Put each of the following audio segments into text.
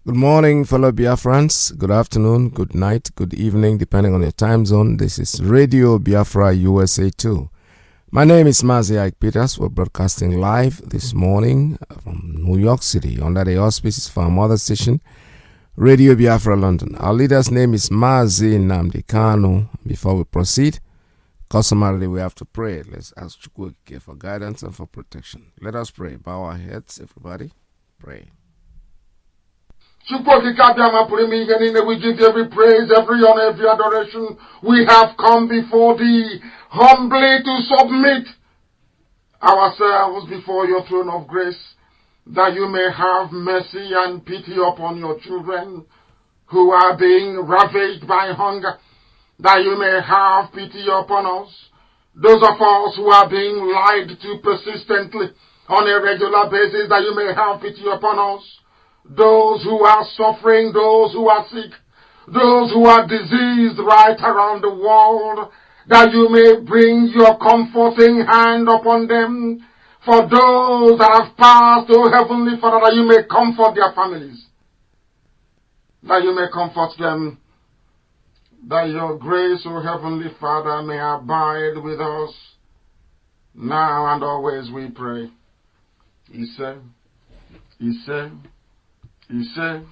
Good morning, fellow Biafrans. Good afternoon, good night, good evening, depending on your time zone. This is Radio Biafra USA 2. My name is Mazi Iyke. We're broadcasting live this morning from New York City under the auspices of our mother station, Radio Biafra London. Our leader's name is Mazi NNAMDI'S. Before we proceed, customarily we have to pray. Let's ask Iyke for guidance and for protection. Let us pray. Bow our heads, everybody. Pray. We give you every praise, every honor, every adoration. We have come before thee humbly to submit ourselves before your throne of grace, that you may have mercy and pity upon your children who are being ravaged by hunger, that you may have pity upon us. Those of us who are being lied to persistently on a regular basis, that you may have pity upon us. Those who are suffering, those who are sick, those who are diseased right around the world, that you may bring your comforting hand upon them. For those that have passed, O Heavenly Father, that you may comfort their families, that you may comfort them, that your grace, O Heavenly Father, may abide with us now and always, we pray. Iyke. He said,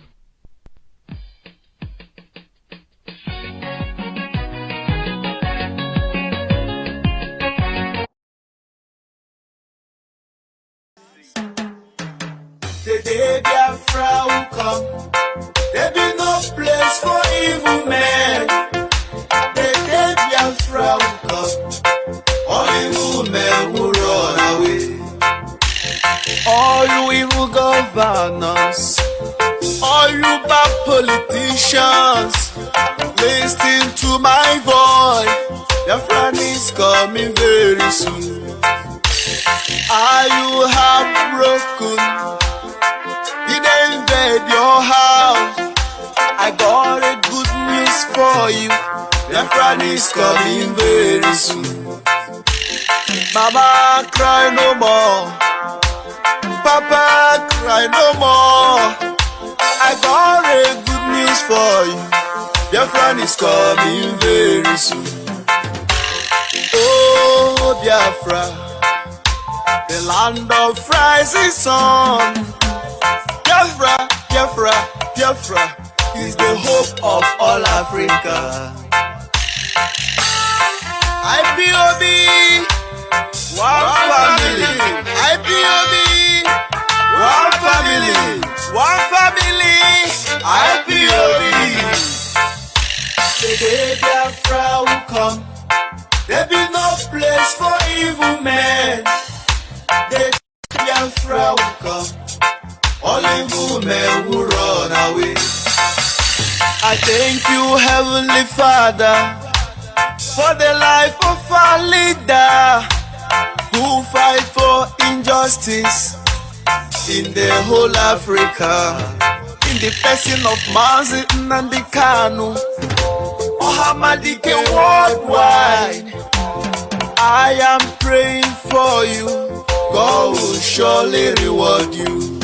the day Biafra will come, there be no place for evil men. The day Biafra will come, all evil men will run away. All you evil governors, all you bad politicians, listen to my voice. Biafra is coming very soon. Are you heartbroken? Did they invade your house? I got a good news for you. Biafra is coming very soon. Mama, cry no more. Papa, cry no more. I got a good news for you. Biafra is coming very soon. Oh, Biafra, the land of rising sun. Biafra, Biafra, Biafra is the hope of all Africa. Ipob, one family. Ipob, one family. One family. Ipob. The day Biafra will come, there be no place for evil men. The day Biafra will come, all evil men will run away. I thank you, Heavenly Father, for the life of our leader who fight for injustice in the whole Africa. In the person of Mazi Ohamadike worldwide, I am praying for you. God will surely reward you.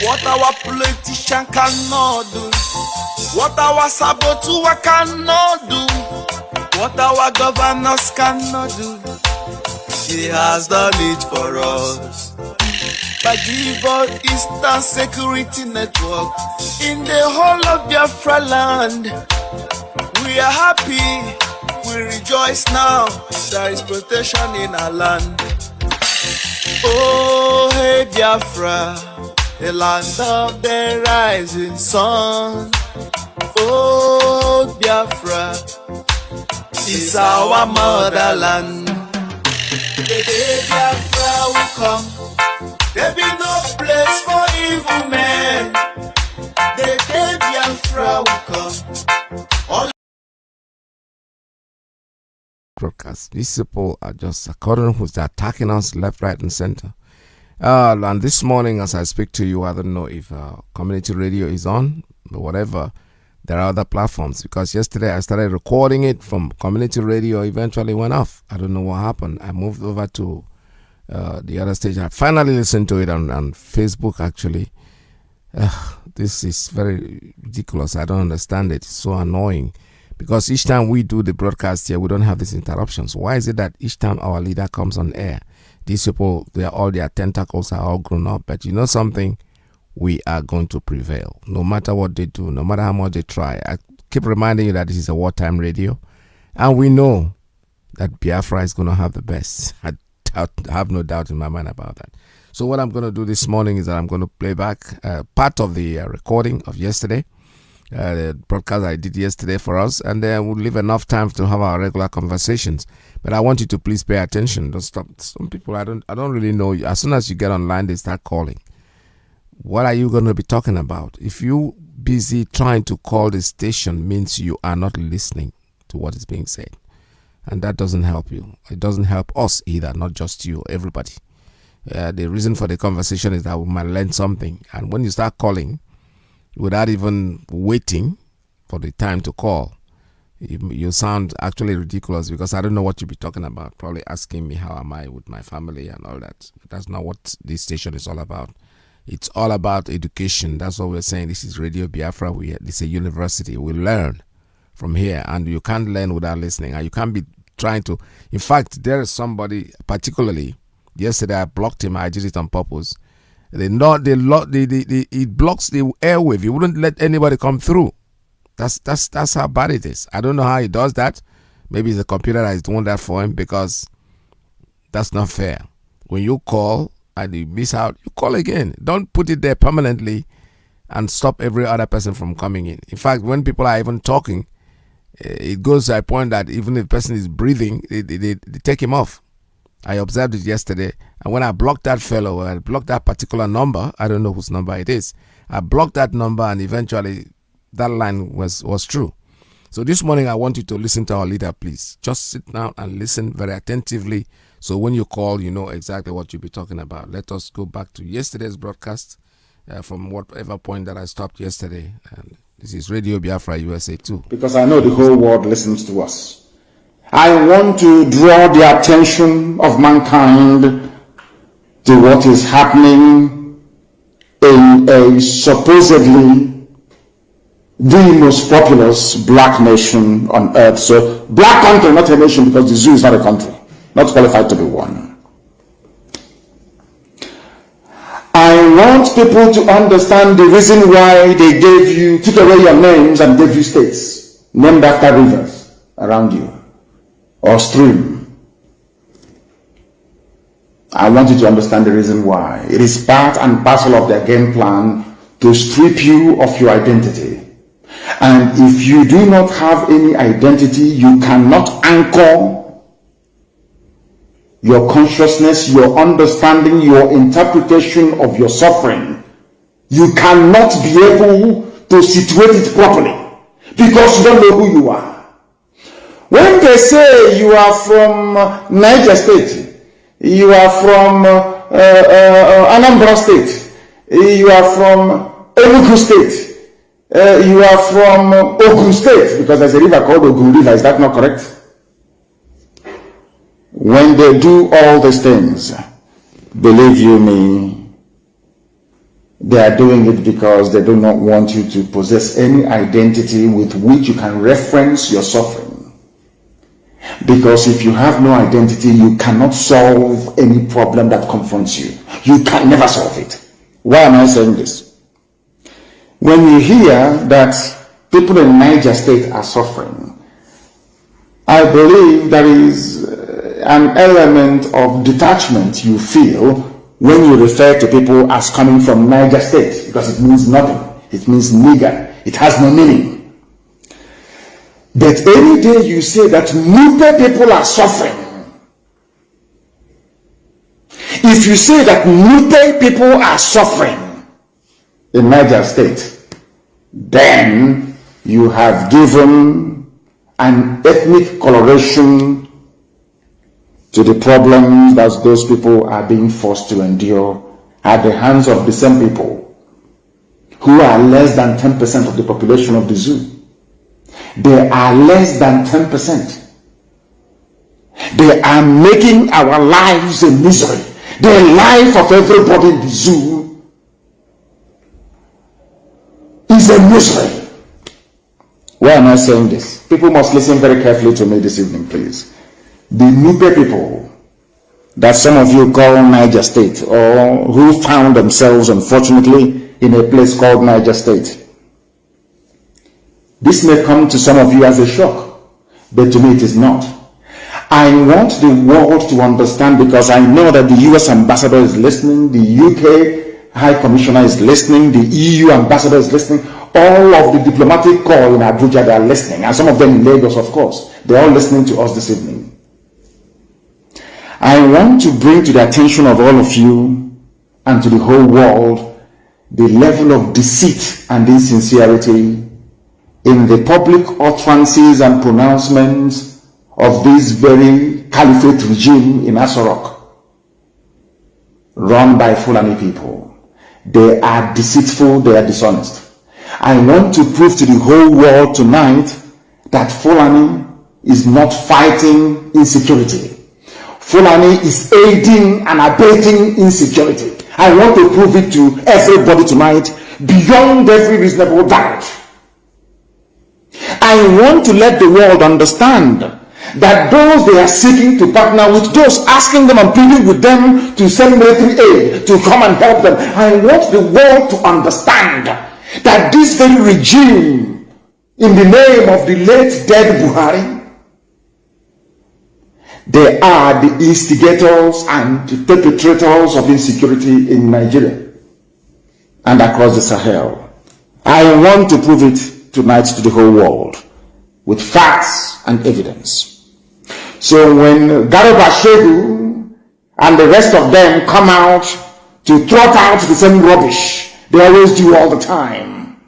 What our politician cannot do, what our saboteur cannot do, what our governors cannot do, He has done it for us. By give us Eastern Security Network in the whole of Biafra land. We are happy, we rejoice now. There is protection in our land. Oh, hey Biafra, the land of the rising sun. Oh, Biafra is our motherland. The day Biafra will come, there be no place for evil men. The day Biafra will come. All broadcast. These people are just according who's attacking us left, right, and center. And this morning, as I speak to you, I don't know if community radio is on, but whatever. There are other platforms, because yesterday I started recording it from community radio, eventually went off. I don't know what happened. I moved over to the other station. I finally listened to it on Facebook, actually. This is very ridiculous. I don't understand it. It's so annoying. Because each time we do the broadcast here, we don't have these interruptions. Why is it that each time our leader comes on air, these people, all their tentacles are all grown up? But you know something? We are going to prevail. No matter what they do, no matter how much they try. I keep reminding you that this is a wartime radio. And we know that Biafra is going to have the best. I have no doubt in my mind about that. So what I'm going to do this morning is that I'm going to play back part of the recording of yesterday. The broadcast I did yesterday for us, and then we'll leave enough time to have our regular conversations. But I want you to please pay attention. Don't stop. Some people I don't really know. As soon as you get online, they start calling. What are you going to be talking about? If you busy trying to call the station, means you are not listening to what is being said, and that doesn't help you. It doesn't help us either. Not just you, everybody. The reason for the conversation is that we might learn something, and when you start calling without even waiting for the time to call, you sound actually ridiculous, because I don't know what you'll be talking about. Probably asking me how am I with my family and all that. That's not what this station is all about. It's all about education. That's what we're saying. This is Radio Biafra. This is a university. We learn from here, and you can't learn without listening. And you can't be trying to. In fact, there is somebody, particularly yesterday, I blocked him. I did it on purpose. It blocks the airwave. He wouldn't let anybody come through. That's how bad it is. I don't know how he does that. Maybe it's the computer that is doing that for him, because that's not fair. When you call and you miss out, you call again. Don't put it there permanently and stop every other person from coming in. In fact, when people are even talking, it goes to a point that even if the person is breathing, they take him off. I observed it yesterday, and when I blocked that fellow, I blocked that particular number, I don't know whose number it is, I blocked that number, and eventually that line was true. So this morning I want you to listen to our leader, please. Just sit down and listen very attentively, so when you call, you know exactly what you'll be talking about. Let us go back to yesterday's broadcast from whatever point that I stopped yesterday. And this is Radio Biafra USA 2. Because I know the whole world listens to us. I want to draw the attention of mankind to what is happening in a supposedly the most populous black nation on earth. So, black country, not a nation, because the zoo is not a country, not qualified to be one. I want people to understand the reason why they took away your names and gave you states named after rivers around you, or stream. I want you to understand the reason why. It is part and parcel of their game plan to strip you of your identity. And if you do not have any identity, you cannot anchor your consciousness, your understanding, your interpretation of your suffering. You cannot be able to situate it properly, because you don't know who you are. When they say you are from Niger State, you are from Anambra State, you are from Enugu State, you are from Ogun State, because there's a river called Ogun River, is that not correct? When they do all these things, believe you me, they are doing it because they do not want you to possess any identity with which you can reference your suffering. Because if you have no identity, you cannot solve any problem that confronts you. You can never solve it. Why am I saying this? When you hear that people in Niger State are suffering, I believe there is an element of detachment you feel when you refer to people as coming from Niger State, because it means nothing. It means nigger. It has no meaning. But any day you say that Nupe people are suffering, if you say that Nupe people are suffering in Niger State, then you have given an ethnic coloration to the problems that those people are being forced to endure at the hands of the same people who are less than 10% of the population of the zoo. They are less than 10%. They are making our lives a misery. The life of everybody in the zoo is a misery. Why am I saying this? People must listen very carefully to me this evening, please. The Nupe people that some of you call Niger State, or who found themselves, unfortunately, in a place called Niger State. This may come to some of you as a shock, but to me it is not. I want the world to understand, because I know that the US ambassador is listening, the UK High Commissioner is listening, the EU ambassador is listening, all of the diplomatic corps in Abuja, they are listening, and some of them in Lagos, of course. They're all listening to us this evening. I want to bring to the attention of all of you and to the whole world the level of deceit and insincerity in the public utterances and pronouncements of this very caliphate regime in Asorok, run by Fulani people. They are deceitful, they are dishonest. I want to prove to the whole world tonight that Fulani is not fighting insecurity. Fulani is aiding and abating insecurity. I want to prove it to everybody tonight beyond every reasonable doubt. I want to let the world understand that those they are seeking to partner with, those asking them and pleading with them to send military aid to come and help them, I want the world to understand that this very regime, in the name of the late dead Buhari, they are the instigators and the perpetrators of insecurity in Nigeria and across the Sahel. I want to prove it tonight to the whole world with facts and evidence. So when Garuba Shehu and the rest of them come out to trot out the same rubbish they always do all the time,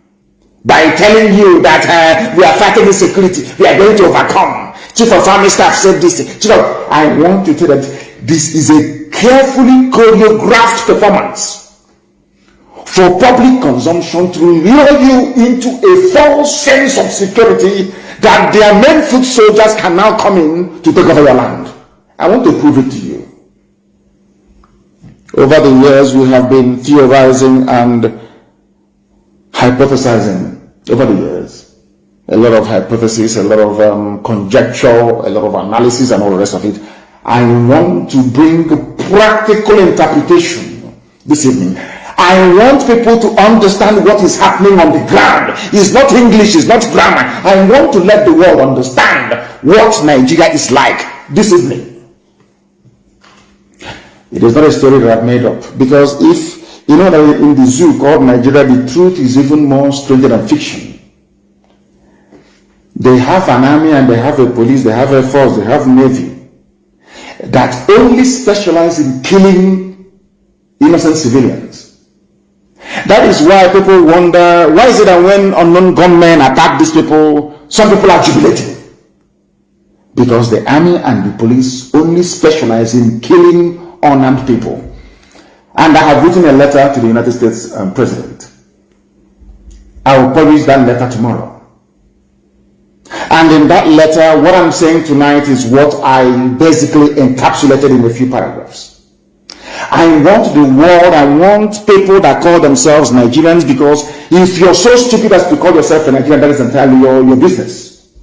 by telling you that we are fighting insecurity, we are going to overcome. Chief of Army Staff said this. I want to tell that this is a carefully choreographed performance for public consumption to lure you into a false sense of security that their main foot soldiers can now come in to take over your land. I want to prove it to you. Over the years, we have been theorizing and hypothesizing over the years. A lot of hypothesis, a lot of conjecture, a lot of analysis and all the rest of it. I want to bring practical interpretation this evening. I want people to understand what is happening on the ground. It's not English, it's not grammar. I want to let the world understand what Nigeria is like this evening. It is not a story that I've made up, because if you know that in the zoo called Nigeria, the truth is even more stranger than fiction. They have an army and they have a police, they have a force, they have navy that only specialize in killing innocent civilians. That is why people wonder, why is it that when unknown gunmen attack these people, some people are jubilating? Because the army and the police only specialize in killing unarmed people. And I have written a letter to the United States President. I will publish that letter tomorrow. And in that letter, what I'm saying tonight is what I basically encapsulated in a few paragraphs. I want the world, I want people that call themselves Nigerians, because if you're so stupid as to call yourself a Nigerian, that is entirely your business.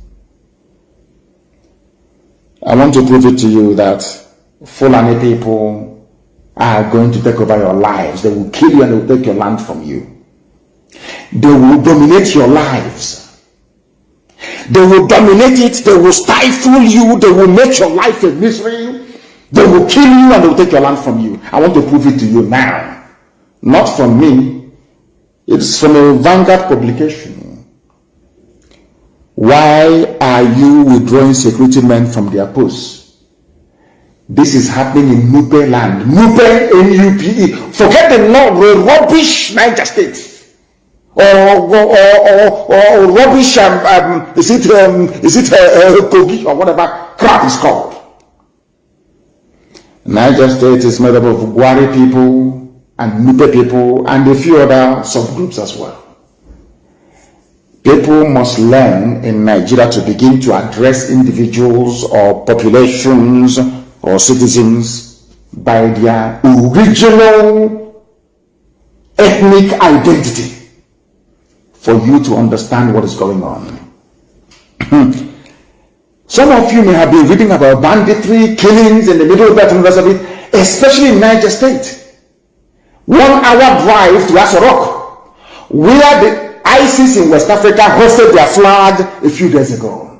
I want to prove it to you that Fulani people are going to take over your lives. They will kill you and they will take your land from you. They will dominate your lives. They will dominate it, they will stifle you, they will make your life a misery, they will kill you and they will take your land from you. I want to prove it to you now. Not from me, it's from a Vanguard publication. Why are you withdrawing security men from their posts? This is happening in Nupe land. Nupe, N-U-P-E. Forget the rubbish Niger State. Or rubbish, is it Kogi or whatever crap is called. Niger State is made up of Gwari people and Nupe people and a few other subgroups as well. People must learn in Nigeria to begin to address individuals or populations or citizens by their original ethnic identity. for you to understand what is going on. Some of you may have been reading about banditry, killings in the Middle Belt and the rest of it, especially in Niger State. 1 hour drive to Aso Rock, where the ISIS in West Africa hosted their flag a few days ago.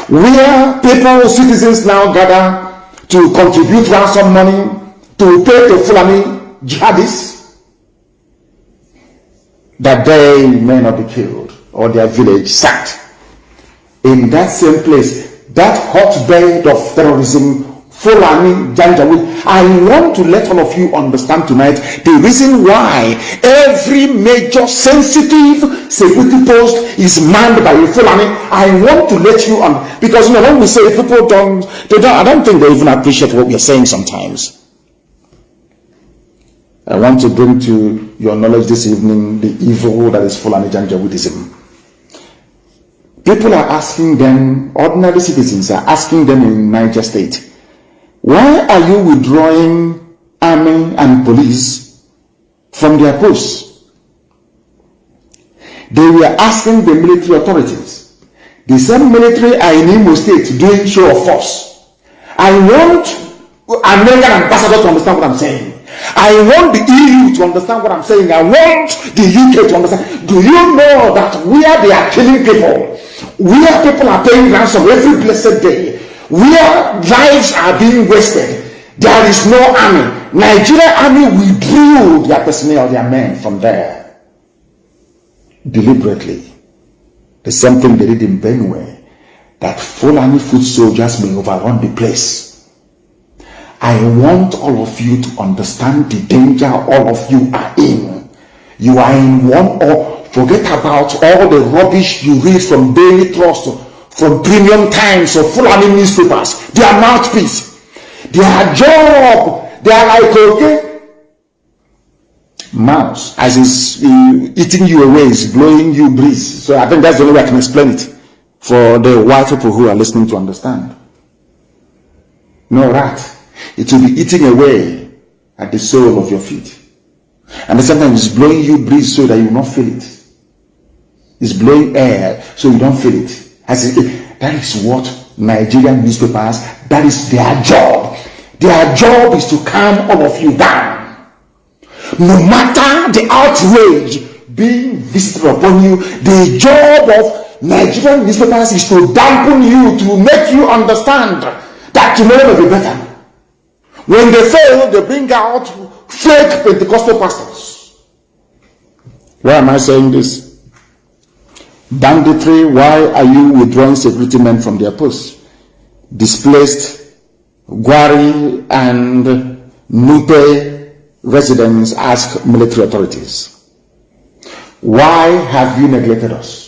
Where people, citizens now gather to contribute ransom money to pay to Fulani jihadists that they may not be killed or their village sacked. In that same place, that hotbed of terrorism, Fulani Janjaweed, I want to let all of you understand tonight the reason why every major sensitive security post is manned by a Fulani. I want to let you on, because when we say people I don't think they even appreciate what we are saying sometimes. I want to bring to your knowledge this evening the evil that is Fulani Janjaweedism. People are asking them, ordinary citizens are asking them in Niger State, why are you withdrawing army and police from their posts? They were asking the military authorities. The same military are in Imo State doing show of force. I want American ambassador to understand what I'm saying. I want the EU to understand what I'm saying. I want the UK to understand. Do you know that where they are killing people, where people are paying ransom every blessed day, where lives are being wasted, there is no army. Nigerian army withdrew their personnel, their men from there deliberately. The same thing they did in Benue, that Fulani foot soldiers may overrun the place. I want all of you to understand the danger all of you are in. You are in one, or forget about all the rubbish you read from Daily Trust, from Premium Times or Fulani newspapers. Their mouthpiece, their job, they are like, okay, mouse, as is eating you away, is blowing you breeze. So I think that's the only way I can explain it for the white people who are listening to understand. No rat. It will be eating away at the sole of your feet. And sometimes it's blowing you breeze so that you will not feel it. It's blowing air so you don't feel it. That is what Nigerian newspapers, that is their job. Their job is to calm all of you down. No matter the outrage being visited upon you, the job of Nigerian newspapers is to dampen you, to make you understand that tomorrow will be better. When they fail, they bring out fake Pentecostal pastors. Why am I saying this? Banditry, why are you withdrawing security men from their posts? Displaced Gwari and Nupe residents ask military authorities, why have you neglected us?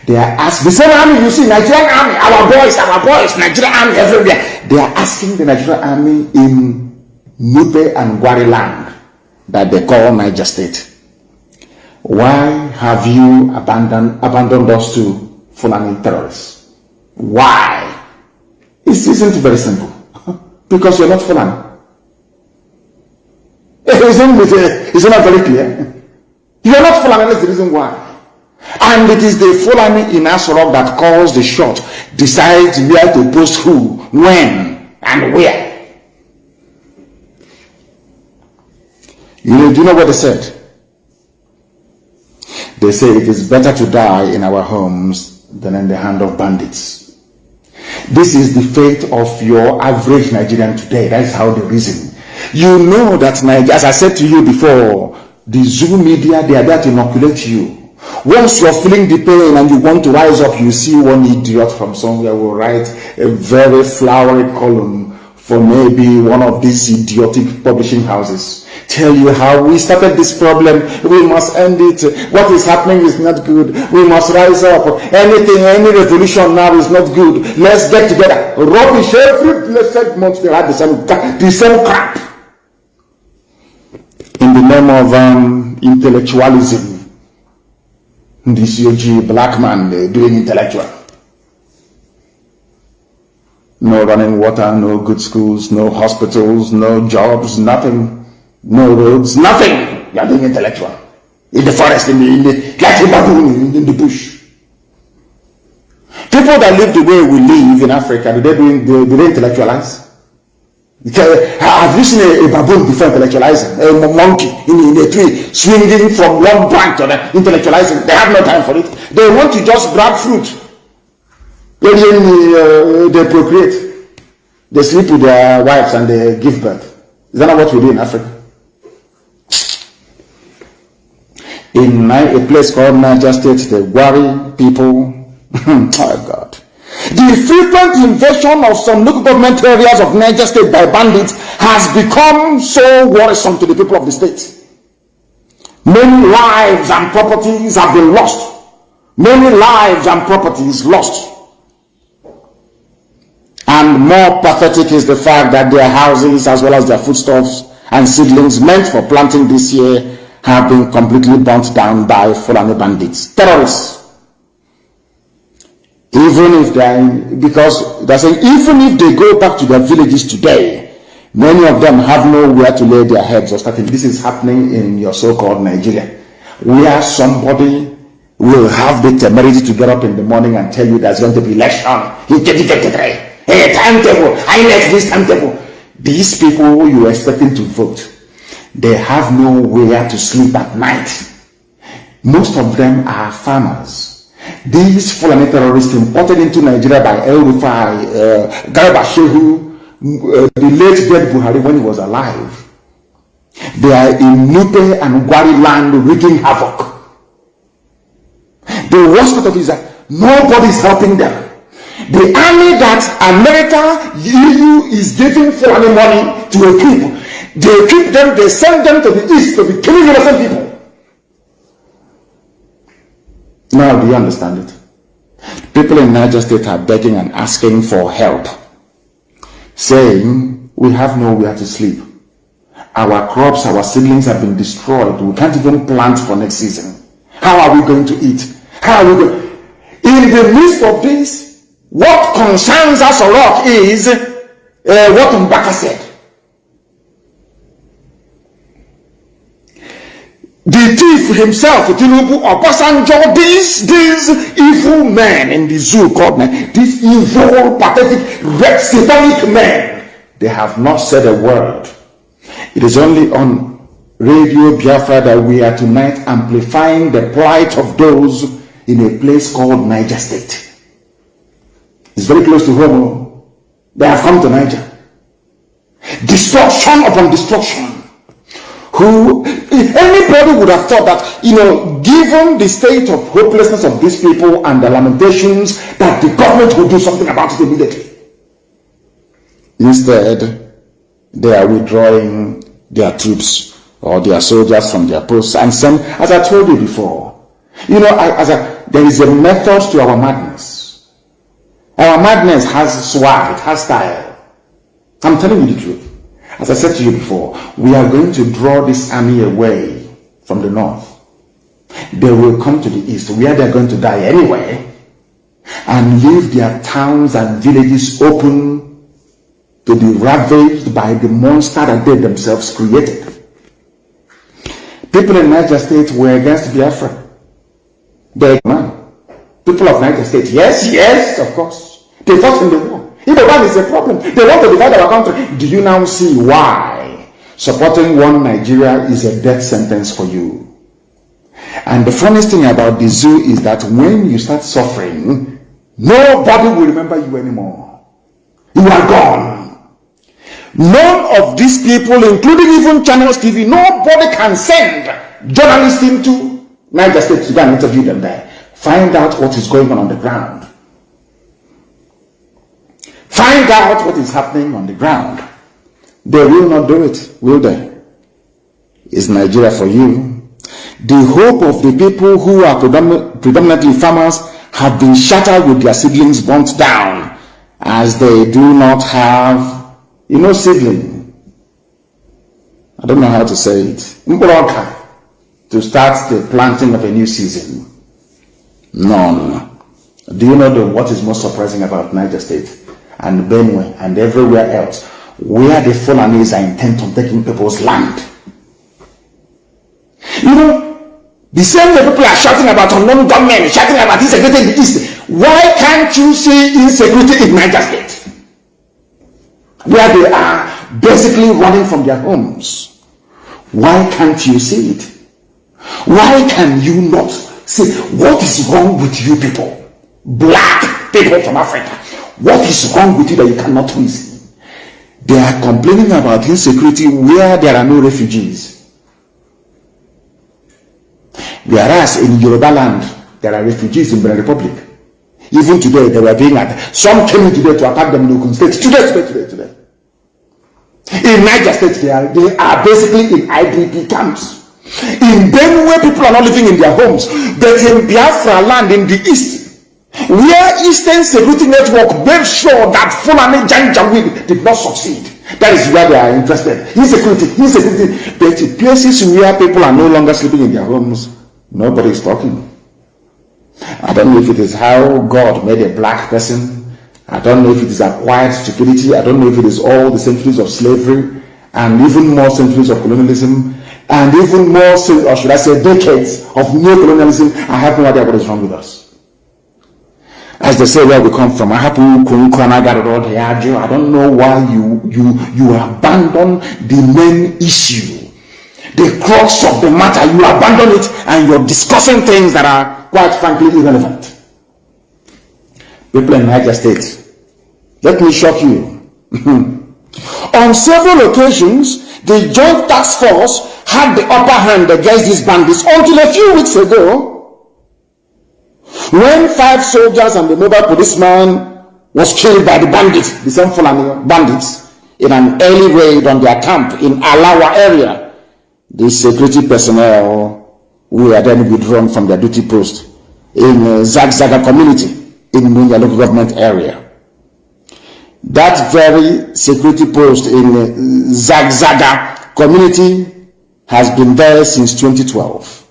They are asking, the same army you see, Nigerian army, our boys, Nigerian army everywhere. They are asking the Nigerian army in Nupe and Gwari land that they call Niger State, why have you abandoned us to Fulani terrorists? Why? It isn't very simple. Because you're not Fulani. It's not very clear. You're not Fulani, that's the reason why. And it is the Fulani in Aso Rock that calls the shot, decides where to post who, when, and where. Do you know what they said? They say it is better to die in our homes than in the hand of bandits. This is the fate of your average Nigerian today. That is how they reason. You know that, as I said to you before, the Zoo media, they are there to inoculate you. Once you're feeling the pain and you want to rise up, you see one idiot from somewhere will write a very flowery column for maybe one of these idiotic publishing houses. Tell you how we started this problem, we must end it, what is happening is not good, we must rise up, any revolution now is not good, let's get together. Rubbish, every blessed month they have the same crap. In the name of intellectualism. This UG black man doing intellectual. No running water, no good schools, no hospitals, no jobs, nothing. No roads, nothing. You are doing intellectual. in the forest, like a baboon in the bush. People that live the way we live in Africa, do they intellectualize? Have you seen a baboon before intellectualizing? A monkey in a tree swinging from one branch to the intellectualizing. They have no time for it. They want to just grab fruit. They procreate. They sleep with their wives and they give birth. Is that not what we do in Africa? In a place called Niger State, the Wari people, oh God. The frequent invasion of some local government areas of Niger State by bandits has become so worrisome to the people of the state. Many lives and properties have been lost. Many lives and properties lost. And more pathetic is the fact that their houses as well as their foodstuffs and seedlings meant for planting this year have been completely burnt down by Fulani bandits, terrorists. Even if because they're saying even if they go back to their villages today, many of them have nowhere to lay their heads or starting. This is happening in your so-called Nigeria, where somebody will have the temerity to get up in the morning and tell you there's going to be election in 2023. Hey, timetable, I like this timetable. These people you are expecting to vote, they have nowhere to sleep at night. Most of them are farmers. These Fulani terrorists imported into Nigeria by El Rufai, Garba Shehu, the late dead Buhari when he was alive. They are in Nupe and Gwari land wreaking havoc. The worst part of it is that nobody is helping them. The army that America, EU is giving Fulani money to equip, they equip them, they send them to the east to be killing innocent people. Now, do you understand it? People in Niger State are begging and asking for help, saying, we have nowhere to sleep. Our crops, our seedlings have been destroyed. We can't even plant for next season. How are we going to eat? How are we going? In the midst of this, what concerns us a lot is what Mbaka said. The thief himself, Tinubu, Obasanjo, these evil men in the zoo called men, these evil, pathetic, satanic men, they have not said a word. It is only on Radio Biafra that we are tonight amplifying the plight of those in a place called Niger State. It's very close to home. They have come to Niger. Destruction upon destruction. Anybody would have thought that, given the state of hopelessness of these people and the lamentations, that the government would do something about it immediately. Instead, they are withdrawing their troops or their soldiers from their posts. And some, as I told you before, there is a method to our madness. Our madness has swag, it has style. I'm telling you the truth. As I said to you before, we are going to draw this army away from the north. They will come to the east, where they are going to die anyway, and leave their towns and villages open to be ravaged by the monster that they themselves created. People in Niger State were against Biafra. People of Niger State, yes, of course. They fought in the war. Ipob is a problem. They want to divide our country. Do you now see why supporting one Nigeria is a death sentence for you? And the funniest thing about the zoo is that when you start suffering, nobody will remember you anymore. You are gone. None of these people, including even Channels TV, nobody can send journalists into Niger State to go and interview them there. Find out what is going on the ground. Find out what is happening on the ground. They will not do it, will they? Is Nigeria for you? The hope of the people who are predominantly farmers have been shattered with their seedlings burnt down, as they do not have, seedling. I don't know how to say it. Mbroka, to start the planting of a new season. None. Do you know what is most surprising about Niger State and Benue and everywhere else, where the Fulanis are intent on taking people's land? The same way people are shouting about unknown government, shouting about insecurity in the East. Why can't you see insecurity in Niger State, where they are basically running from their homes? Why can't you see it? Why can you not see? What is wrong with you people? Black people from Africa. What is wrong with you that you cannot reason? They are complaining about insecurity where there are no refugees. Whereas in Yoruba land, there are refugees in Benin Republic. Even today, they were being attacked. Some came in today to attack them in Ogun State. Today. In Niger State, they are basically in IDP camps. In Benue, people are not living in their homes. But in Biafra land in the east, where Eastern Security Network made sure that Fulani Janjaweed did not succeed. That is where they are interested. Insecurity. But in places where people are no longer sleeping in their homes, nobody is talking. I don't know if it is how God made a black person. I don't know if it is acquired stupidity. I don't know if it is all the centuries of slavery and even more centuries of colonialism and even more, or should I say, decades of neo-colonialism. I have no idea what is wrong with us. As they say where we come from, I don't know why you abandon the main issue, the crux of the matter. You abandon it and you're discussing things that are quite frankly irrelevant. People in Niger State, let me shock you. On several occasions, the Joint Task Force had the upper hand against these bandits until a few weeks ago, when 5 soldiers and the mobile policeman was killed by the bandits, the same Fulani bandits, in an early raid on their camp in Alawa area. The security personnel were then withdrawn from their duty post in Zagzaga community in Munya local government area. That very security post in Zagzaga community has been there since 2012.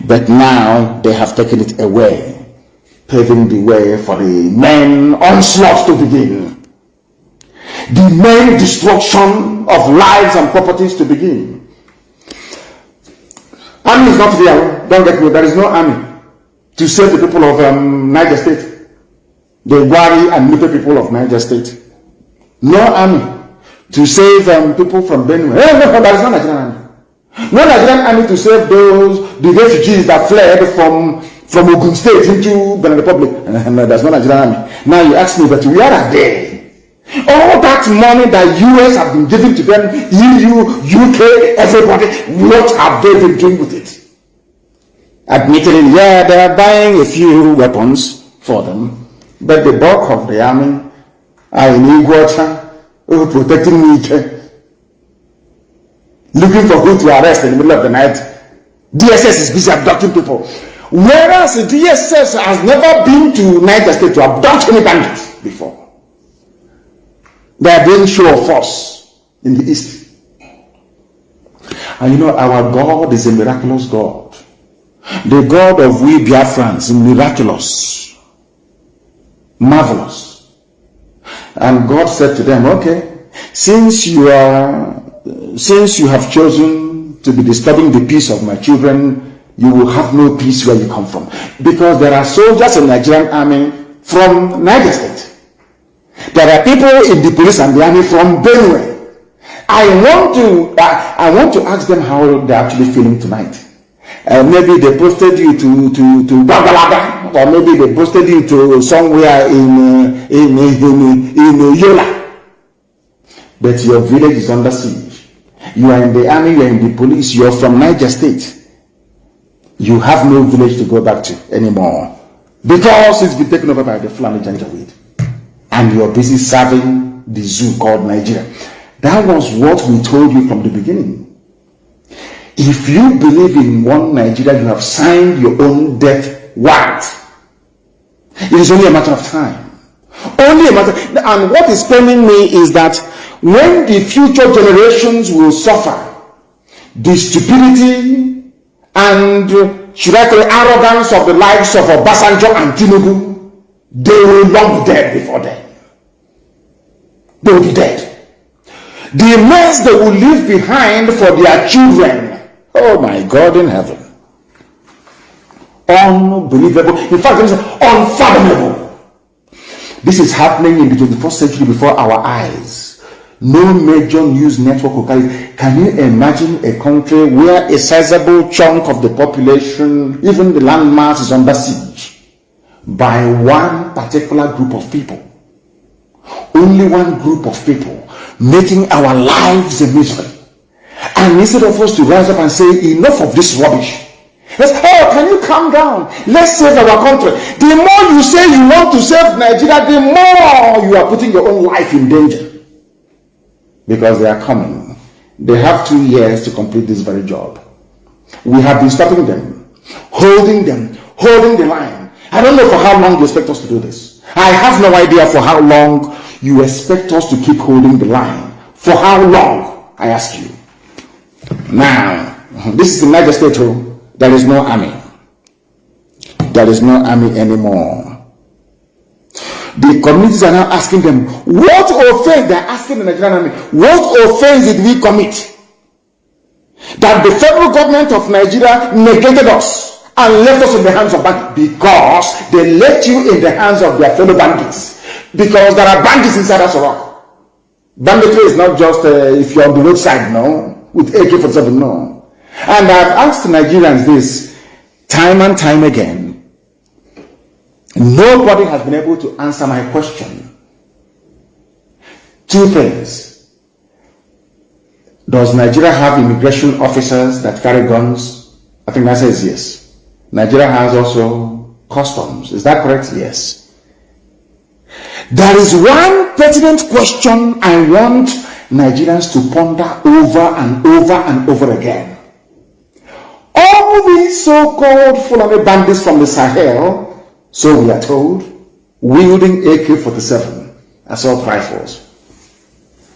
But now they have taken it away, paving the way for the main onslaught to begin. The main destruction of lives and properties to begin. Army is not there. Don't get me. There is no army to save the people of Niger State. The Wari and Nipe people of Niger State. No army to save people from Benue. There is no Nigerian army. No Nigerian army to save the refugees that fled from Ogun State into Benin Republic. No, there's no Nigerian army. Now you ask me, but where are they? All that money that US have been giving to them, EU, UK, everybody, what have they been doing with it? Admittedly, yeah, they are buying a few weapons for them, but the bulk of the army are in Iguacha, protecting Iyke, looking for who to arrest in the middle of the night. DSS is busy abducting people. Whereas the DSS has never been to Niger State to abduct any bandits before. They are doing show of force in the east. And you know, our God is a miraculous God. The God of we Biafrans is miraculous. Marvelous. And God said to them, okay, since you have chosen to be disturbing the peace of my children, you will have no peace where you come from. Because there are soldiers in the Nigerian army from Niger State. There are people in the police and the army from Benue. I want to ask them how they're actually feeling tonight. Maybe they posted you to Bagalaga, or maybe they posted you to somewhere in Yola. But your village is under siege. You are in the army, you are in the police, you are from Niger State. You have no village to go back to anymore because it's been taken over by the Fulani Janjaweed. And you're busy serving the zoo called Nigeria. That was what we told you from the beginning. If you believe in one Nigeria, you have signed your own death warrant. It is only a matter of time. Only a matter. And what is paining me is that when the future generations will suffer the stupidity and, should I say, arrogance of the likes of Obasanjo and Tinubu, they will long be dead before them. They will be dead. The mess they will leave behind for their children, oh my God in heaven, Unbelievable. In fact, it's unfathomable. This is happening in the 21st century before our eyes. No major news network will carry it. Can you imagine a country where a sizable chunk of the population, even the landmass, is under siege by one particular group of people? Only one group of people making our lives a misery. And instead of us to rise up and say, enough of this rubbish. Let's, oh, can you calm down? Let's save our country. The more you say you want to save Nigeria, the more you are putting your own life in danger. Because they are coming. They have 2 years to complete this very job. We have been stopping them, holding the line. I don't know for how long you expect us to do this. I have no idea for how long you expect us to keep holding the line. For how long, I ask you. Now, this is the Niger State. There is no army. There is no army anymore. The communities are now asking them, what offense? They're asking the Nigerian army, what offense did we commit? That the federal government of Nigeria negated us and left us in the hands of bandits. Because they left you in the hands of their fellow bandits. Because there are bandits inside us. Banditry is not just if you're on the roadside, no, with AK-47, no. And I've asked Nigerians this time and time again. Nobody has been able to answer my question. 2 things. Does Nigeria have immigration officers that carry guns? I think that says yes. Nigeria has also customs. Is that correct? Yes. There is one pertinent question I want Nigerians to ponder over and over and over again. All these so-called Fulani bandits from the Sahel, so we are told, wielding AK-47 assault rifles.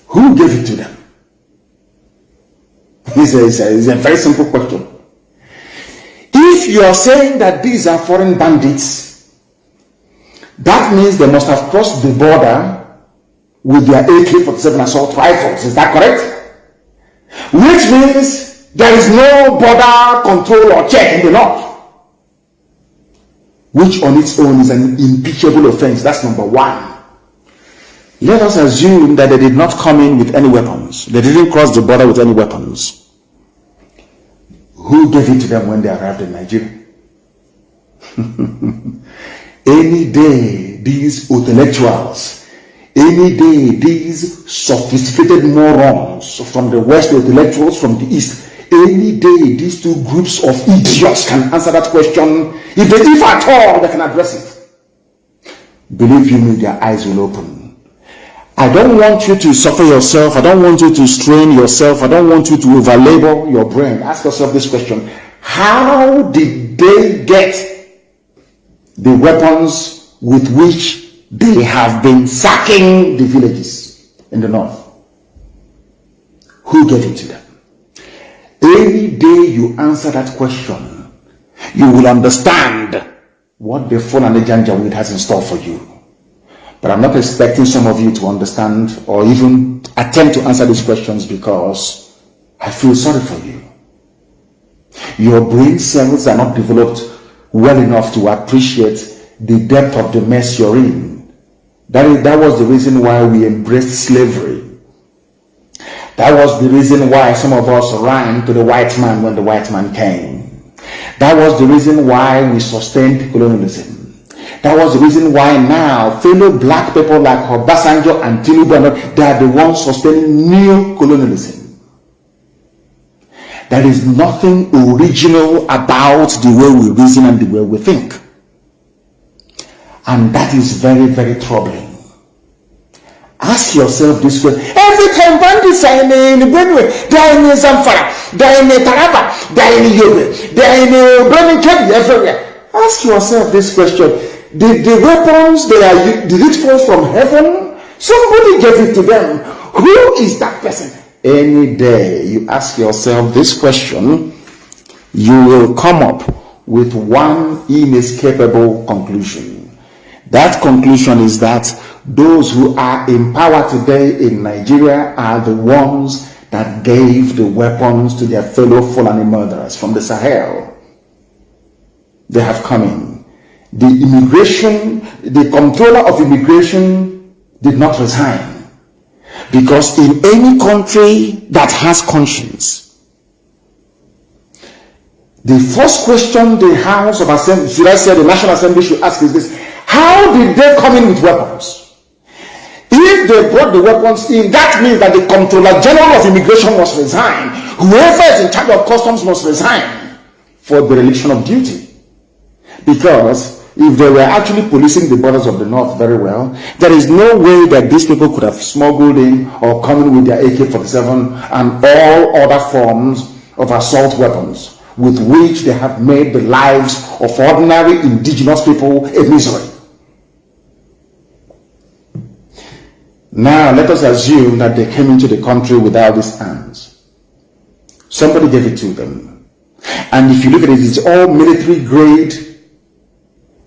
Who gave it to them? It's a very simple question. If you are saying that these are foreign bandits, that means they must have crossed the border with their AK-47 assault rifles. Is that correct? Which means there is no border control or check in the north. Which on its own is an impeachable offense. That's number one. Let us assume that they did not come in with any weapons. They didn't cross the border with any weapons. Who gave it to them when they arrived in Nigeria? Any day, these intellectuals, any day, these sophisticated morons from the West, intellectuals from the East, any day, these 2 groups of idiots can answer that question. If at all, they can address it. Believe you me, their eyes will open. I don't want you to suffer yourself. I don't want you to strain yourself. I don't want you to overlabor your brain. Ask yourself this question. How did they get the weapons with which they have been sacking the villages in the north? Who gave it to them? Any day you answer that question, you will understand what the Fulani Janjaweed has in store for you. But I'm not expecting some of you to understand or even attempt to answer these questions because I feel sorry for you. Your brain cells are not developed well enough to appreciate the depth of the mess you're in. That was the reason why we embraced slavery. That was the reason why some of us ran to the white man when the white man came. That was the reason why we sustained colonialism. That was the reason why now fellow black people like Obasanjo and Tinubu, they are the ones sustaining new colonialism. There is nothing original about the way we reason and the way we think. And that is very, very troubling. Ask yourself this question. Every time bandits are in Benue, they are in Zamfara, they are in Taraba, they are in Yobe, they are in Birmingham, everywhere. Ask yourself this question. Did the weapons did it fall from heaven? Somebody gave it to them. Who is that person? Any day you ask yourself this question, you will come up with one inescapable conclusion. That conclusion is that those who are in power today in Nigeria are the ones that gave the weapons to their fellow Fulani murderers from the Sahel. they have come in. The controller of immigration did not resign, because in any country that has conscience, the first question the House of Assembly, should I say the National Assembly, should ask is this: how did they come in with weapons? If they brought the weapons in, that means that the Controller General of Immigration must resign. Whoever is in charge of customs must resign for dereliction of duty. Because if they were actually policing the borders of the north very well, there is no way that these people could have smuggled in or come in with their AK-47 and all other forms of assault weapons with which they have made the lives of ordinary indigenous people a misery. Now let us assume that they came into the country without these arms. Somebody gave it to them. And if you look at it, it's all military grade,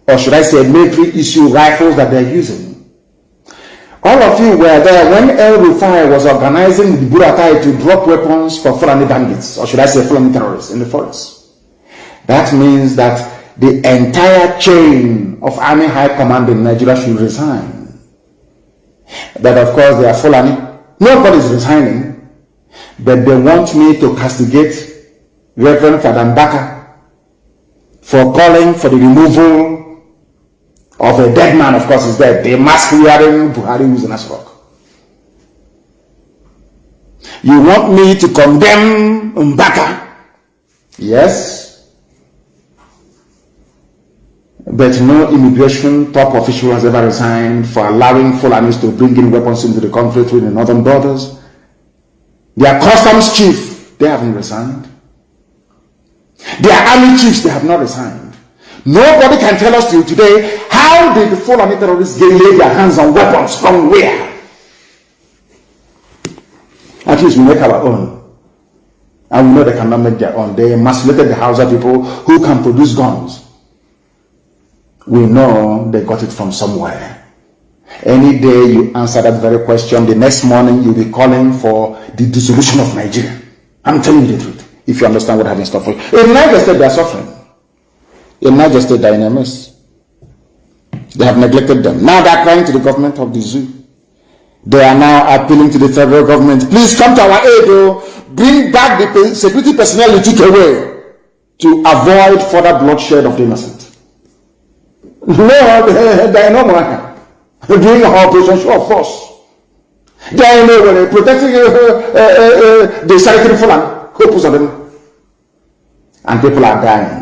or should I say military issue rifles that they're using. All of you were there when El Rufai was organizing the Buratai to drop weapons for Fulani bandits, or should I say Fulani terrorists in the forest. That means that the entire chain of Army High Command in Nigeria should resign. That of course they are Fulani. Nobody is resigning, but they want me to castigate Reverend Father Mbaka for calling for the removal of a dead man. Of course, is dead. The mask-wearing Buhari who's in Asrock. You want me to condemn Mbaka? Yes. But no immigration top official has ever resigned for allowing Fulanis to bring in weapons into the country through the northern borders. Their customs chief, they haven't resigned. Their army chiefs, they have not resigned. Nobody can tell us till today, how did the Fulani terrorists lay their hands on weapons from where? At least we make our own. And we know they cannot make their own. They emasculated the Hausa people who can produce guns. We know they got it from somewhere. Any day you answer that very question, the next morning you'll be calling for the dissolution of Nigeria. I'm telling you the truth, if you understand what I've stuff for you. In Niger State, they are suffering. In Niger State, they are in a mess. They have neglected them. Now they are crying to the government of the zoo. They are now appealing to the federal government. Please come to our aid, bring back the security personnel you took away to avoid further bloodshed of the innocent. No, they are no more. During our operation, sure, of course. They are nowhere protecting the sanitary Fulani. Hopes of them. And people are dying.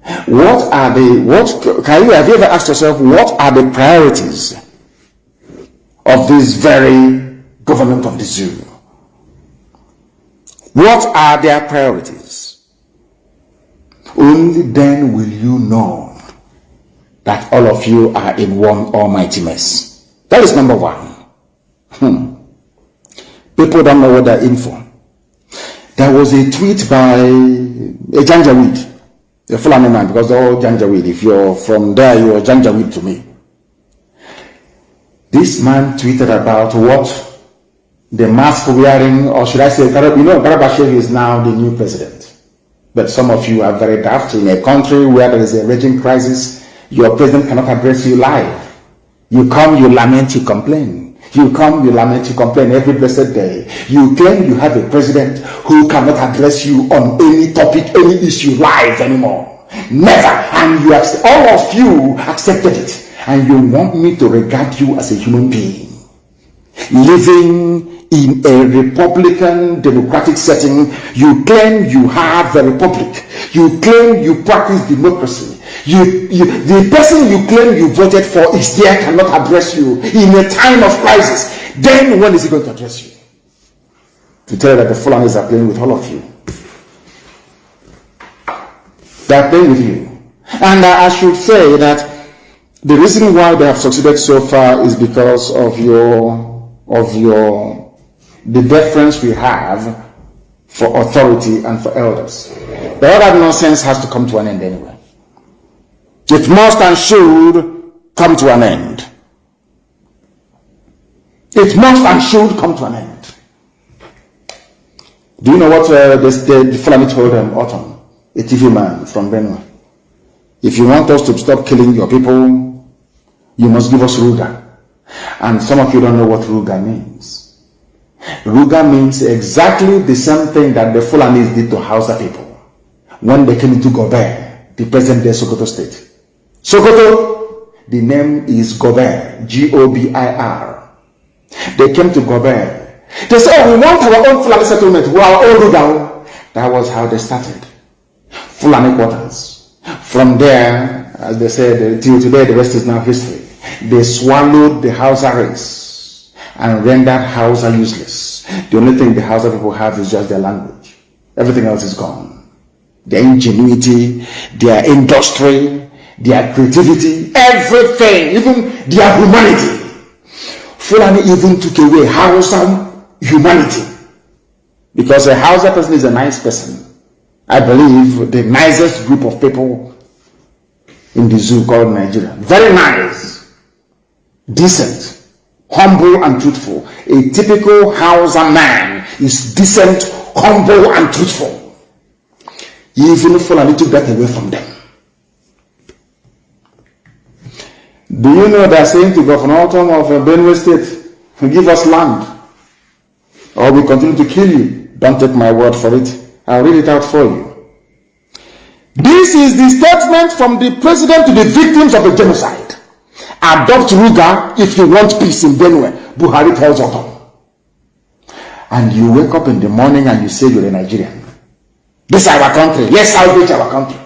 Have you ever asked yourself, what are the priorities of this very government of the zoo? What are their priorities? Only then will you know that all of you are in one almighty mess. That is number one. People don't know what they're in for. There was a tweet by a Janjaweed, a Fulani man, because they're all Janjaweed. If you're from there, you're Janjaweed to me. This man tweeted about what the mask wearing, or should I say, Garabashir is now the new president. But some of you are very daft. In a country where there is a raging crisis, your president cannot address you live. You come, you lament, you complain. You come, you lament, you complain every blessed day. You claim you have a president who cannot address you on any topic, any issue live anymore. Never. And you all of you accepted it. And you want me to regard you as a human being, living in a Republican democratic setting. You claim you have a republic. You claim you practice democracy. The person you claim you voted for is there, cannot address you in a time of crisis. Then when is he going to address you? To tell you that the Fulanis are playing with all of you. They are playing with you. And I should say that the reason why they have succeeded so far is because of the deference we have for authority and for elders. The other nonsense has to come to an end anyway. It must and should come to an end. It must and should come to an end. Do you know what the Fulani told them, Autumn, a TV man from Benue? if you want us to stop killing your people, you must give us Ruga. And some of you don't know what Ruga means. Ruga means exactly the same thing that the Fulanis did to Hausa people when they came into Gobert, the present day Sokoto State. Sokoto, the name is Gobert, G-O-B-I-R. They came to Gobert. They said, oh, we want our own Fulani settlement, we are our own Ruga. That was how they started. Fulani quarters. From there, as they said, till today, the rest is now history. They swallowed the Hausa race and rendered Hausa useless. The only thing the Hausa people have is just their language. Everything else is gone. Their ingenuity, their industry, their creativity, everything, even their humanity. Fulani even took away Hausa humanity. Because a Hausa person is a nice person. I believe the nicest group of people in the zoo called Nigeria. Very nice, decent, humble and truthful. A typical Hausa man is decent, humble and truthful. Even Fulani took that away from them. Do you know they're saying to Governor Autumn of Benue State, give us land or we continue to kill you? Don't take my word for it. I'll read it out for you. This is the statement from the president to the victims of the genocide. Adopt Ruga if you want peace in Benue, Buhari tells Autumn. And you wake up in the morning and you say you're a Nigerian. This is our country. Yes, I'll reach our country.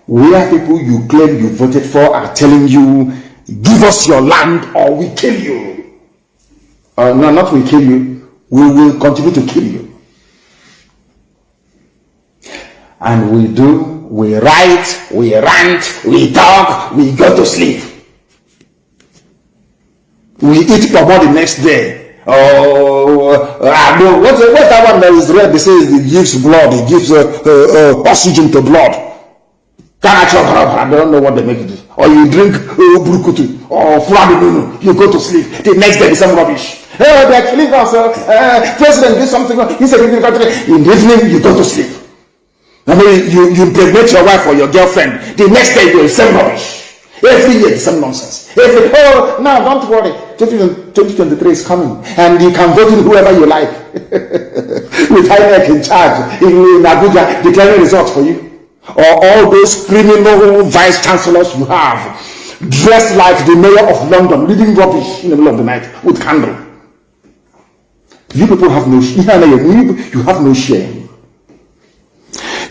Where people you claim you voted for are telling you, give us your land or we kill you. No, not we kill you. We will continue to kill you. And we write, we rant, we talk, we go to sleep. We eat pomo the next day. No, what's that one that is red? They say it gives blood, it gives oxygen to blood. I don't know what they make it. Or you drink brukutu or flamingo, you go to sleep. The next day is some rubbish. They're killing us. President did something. He said in the evening you go to sleep. I mean, you impregnate your wife or your girlfriend. The next day you same rubbish. Every year the same nonsense. Now don't worry. 2023 is coming, and you can vote in whoever you like. With INEC in charge in Abuja declaring results for you. Or all those criminal vice chancellors you have, dressed like the mayor of London, reading rubbish in the middle of the night with candle. You people have no shame.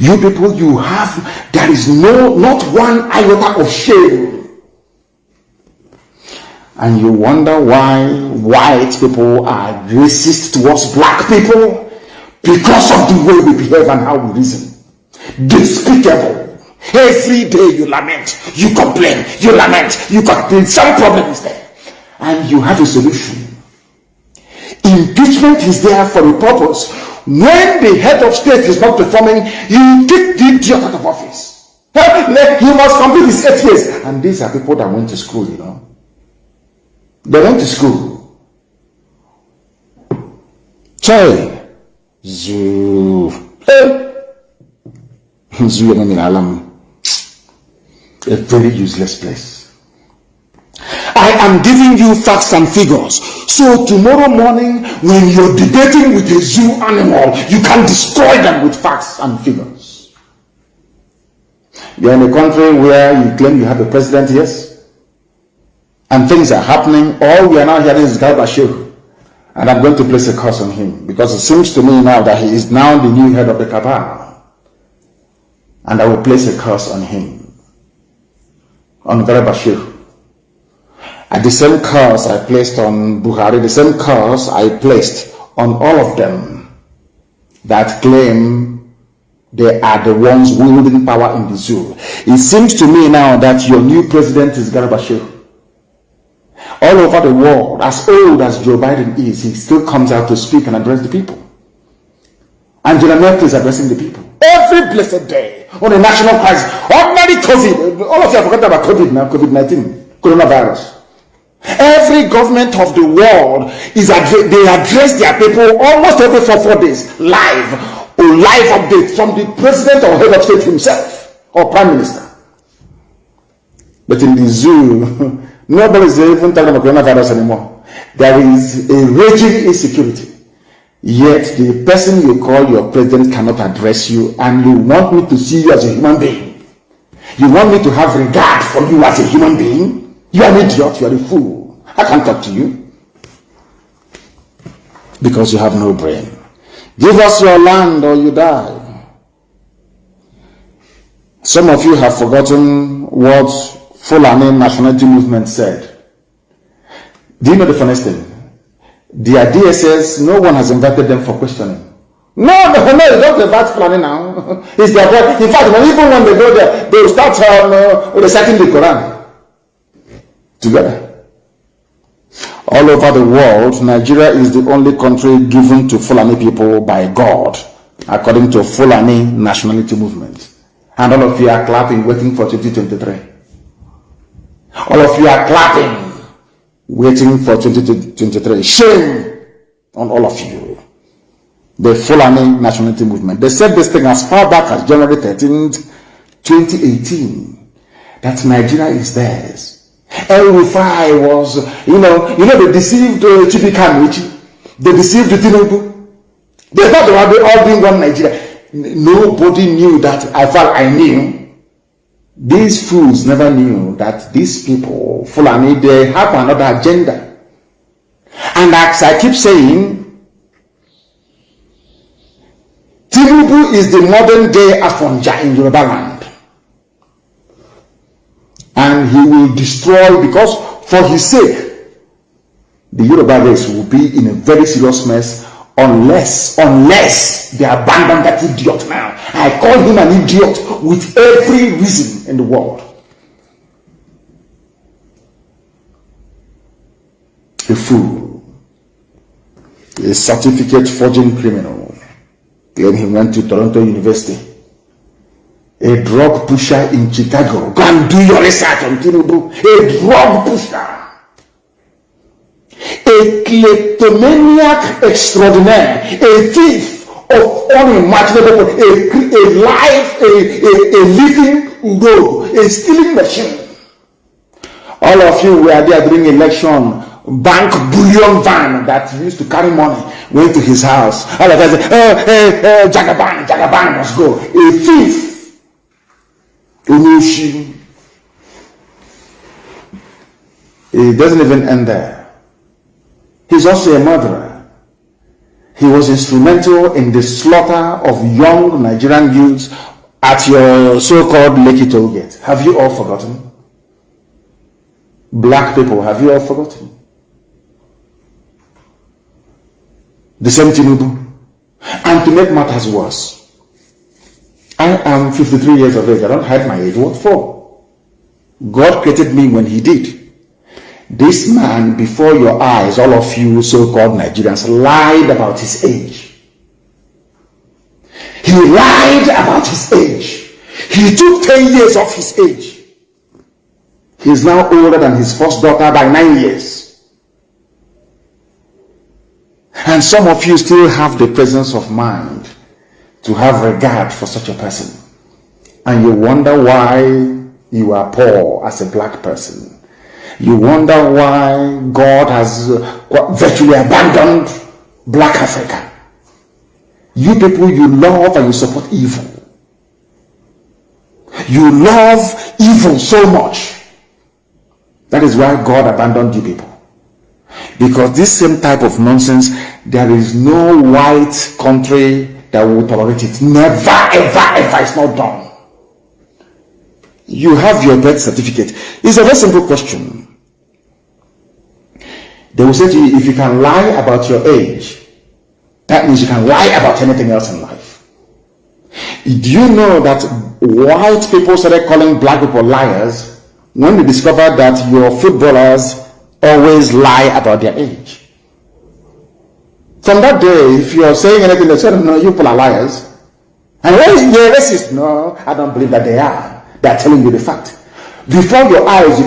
You people, there is not one iota of shame. And you wonder why white people are racist towards black people because of the way we behave and how we reason. Despicable. Every day you lament, you complain, you lament, you complain. Some problem is there, and you have a solution. Impeachment is there for a purpose. When the head of state is not performing, you kick the idiot out of office. He must complete his 8 years. And these are people that went to school, you know. They went to school. Hey. A very useless place. I am giving you facts and figures. So tomorrow morning, when you're debating with a zoo animal, you can destroy them with facts and figures. You're in a country where you claim you have a president, yes? And things are happening. All we are now hearing is Galbashir. And I'm going to place a curse on him. Because it seems to me now that he is now the new head of the cabal. And I will place a curse on him, on Bashir. And the same curse I placed on Buhari, the same curse I placed on all of them that claim they are the ones wielding power in the zoo. It seems to me now that your new president is Bashir. All over the world, as old as Joe Biden is, he still comes out to speak and address the people. Angela Merkel is addressing the people every blessed day on a national crisis. Ordinary COVID. All of you have forgotten about COVID now, COVID-19, coronavirus. Every government of the world they address their people almost every 4 days, live updates from the president or head of state himself or prime minister. But in the zoo, nobody's even talking about coronavirus anymore. There is a raging insecurity. Yet the person you call your president cannot address you, and you want me to see you as a human being. You want me to have regard for you as a human being? You are an idiot, you are a fool. I can't talk to you. Because you have no brain. Give us your land or you die. Some of you have forgotten what Fulani nationality movement said. Do you know the funniest thing? Their DSS, no one has invited them for questioning. No, don't invite Fulani now. It's their right. In fact, even when they go there, they will start reciting the Quran together. All over the world, Nigeria is the only country given to Fulani people by God, according to Fulani nationality movement. And all of you are clapping, waiting for 2023. All of you are clapping, waiting for 2023. Shame on all of you. The Fulani nationality movement. They said this thing as far back as January 13th, 2018, that Nigeria is theirs. El-Rufai was, they deceived Chibikamichi. They deceived Tinubu. They thought they were all being one Nigeria. Nobody knew that. I knew. These fools never knew that these people, Fulani, they have another agenda. And as I keep saying, Tinubu is the modern day Afonja in Yoruba land. And he will destroy, because for his sake, the Yoruba race will be in a very serious mess unless they abandon that idiot now. I call him an idiot with every reason in the world. A fool. A certificate forging criminal. Then he went to Toronto University. A drug pusher in Chicago. Go and do your research on Tinubu. A drug pusher. A kleptomaniac extraordinaire. A thief of unimaginable. A living rogue. A stealing machine. All of you were there during election. Bank bullion van that used to carry money went to his house. All of us said, Jagaban must go. A thief. It doesn't even end there. He's also a murderer. He was instrumental in the slaughter of young Nigerian youths at your so-called Lekki toll gate. Have you all forgotten? Black people, have you all forgotten? The same Tinubu. And to make matters worse, I am 53 years of age. I don't hide my age. What for? God created me when he did. This man, before your eyes, all of you so-called Nigerians, lied about his age. He lied about his age. He took 10 years off his age. He is now older than his first daughter by 9 years. And some of you still have the presence of mind to have regard for such a person. And you wonder why you are poor as a black person. You wonder why God has virtually abandoned black Africa. You people, you love and you support evil. You love evil so much. That is why God abandoned you people. Because this same type of nonsense, there is no white country that will tolerate it. Never, ever, it's not done. You have your birth certificate. It's a very simple question. They will say to you, if you can lie about your age, that means you can lie about anything else in life. Do you know that white people started calling black people liars when they discovered that your footballers always lie about their age? From that day, if you are saying anything, they say, no, you people are liars. And when you're racist, no, I don't believe that they are. They are telling you the fact. Before your eyes,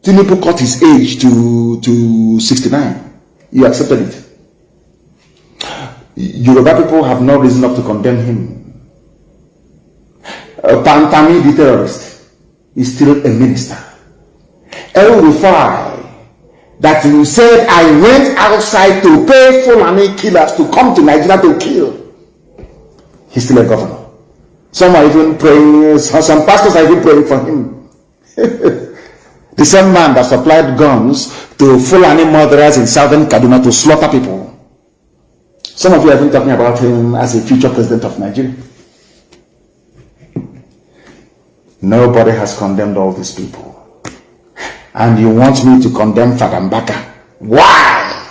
Tinubu cut his age to 69. You accepted it. Yoruba people have no reason not to condemn him. Pantami, the terrorist. is still a minister. El Rufai, that you said I went outside to pay Fulani killers to come to Nigeria to kill, he's still a governor. Some are even praying, some pastors are even praying for him. The same man that supplied guns to Fulani murderers in southern Kaduna to slaughter people. Some of you have been talking about him as a future president of Nigeria. Nobody has condemned all these people. And you want me to condemn Fadambaka? Why?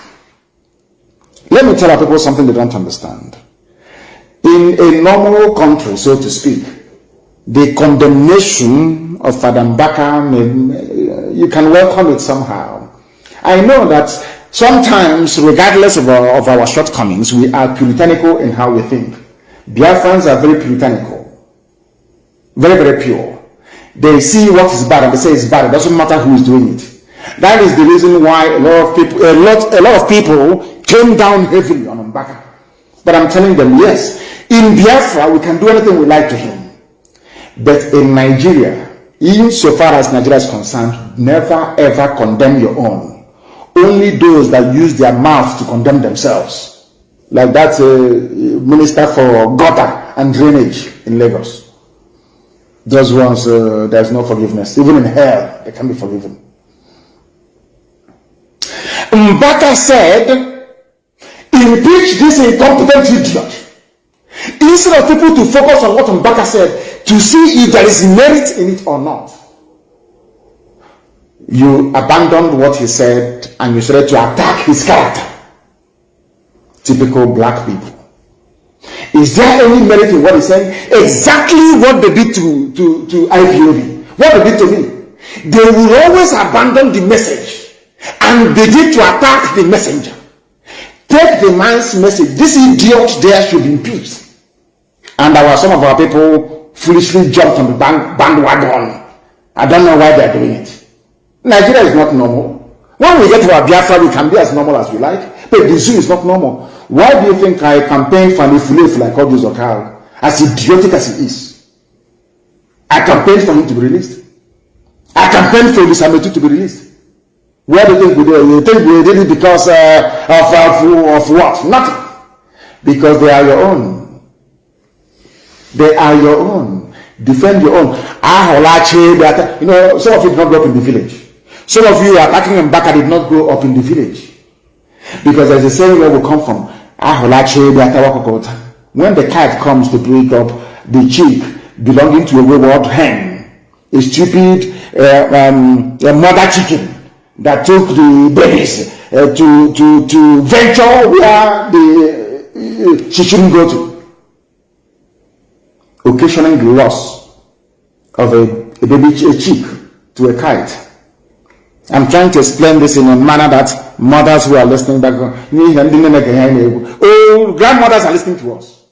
Let me tell our people something they don't understand. In a normal country, so to speak, the condemnation of Fadambaka, you can welcome it somehow. I know that sometimes, regardless of our shortcomings, we are puritanical in how we think. Biafrans are very puritanical, very, very pure. They see what is bad and they say it's bad. It doesn't matter who is doing it. That is the reason why a lot of people came down heavily on Mbaka. But I'm telling them, yes, in Biafra we can do anything we like to him. But in Nigeria, even so far as Nigeria is concerned, never ever condemn your own. Only those that use their mouth to condemn themselves. Like that minister for gutter and drainage in Lagos. Those ones, there's no forgiveness. Even in hell, they can be forgiven. Mbaka said, impeach this incompetent idiot. Instead of people to focus on what Mbaka said, to see if there is merit in it or not, you abandoned what he said and you started to attack his character. Typical black people. Is there any merit in what he's saying? Exactly what they did to Ipob. What they did to me. They will always abandon the message and begin to attack the messenger. Take the man's message. This idiot there should be impeached. And some of our people foolishly jumped on the bandwagon. I don't know why they're doing it. Nigeria is not normal. When we get to our Biafra, we can be as normal as we like. But the zoo is not normal. Why do you think I campaign for Nifulef like all those Okal? As idiotic as he is. I campaigned for him to be released. I campaigned for Lisametu to be released. Where do you think we did it? You think we did it because of what? Nothing. Because they are your own. They are your own. Defend your own. You know, some of you did not grow up in the village. Some of you attacking Mbaka did not grow up in the village. Because there's a saying where we come from. When the kite comes to break up the chick belonging to a wayward hen, a stupid mother chicken that took the babies to venture where she shouldn't go to, occasioning the loss of a baby chick to a kite. I'm trying to explain this in a manner that mothers who are listening back, grandmothers are listening to us.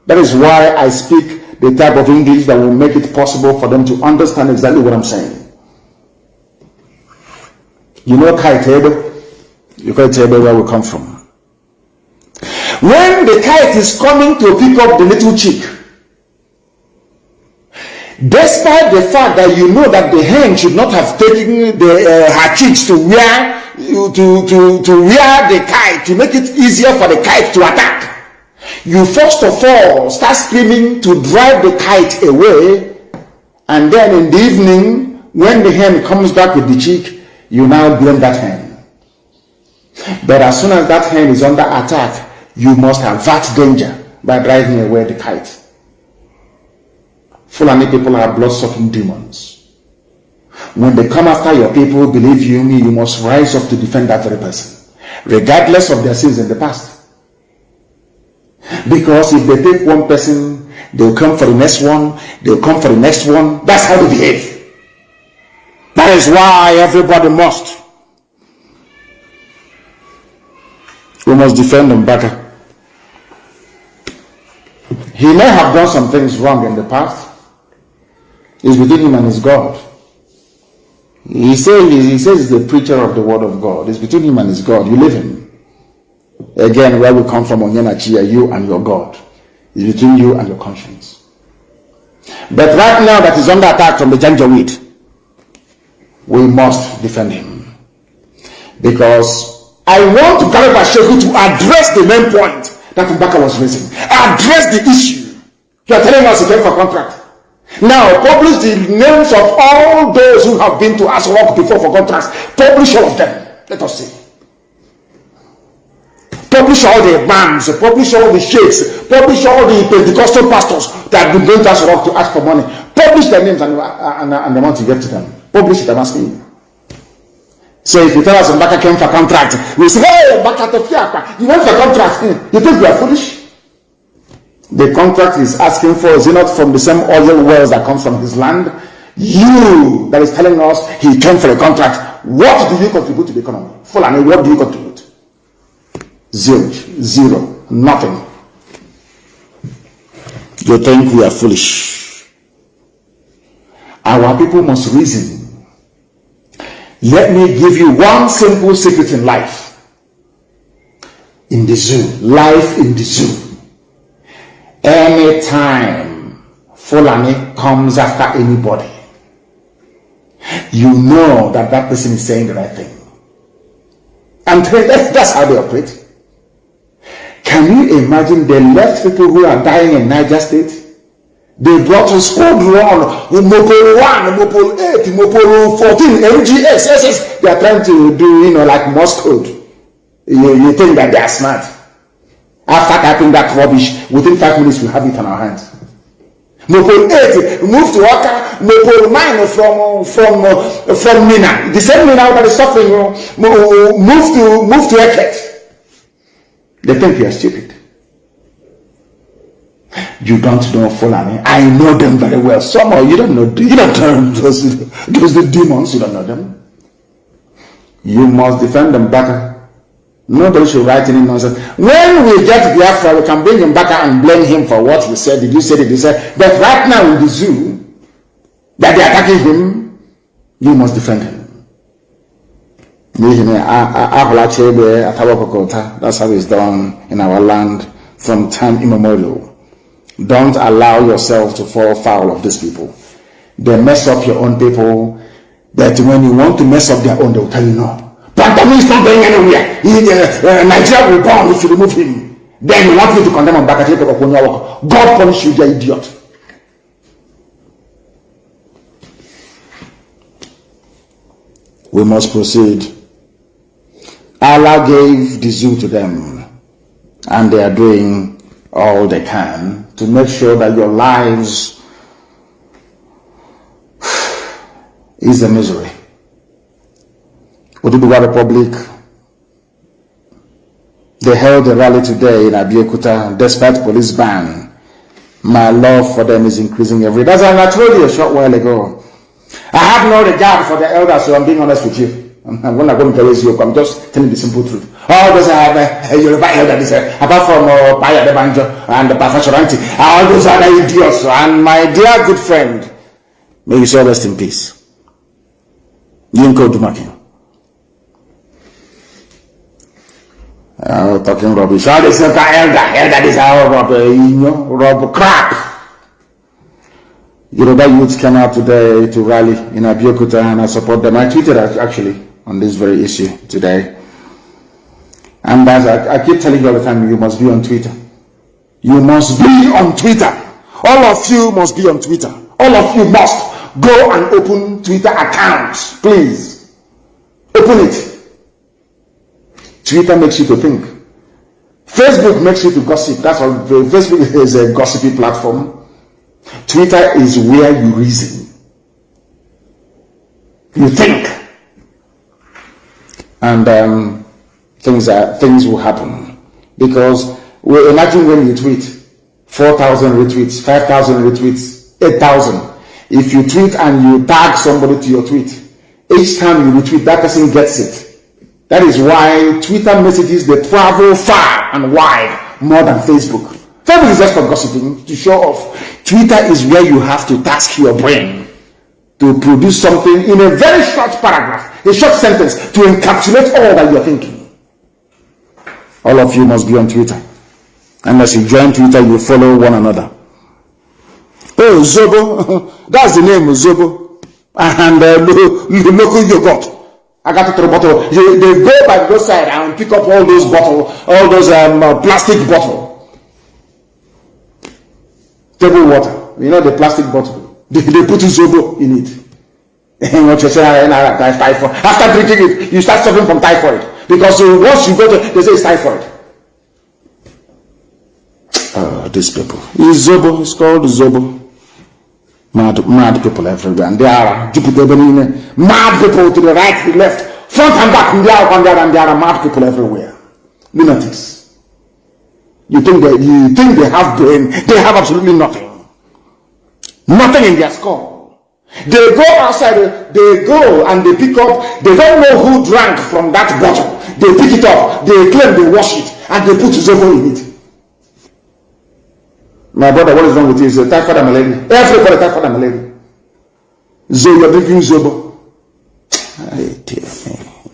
That is why I speak the type of English that will make it possible for them to understand exactly what I'm saying. You know kite, you can tell where we come from. When the kite is coming to pick up the little chick, despite the fact that you know that the hen should not have taken her chicks to where the kite, to make it easier for the kite to attack, you first of all start screaming to drive the kite away, and then in the evening when the hen comes back with the chick, you now blame that hen. But as soon as that hen is under attack, you must avert danger by driving away the kite. Fulani people are blood-sucking demons. When they come after your people, believe you me, you must rise up to defend that very person, regardless of their sins in the past. Because if they take one person, they'll come for the next one, they'll come for the next one. That's how they behave. That is why everybody must. We must defend Mbaka. He may have done some things wrong in the past. It's between him and his God. He says he's the preacher of the word of God. It's between him and his God. You leave him. Again, where we come from, Onyenachia, you and your God. It's between you and your conscience. But right now that he's under attack from the Janjaweed, we must defend him. Because I want Garba Shehu to address the main point that Mbaka was raising. Address the issue. You are telling us he came for contract. Now, publish the names of all those who have been to ask work before for contracts. Publish all of them. Let us see. Publish all the imams, publish all the sheikhs, publish all the Pentecostal pastors that have been going to ask work to ask for money. Publish their names and the amount you get to them. Publish it, I'm asking you. So if you tell us Mbaka came for contract, we say, hey, Mbaka Tofiakwa, you went for contract. You think we are foolish? The contract is asking for, is it not from the same oil wells that comes from his land? You that is telling us he came for a contract, what do you contribute to the economy? Fulani, what do you contribute? Zero, nothing. You think we are foolish? Our people must reason. Let me give you one simple secret in life. In the zoo, life in the zoo. Anytime Fulani comes after anybody, you know that that person is saying the right thing. And that's how they operate. Can you imagine the left people who are dying in Niger State? They brought a squadron, Mopol 1, Mopol 8, Mopol 14, MGS, SS. They are trying to do, like Morse code. You think that they are smart. After typing that rubbish, within 5 minutes we have it on our hands. Mopol 8 moved to Oka, Mopol 9 from Mina. The same Mina that is suffering moved to Iyke. They think you are stupid. You don't know Fulani. I know them very well. Somehow you don't know. You don't know those the demons. You don't know them. You must defend them better. Nobody should write any nonsense. When we get Biafra, we can bring him back and blame him for what he said. Did you say? Did you say? But right now in the zoo, that they are attacking him, you must defend him. That's how it's done in our land from time immemorial. Don't allow yourself to fall foul of these people. They mess up your own people, but when you want to mess up their own, they will tell you no. Pantami is not going anywhere. Nigeria will burn if you remove him. Then you want me to condemn him back at God punish you, you idiot. We must proceed. Allah gave the zoo to them, and they are doing all they can to make sure that your lives is a misery. Oduduwa Republic, they held a rally today in Abeokuta despite police ban. My love for them is increasing every day. As I told you a short while ago, I have no regard for the elders, so I'm being honest with you. I'm not going to raise you. I'm just telling the simple truth. All those are Yoruba elders, apart from Paya de Banjo and the Bafashoranti, all those are the idiots. And my dear good friend, may you so rest in peace. Yinko Dumaki. Talking rubbish. All this elder is our rubber crap. Yoruba youths came out today to rally in Abeokuta, and I support them. I tweeted actually on this very issue today. And as I keep telling you all the time, you must be on Twitter. You must be on Twitter. All of you must be on Twitter. All of you must go and open Twitter accounts, please. Open it. Twitter makes you to think. Facebook makes you to gossip. That's all. Facebook is a gossipy platform. Twitter is where you reason. You think. And things will happen. Because imagine when you tweet 4,000 retweets, 5,000 retweets, 8,000. If you tweet and you tag somebody to your tweet, each time you retweet, that person gets it. That is why Twitter messages, they travel far and wide more than Facebook. Facebook is just for gossiping, to show off. Twitter is where you have to task your brain to produce something in a very short paragraph, a short sentence, to encapsulate all that you're thinking. All of you must be on Twitter. And as you join Twitter, you follow one another. Hey, Zobo. That's the name, Zobo. And local yogurt. I got to the bottle. They go by the roadside and pick up all those bottles, all those plastic bottles. Table water. You know the plastic bottle. They put Zobo in it. After drinking it, you start suffering from typhoid. Because once you go to, they say it's typhoid. These people. It's Zobo. It's called Zobo. Mad people everywhere. And there are mad people to the right, to the left, front and back, and there are mad people everywhere. Lunatics. You think they have brain? They have absolutely nothing. Nothing in their skull. They go outside, they go and they pick up, they don't know who drank from that bottle. They pick it up, they claim they wash it, and they put Zobo in it. My brother, what is wrong with you? It's typhoid and malaria. Everybody typhoid and malaria. You're drinking Zobo.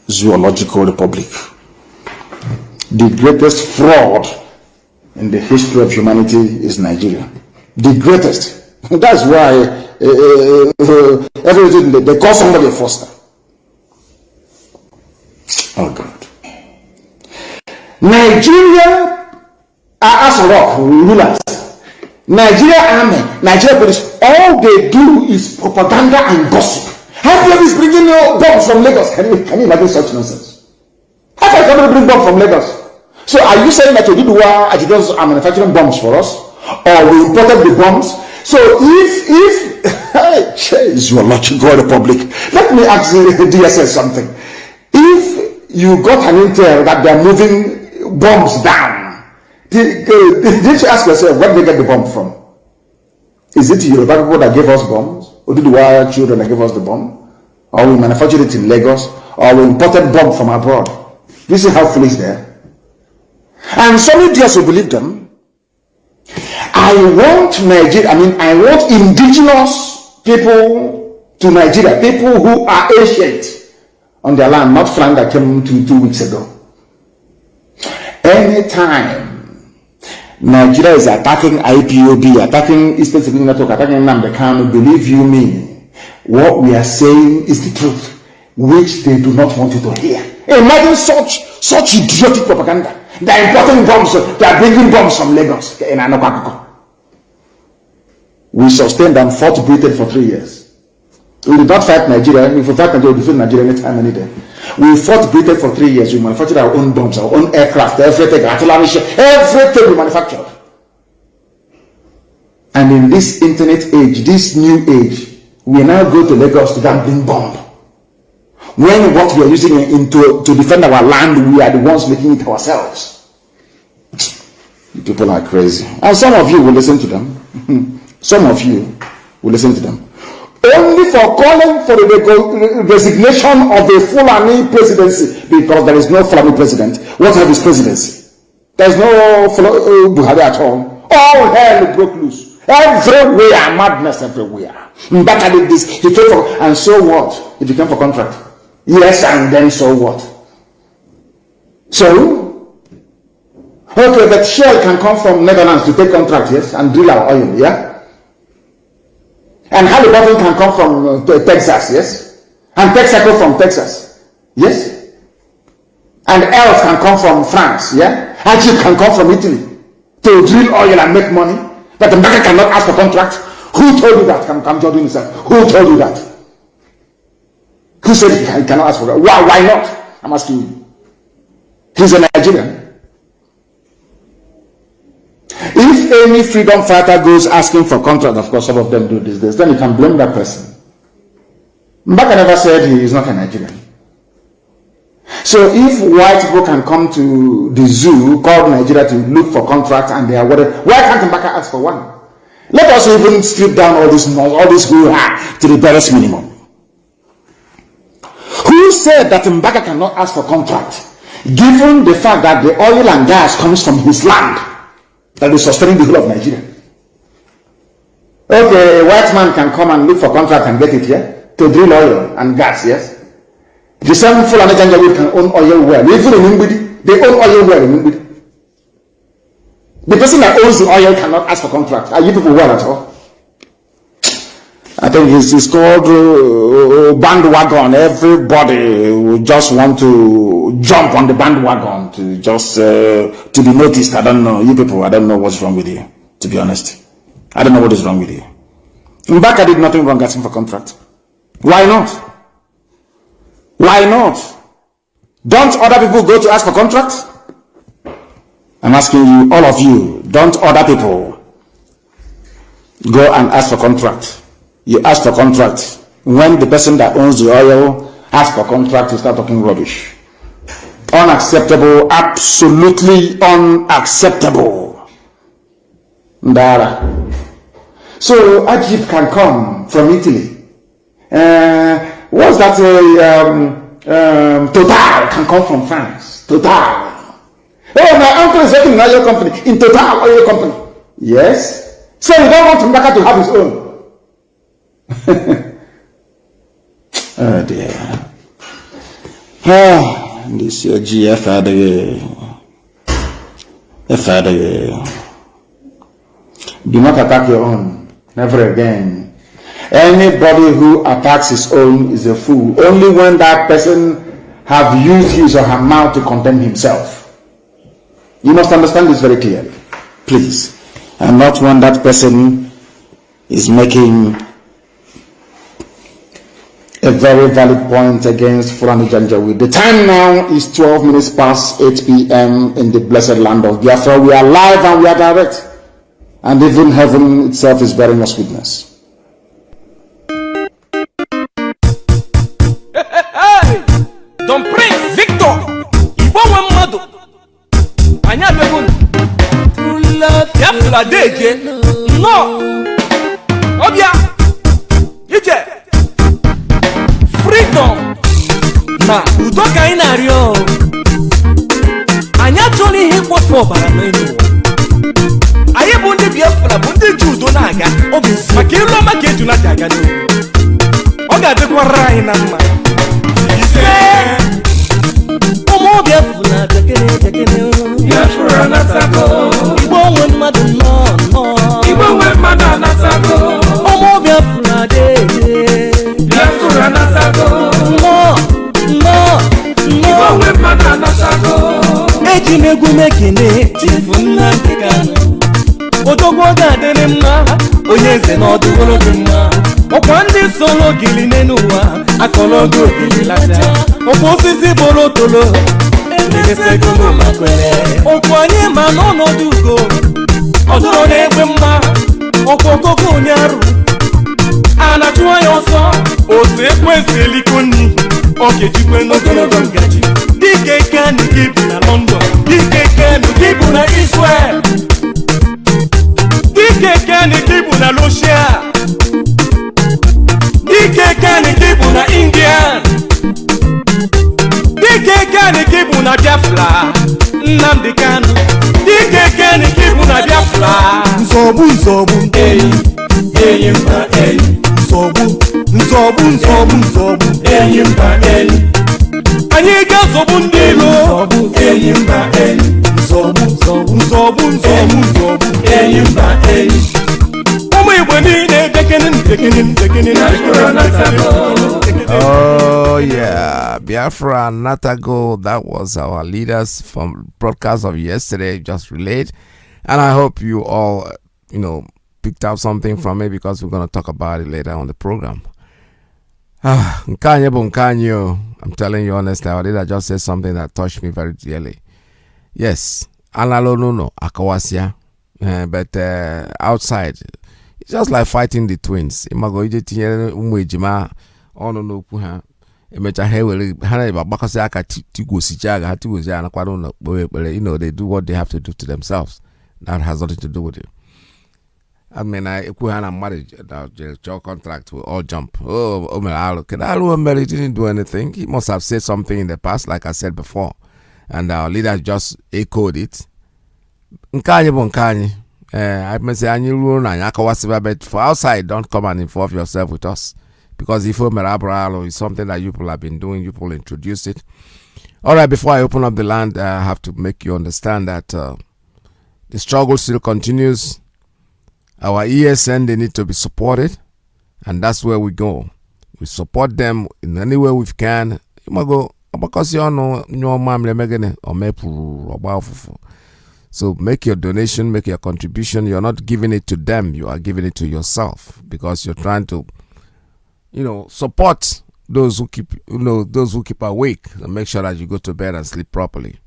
Zoological Republic. The greatest fraud in the history of humanity is Nigeria. The greatest. That's why everything they call somebody a foster. Oh God. Nigeria are as rock rulers. Nigeria army, Nigeria police, all they do is propaganda and gossip. How come is bringing bombs from Lagos? Can you imagine such nonsense? How can somebody bring bombs from Lagos? So are you saying that Oduduwa Ajidons are manufacturing bombs for us? Or we imported the bombs? So if Zoological Republic, let me ask the DSS something. If you got an intel that they're moving bombs down, did you ask yourself, where did they get the bomb from? Is it Yoruba people that gave us bombs? Or did the children that gave us the bomb? Or we manufactured it in Lagos? Or we imported bomb from abroad? Do you see how foolish they are? And some idiots will believe them. I want indigenous people to Nigeria, people who are ancient on their land, not Frank that came 2 weeks ago. Anytime Nigeria is attacking IPOB, attacking Eastern Security Network, attacking NNAMDI'S, believe you me, what we are saying is the truth, which they do not want you to hear. Imagine such idiotic propaganda. They are importing bombs, they are bringing bombs from Lagos. We sustained and fought Britain for 3 years. We did not fight Nigeria. If we fight Nigeria, we defeat Nigeria anytime, any day. We fought Britain for 3 years. We manufactured our own bombs, our own aircraft, everything, artillery, everything we manufactured. And in this internet age, this new age, we now go to Lagos to go and bring bomb. When what we are using to defend our land, we are the ones making it ourselves. People are crazy. And some of you will listen to them. Some of you will listen to them. Only for calling for the resignation of the Fulani presidency, because there is no Fulani president. What have his presidency? There is no Buhari at all. All hell broke loose. Everywhere, madness everywhere. Mbaka did this, he came for, and so what? If he came for contract. Yes, and then so what? So, okay, but Shell can come from Netherlands to take contract, yes, and drill our oil, yeah? And Halliburton can come from Texas, yes? And Texaco from Texas, yes? And Elf can come from France, yeah? And Chip can come from Italy to drill oil and make money. But the market cannot ask for contract. Who told you that? Come Jordan himself. Who told you that? Who said he cannot ask for that? Why not? I'm asking you. He's a Nigerian. If any freedom fighter goes asking for contract, of course some of them do these days, then you can blame that person. Mbaka never said he is not a Nigerian. So if white people can come to the zoo called Nigeria to look for contract and they are worried, why can't Mbaka ask for one? Let us even strip down all this to the barest minimum. Who said that Mbaka cannot ask for contract, given the fact that the oil and gas comes from his land that is sustaining the whole of Nigeria? Okay, a white man can come and look for contract and get it here to drill oil and gas, yes? The same Fulani Janjaweed can own oil well. Even in Mbidi, they own oil well in Mbidi. The person that owns the oil cannot ask for contract. Are you people well at all? think it's called bandwagon. Everybody will just want to jump on the bandwagon to just to be noticed. I don't know. You people, I don't know what's wrong with you, to be honest. I don't know what is wrong with you. Mbaka did nothing wrong asking for contract. Why not? Why not? Don't other people go to ask for contracts? I'm asking you, all of you, don't other people go and ask for contract? You ask for contract. When the person that owns the oil asks for contract, you start talking rubbish. Unacceptable, absolutely unacceptable. Ndara. So Ajib can come from Italy. What's that? Total can come from France. Total. Oh, my uncle is working in an oil company, in Total Oil Company. Yes. So you don't want Mbaka to have his own. Oh dear. This your GF do not attack your own. Never again. Anybody who attacks his own is a fool. Only when that person have used his or her mouth to condemn himself. You must understand this very clearly. Please. And not when that person is making a very valid point against Fulani Janjaweed. The time now is 12 minutes past 8 p.m. in the blessed land of Biafra. We are live and we are direct. And even heaven itself is bearing us witness. Don Prince Victor Ipob Mado Anya Begun Biafra Deje No Obia Iyke Freedom Na Udoka Inario Anya Johnny Hippo for Barameno Aye Bundi Biafra Bundi Judo Naga Obis Makilo Makeju Naga Oga Dekwa Rai Nama Omo Biafra tekene Biafra natako Igbo wen madu no Igbo wen madu natako Omo Biafra de Biafra natako No Igbo wen madu natako Eji megu mekine Chifu Nnamdi Kanu Odogwo ga-adịrị mma onye eze n'ọdụgoro gị mma ọkwa ndị solo gili n'ụwa akọlọgo ogili lacha ọkwa osisi boro tolo emesegolo makwere ọkwa anyị ma n'ọnọdụ ugo ọdụrụ na-egbe mma ọkwa okoko onye arụ a na-achụ anya ọsọ otu ekwesị eliko nni ọ ga-ejikwe n'ogologo ngaji dike kanu gị bụ na London dike kanu gị bụ na Israel Iyke kani kibu na Russia Iyke kani kibu na India Iyke kani kibu na Biafra Nnamdi Kanu Iyke kani kibu na Biafra Nzobu Eyimba Nzobu Eyimba Anyị ga-azọgbu ndị ilo Eyimba Nzobu Eyimba Ụmụ Igbo niile dekene Oh yeah, Biafra Natago. That was our leaders from broadcast of yesterday, just relayed, and I hope you all, picked out something from it because we're going to talk about it later on the program. I'm telling you honestly, our leader just said something that touched me very dearly. Yes, Analono Akawasia, but outside, it's just like fighting the twins. They do what they have to do to themselves. That has nothing to do with it. I mean, if we had a marriage, your contract will all jump. Omeri didn't do anything. He must have said something in the past, like I said before. And our leader just echoed it. I may say, but for outside, don't come and involve yourself with us. Because if Merabra is something that you people have been doing, you people introduce it. All right, before I open up the land, I have to make you understand that the struggle still continues. Our ESN, they need to be supported. And that's where we go. We support them in any way we can. So make your donation, make your contribution. You're not giving it to them, you are giving it to yourself, because you're trying to, support those who keep, those who keep awake, and make sure that you go to bed and sleep properly.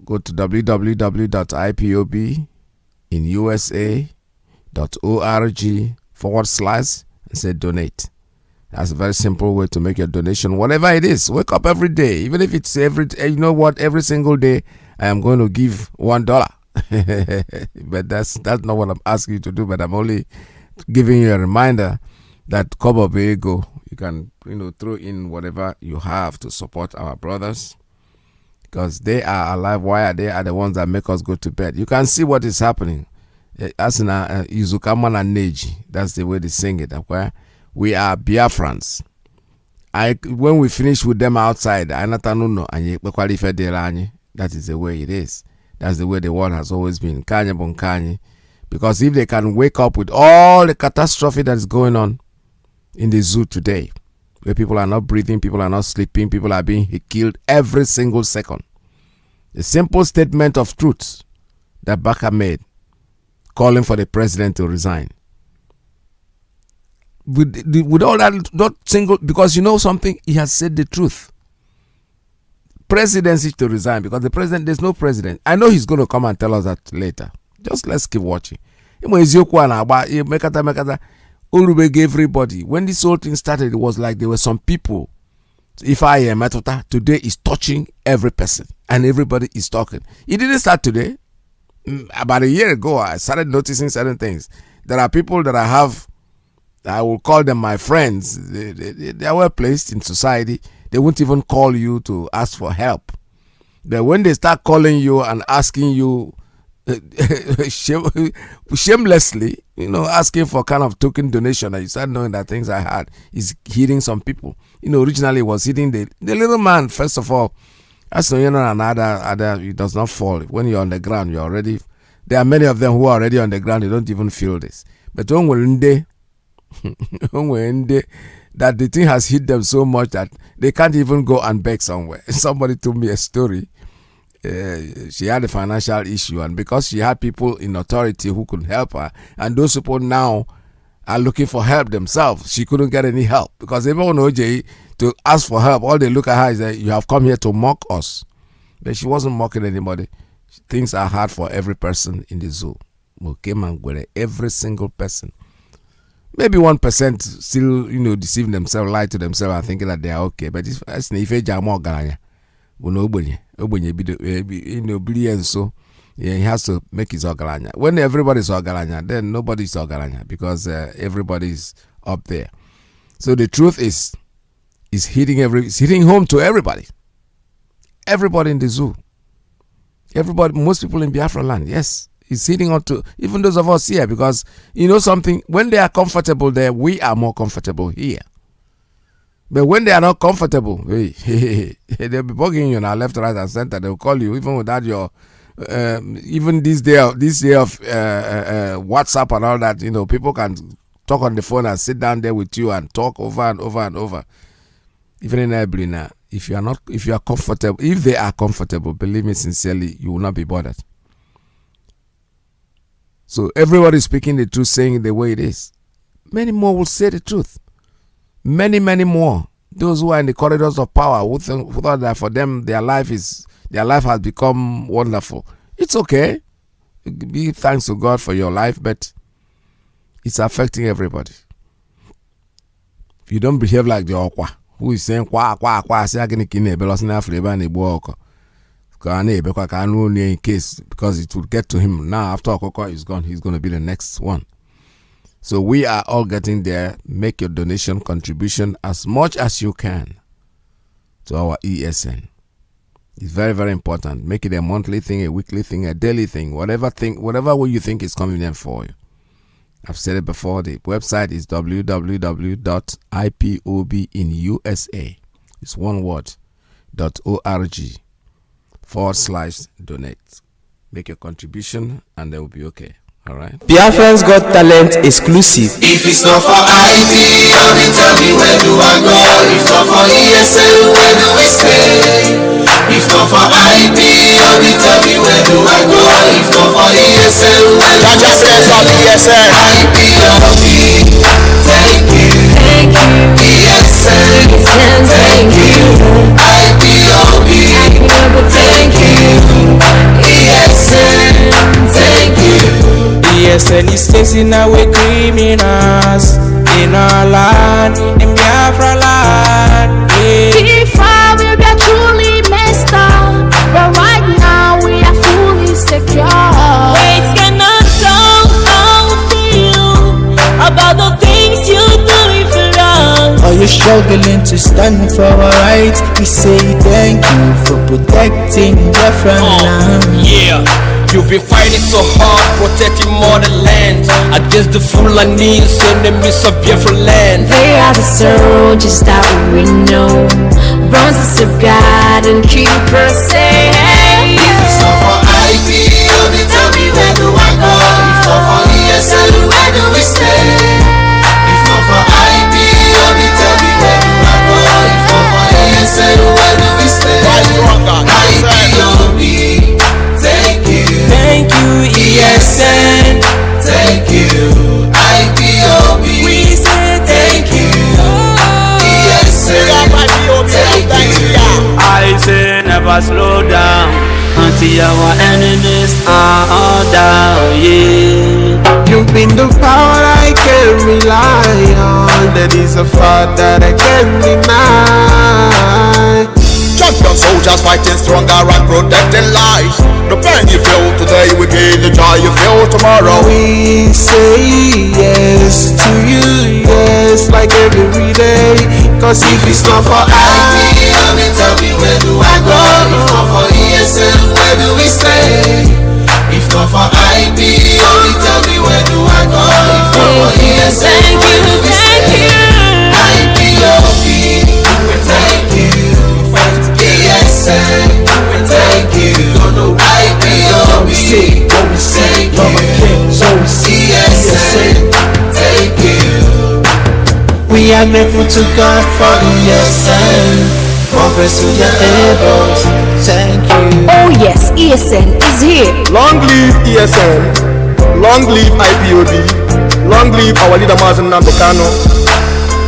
Go to www.ipobinUSA.org/ and say donate. That's a very simple way to make your donation, whatever it is. Wake up every day, even if it's every single day I am going to give $1. But that's not what I'm asking you to do, but I'm only giving you a reminder that Kobo Bego, you can throw in whatever you have to support our brothers, because they are alive. Why? They are the ones that make us go to bed. You can see what is happening. As in Izukaman and Neji, that's the way they sing it. Okay? We are Biafrans. When we finish with them outside, that is the way it is. That's the way the world has always been. Because if they can wake up with all the catastrophe that is going on in the zoo today, where people are not breathing, people are not sleeping, people are being killed every single second. A simple statement of truth that Baka made, calling for the president to resign. With all that, not single, because something, he has said the truth. Presidency to resign, because the president, there's no president. I know he's going to come and tell us that later. Just let's keep watching. Urube gave everybody. When this whole thing started, it was like there were some people. If I am today is touching every person, and everybody is talking. It didn't start today. About a year ago, I started noticing certain things. There are people that I will call them my friends. They are well placed in society. They won't even call you to ask for help. But when they start calling you and asking you shamelessly, asking for kind of token donation, and you start knowing that things I had is hitting some people. Originally it was hitting the little man, first of all. As another, it does not fall. When you're on the ground, you're already, there are many of them who are already on the ground, they don't even feel this. But when that the thing has hit them so much that they can't even go and beg somewhere. Somebody told me a story. She had a financial issue, and because she had people in authority who could help her, and those people now are looking for help themselves, she couldn't get any help, because everyone knows to ask for help, all they look at her is that you have come here to mock us. But she wasn't mocking anybody. Things are hard for every person in the zoo. Every single person. Maybe 1% still, deceive themselves, lie to themselves, and thinking that they are okay. But if so he has to make his ogalanya. When everybody's ogalanya, then nobody's ogalanya, because everybody's up there. So the truth is it's hitting home to everybody. Everybody in the zoo. Everybody, most people in Biafra land, yes. It's hitting on to even those of us here, because something, when they are comfortable there, we are more comfortable here. But when they are not comfortable, they'll be bugging you now, left, right, and center. They'll call you even without your even this day of WhatsApp and all that. People can talk on the phone and sit down there with you and talk over and over and over. Even in Eblina, if you are comfortable, if they are comfortable, believe me sincerely, you will not be bothered. So everybody is speaking the truth, saying it the way it is. Many more will say the truth. Many, many more. Those who are in the corridors of power, who thought that for them their life has become wonderful. It's okay. Give thanks to God for your life, but it's affecting everybody. If you don't behave like the Okwa, who is saying in case, because it will get to him now. After Okoko is gone, he's going to be the next one. So we are all getting there. Make your donation contribution as much as you can to our ESN. It's very, very important. Make it a monthly thing, a weekly thing, a daily thing, whatever way you think is convenient for you. I've said it before. The website is www.ipobinUSA. It's one word. .org/donate. Make your contribution and they will be okay. All right. Biafra's Got Talent exclusive. If it's not for ID, tell me where do I go? If not for ESL, where do we stay? If not for ID, tell me where do I go? If not for ESL, where do we stay? IPOB, thank you. Thank you. ESL, thank you. IPOB, thank you. ESL, thank you. ESN is chasing away criminals in our land, in Biafra land. Before we get truly messed up, but right now we are fully secure. Words cannot tell how we feel about the things you do for us. Are you struggling to stand for our rights? We say thank you for protecting Biafra land. Yeah. You've been fighting so hard, protecting motherland against the Fulanis, enemies of Biafra land. They are the soldiers that we know, bronzes of God and keepers say, hey. If it's not for IPOB, tell me where do I go? If not for ESL, where do we stay? If not for IPOB, tell me where do I go? If not for ESL, where do we stay? IPOB, thank you. Thank you, ESN. Thank you, IPOB. We say thank you. ESN, thank you. I say never slow down until our enemies are all down, yeah. You've been the power I can rely on. That is a fact that I can't deny. Champion soldiers fighting stronger and protecting lives. The pain you feel today will gain the joy you feel tomorrow. We say yes to you, yes, like every day. Cause if it's not for IPOB, tell me where do I go? If not for ESL, where do we stay? If not for IPOB, tell me where do I go? If not for ESL, where do we stay? IPOB, thank you. ESL, thank you. IPOB, thank you. ESL, thank you. We are grateful to God for ESN. Progress to your elbows. Thank you. Oh yes, ESN is here. Long live ESN, long live IPOB, long live our leader Mazi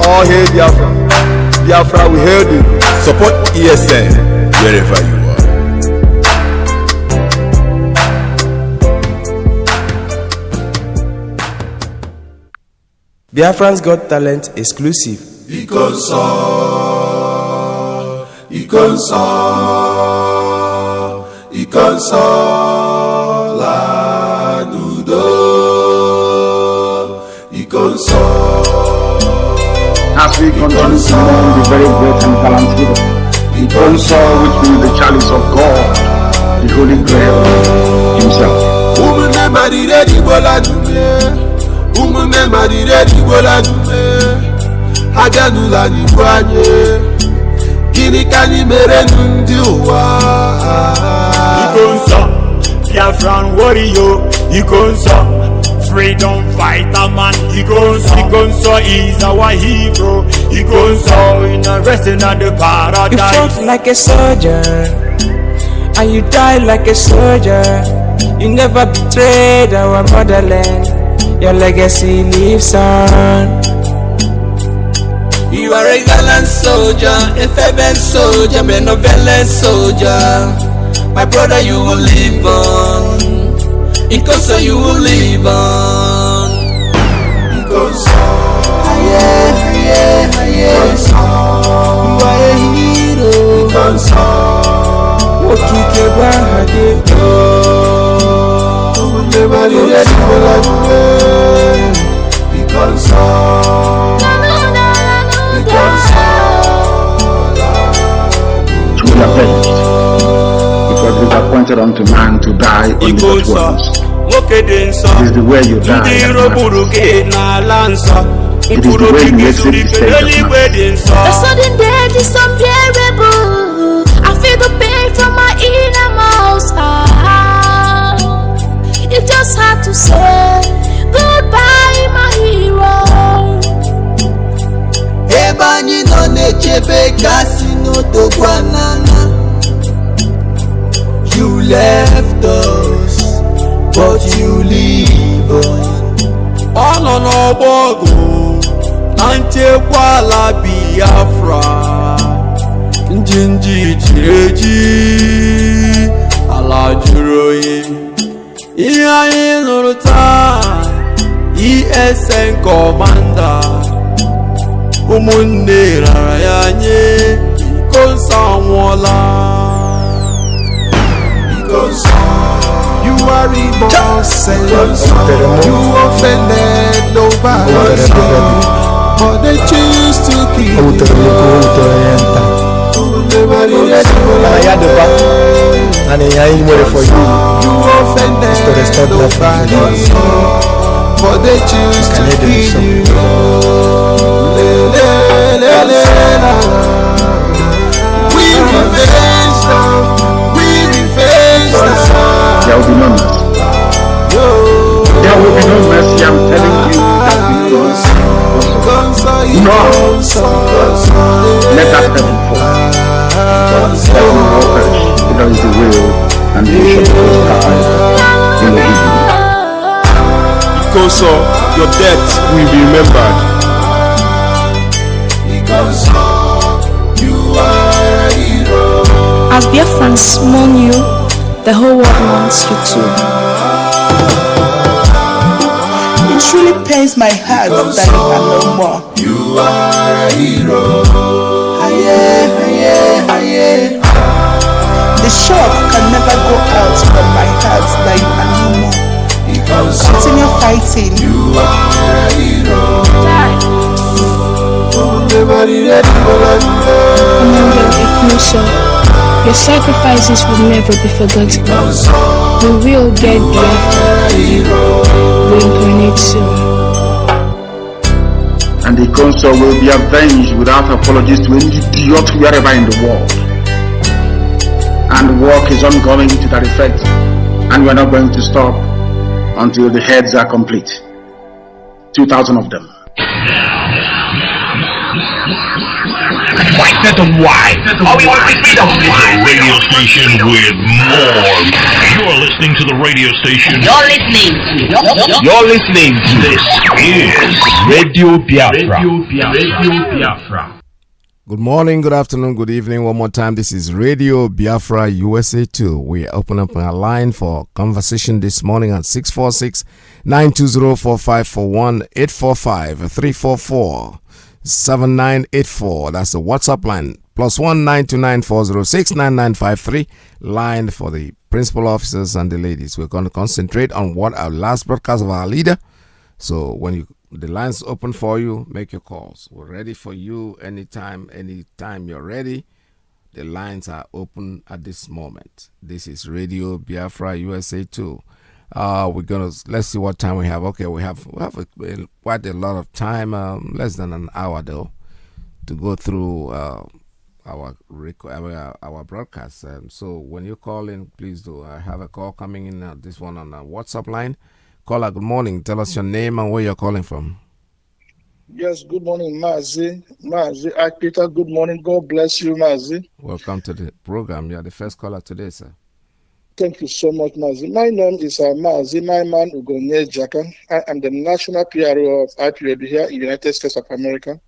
All hail Biafra. Biafra, we hail you. Support ESN wherever you are. Biafra's Got Talent exclusive. As we continue to mourn the very great and gallant hero, the console which means the chalice of God, the Holy Grail himself. Biafran warrior, freedom fighter man, Ikonso is our hero, Ikonso in a resting at the paradise. You fought like a soldier, and you died like a soldier. You never betrayed our motherland. Your legacy lives on. You are a gallant soldier, a fervent soldier, benevolent soldier. My brother, you will live on. Ikonso, you will live on. Ikonso, Ikonso, you are a hero. Ikonso, Okike Bahade, you will never leave us. Ikonso, We are perished. It was appointed unto man to die only but once. It is the way you die. It is the way you exit the stage of man. The sudden death is unbearable. I feel the pain from my innermost heart. It's just hard to say goodbye, my hero. Ebani no nechebe casino to Guanana. You left us, but you live on. Ono no bogo, ante kwala Biafra. Njinji jireji, ala juroye. Iya inuruta, ESN commander. Umunne rarayanye, ikonsa wala. You are innocent. You offended nobody, but they choose to kill you. You offended nobody, but they choose to kill you. We revenge now. There will be no mercy. There will be no mercy. I'm telling you that because no, let that heaven fall. Let me all perish. Because it's the will and the vision of God in the evening. Because your death will be remembered. Because you are a hero. As Biafrans mourn you, the whole world mourns you too. It truly pains my heart that you are no more. You are a hero. The shock can never go out from my heart that you are no more. Continue fighting. You are a hero. Your sacrifices will never be forgotten. We will get Biafra. Reincarnate soon. And the council will be avenged without apologies to any idiot wherever in the world. And work is ongoing to that effect. And we're not going to stop until the heads are complete. 2,000 of them. Why set them why? Oh, we want to be the radio station with more. You're listening to the radio station. You're listening to this is Radio Biafra. Radio Biafra. Good morning, good afternoon, good evening. One more time, this is Radio Biafra USA 2. We open up our line for conversation this morning at 646-920-4541, 845-344-7984. That's the WhatsApp line. +1 929 406 line for the principal officers and the ladies. We're going to concentrate on what our last broadcast of our leader. So when the line's open for you, make your calls. We're ready for you anytime you're ready. The lines are open at this moment. This is Radio Biafra USA 2. Let's see what time we have. Okay, we have quite a lot of time, less than an hour though, to go through our broadcast. So when you call in, please do. I have a call coming in. This one on the WhatsApp line. Caller, good morning. Tell us your name and where you're calling from. Yes, good morning, Mazi. Iyke Peter, good morning. God bless you, Mazi. Welcome to the program. You're the first caller today, sir. Thank you so much, Mazi. My name is Mazi Naiman Ugonye Jaka. I am the national PRO of Ipob here in the United States of America.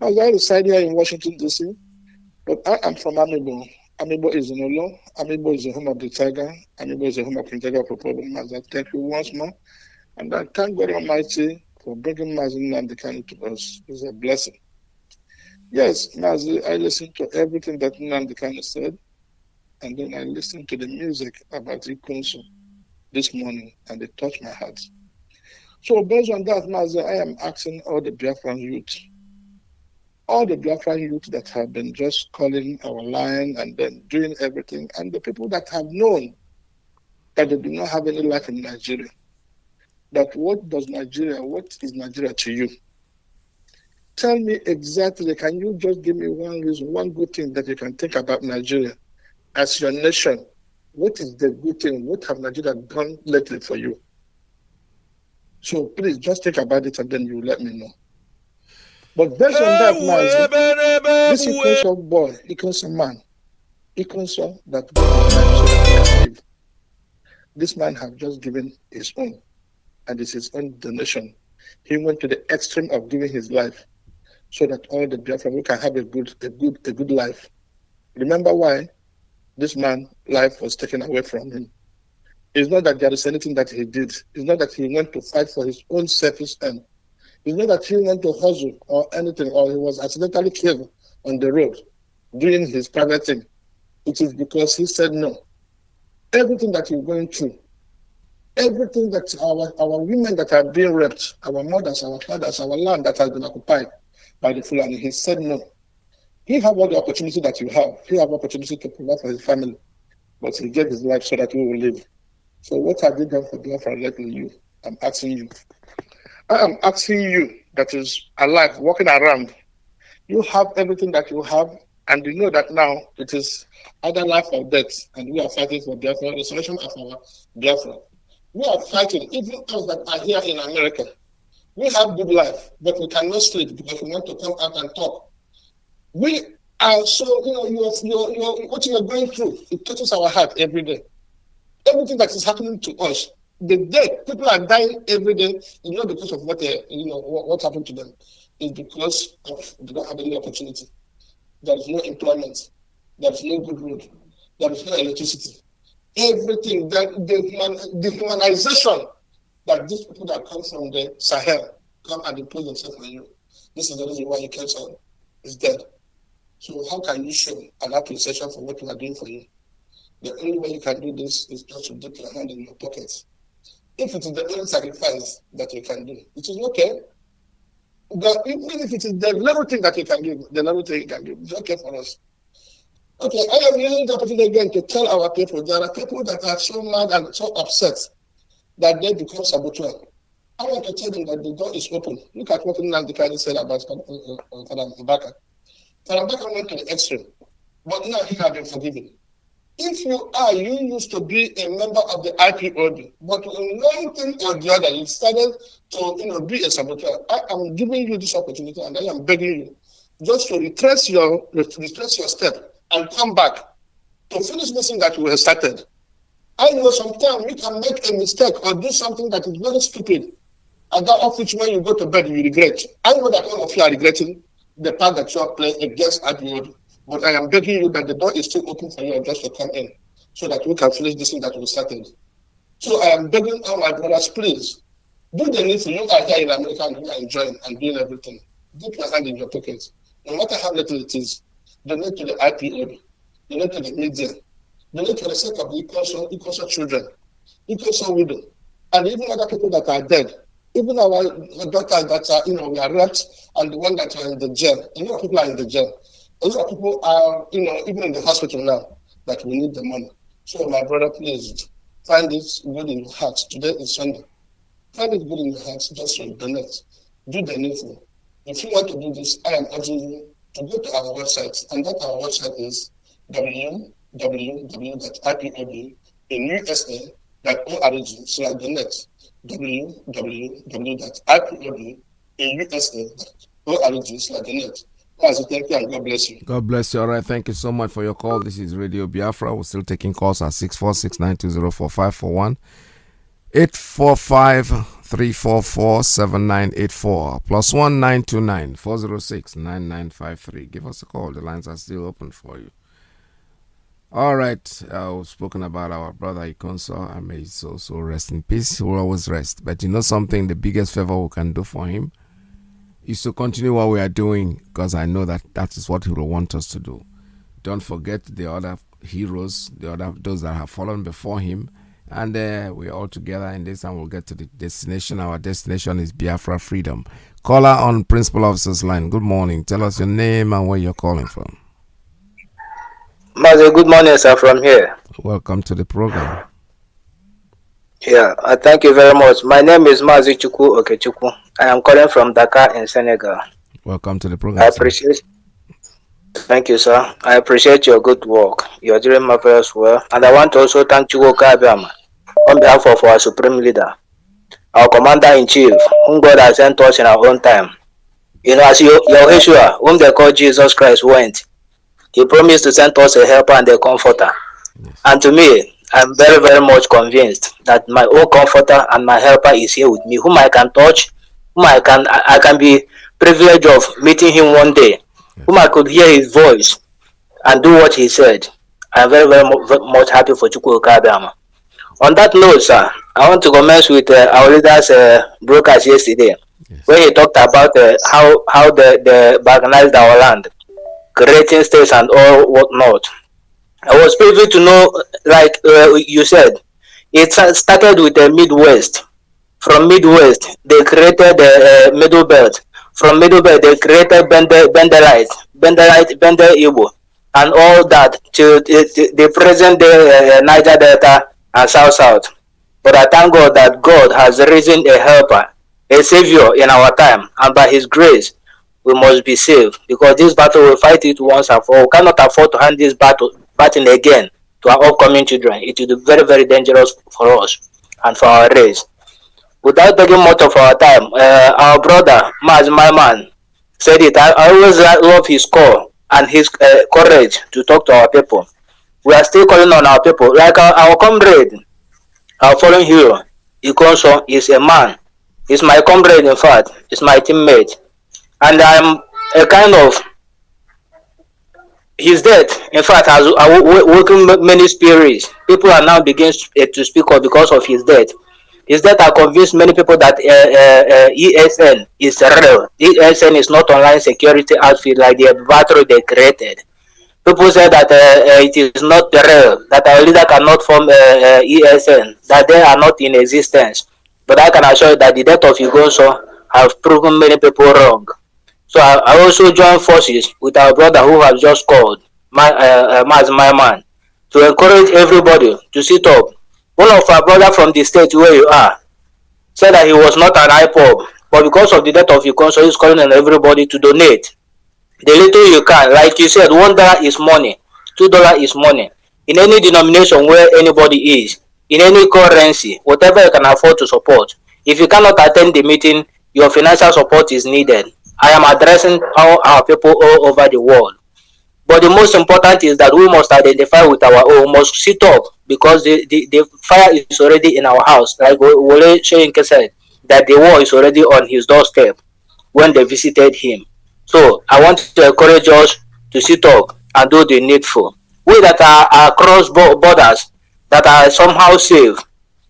I reside here in Washington, D.C., but I am from Amibo. Amibo is in Olo. Amibo is the home of the tiger. Amibo is the home of King Tiger for problem. Mazi, thank you once more. And I thank God Almighty for bringing Mazi Nnamdi to us. It's a blessing. Yes, Mazi, I listened to everything that Nnamdi said. And then I listened to the music about Ikonso this morning, and it touched my heart. So based on that, Mazi, I am asking all the Biafran youth that have been just calling our line and then doing everything, and the people that have known that they do not have any life in Nigeria, that what is Nigeria to you? Tell me exactly, can you just give me one reason, one good thing that you can think about Nigeria? As your nation, what is the good thing? What have Nigeria done lately for you? So please just think about it and then you let me know. But based on that, Mazi, this Ikonso boy, Ikonso man, Ikonso that God so live. This man have just given his own, and it's his own donation. He went to the extreme of giving his life so that all the Biafran can have a good life. Remember why this man's life was taken away from him. It's not that there is anything that he did. It's not that he went to fight for his own selfish end. It's not that he went to hustle or anything, or he was accidentally killed on the road doing his private thing. It is because he said no. Everything that you're going through, everything that our women that are being raped, our mothers, our fathers, our land that has been occupied by the Fulani, he said no. He have all the opportunity that you have. He have opportunity to provide for his family, but he gave his life so that we will live. So what have you done for Biafra lately? You, I'm asking you. I am asking you that is alive, walking around. You have everything that you have, and you know that now it is either life or death, and we are fighting for Biafra, the solution of our Biafra. We are fighting, even us that are here in America. We have good life, but we cannot sleep because we want to come out and talk. We are so, what you are going through, it touches our heart every day. Everything that is happening to us, the day people are dying every day, it's not because of what happened to them. It's because they don't have any opportunity. There is no employment. There is no good road. There is no electricity. Everything that the humanization that these people that come from the Sahel come and impose themselves on you. This is the reason why your cancer is dead. So how can you show an appreciation for what we are doing for you? The only way you can do this is just to dip your hand in your pockets. If it is the only sacrifice that you can do, it is okay. But even if it is the little thing that you can give, it's okay for us. Okay, I am using the opportunity again to tell our people, there are people that are so mad and so upset that they become saboteurs. I want to tell them that the door is open. Look at what NNAMDI'S said about Mbaka. Mbaka went to the extreme, but now he has been forgiven. If you used to be a member of the IPOB, but in one thing or the other, you started to be a saboteur. I am giving you this opportunity, and I am begging you just to retrace your step and come back to finish this thing that we have started. I know sometimes we can make a mistake or do something that is very stupid, and that of which when you go to bed you regret. I know that all of you are regretting the part that you are playing against IPOB. But I am begging you that the door is still open for you just to come in so that we can finish this thing that we started. So I am begging all my brothers, please, do the needful. You are here in America and you are enjoying and doing everything. Dip your hand in your pockets. No matter how little it is, donate to the IPOB, donate to the media, donate for the sake of the Ikonso children, Ikonso widow, and even other people that are dead. Even our daughters that are, we are raped, and the one that are in the jail. A lot of people are in the jail. A lot of people are, even in the hospital now, that we need the money. So, my brother, please, find it good in your heart. Today is Sunday. Find it good in your heart, just to donate. Do the needful. If you want to do this, I am urging you to go to our website, and that our website is www.ipob.usa.org/donate. www.ipob.usa.org/donate. Mazi, thank you and God bless you. God bless you. All right. Thank you so much for your call. This is Radio Biafra. We're still taking calls at 646-920-4541, 845-344-7984, +1 929-406-9953. Give us a call. The lines are still open for you. All right. I've spoken about our brother Ikonso. I may also rest in peace. He will always rest. But you know something? The biggest favor we can do for him is to continue what we are doing, because I know that is what he will want us to do. Don't forget the other heroes, those that have fallen before him, and we're all together in this, and we'll get to the destination. Our destination is Biafra freedom. Caller on Principal Officer's line. Good morning. Tell us your name and where you're calling from. Mazi, good morning, sir, from here. Welcome to the program. Yeah, thank you very much. My name is Mazi Chukwu Okechukwu. I am calling from Dakar in Senegal. Welcome to the program. I appreciate. Thank you, sir. I appreciate your good work. You are doing marvelous well, and I want to also thank Chukwu Kabiama on behalf of our supreme leader. our commander-in-chief, whom God has sent us in our own time. You know, as Yahushua, whom they call Jesus Christ, went, he promised to send us a helper and a comforter. Yes. And to me, I'm very, very much convinced that my own comforter and my helper is here with me, whom I can touch, whom I can be privileged of meeting him one day, yes. Whom I could hear his voice and do what he said. I'm very, very much happy for Chukwu Okabiama. On that note, sir, I want to commence with our leader's broadcast yesterday, yes. Where he talked about how they organized our land, creating states and all whatnot. I was privy to know, like you said, it started with the Midwest. From Midwest, they created the Middle Belt. From Middle Belt, they created Benderite, Bender Igbo, and all that to the present day Niger Delta and South. But I thank God that God has risen a helper, a savior in our time, and by his grace, we must be saved, because this battle, we fight it once and for all. We cannot afford to hand this battle again to our upcoming children. It will be very, very dangerous for us and for our race. Without taking much of our time, our brother, Mazi, my man, said it. I always love his call and his courage to talk to our people. We are still calling on our people. Like our comrade, our fallen hero, Ikonso, is a man. He's my comrade, in fact. He's my teammate. And I'm a kind of his death, in fact, has awoken many spirits. People are now beginning to speak of because of his death. His death has convinced many people that ESN is real. ESN is not online security outfit like the battery they created. People say that it is not real, that our leader cannot form ESN, that they are not in existence. But I can assure you that the death of Igonso have proven many people wrong. So I also join forces with our brother who has just called, Mazi, my man, to encourage everybody to sit up. One of our brother from the state where you are said that he was not an Ipob, but because of the death of Ikonso, he's calling on everybody to donate the little you can. Like you said, $1 is money, $2 is money. In any denomination where anybody is, in any currency, whatever you can afford to support. If you cannot attend the meeting, your financial support is needed. I am addressing all our people all over the world. But the most important is that we must identify with our own, must sit up, because the fire is already in our house. Like Wole Soyinka said, that the war is already on his doorstep when they visited him. So I want to encourage us to sit up and do the needful. We that are across borders, that are somehow safe,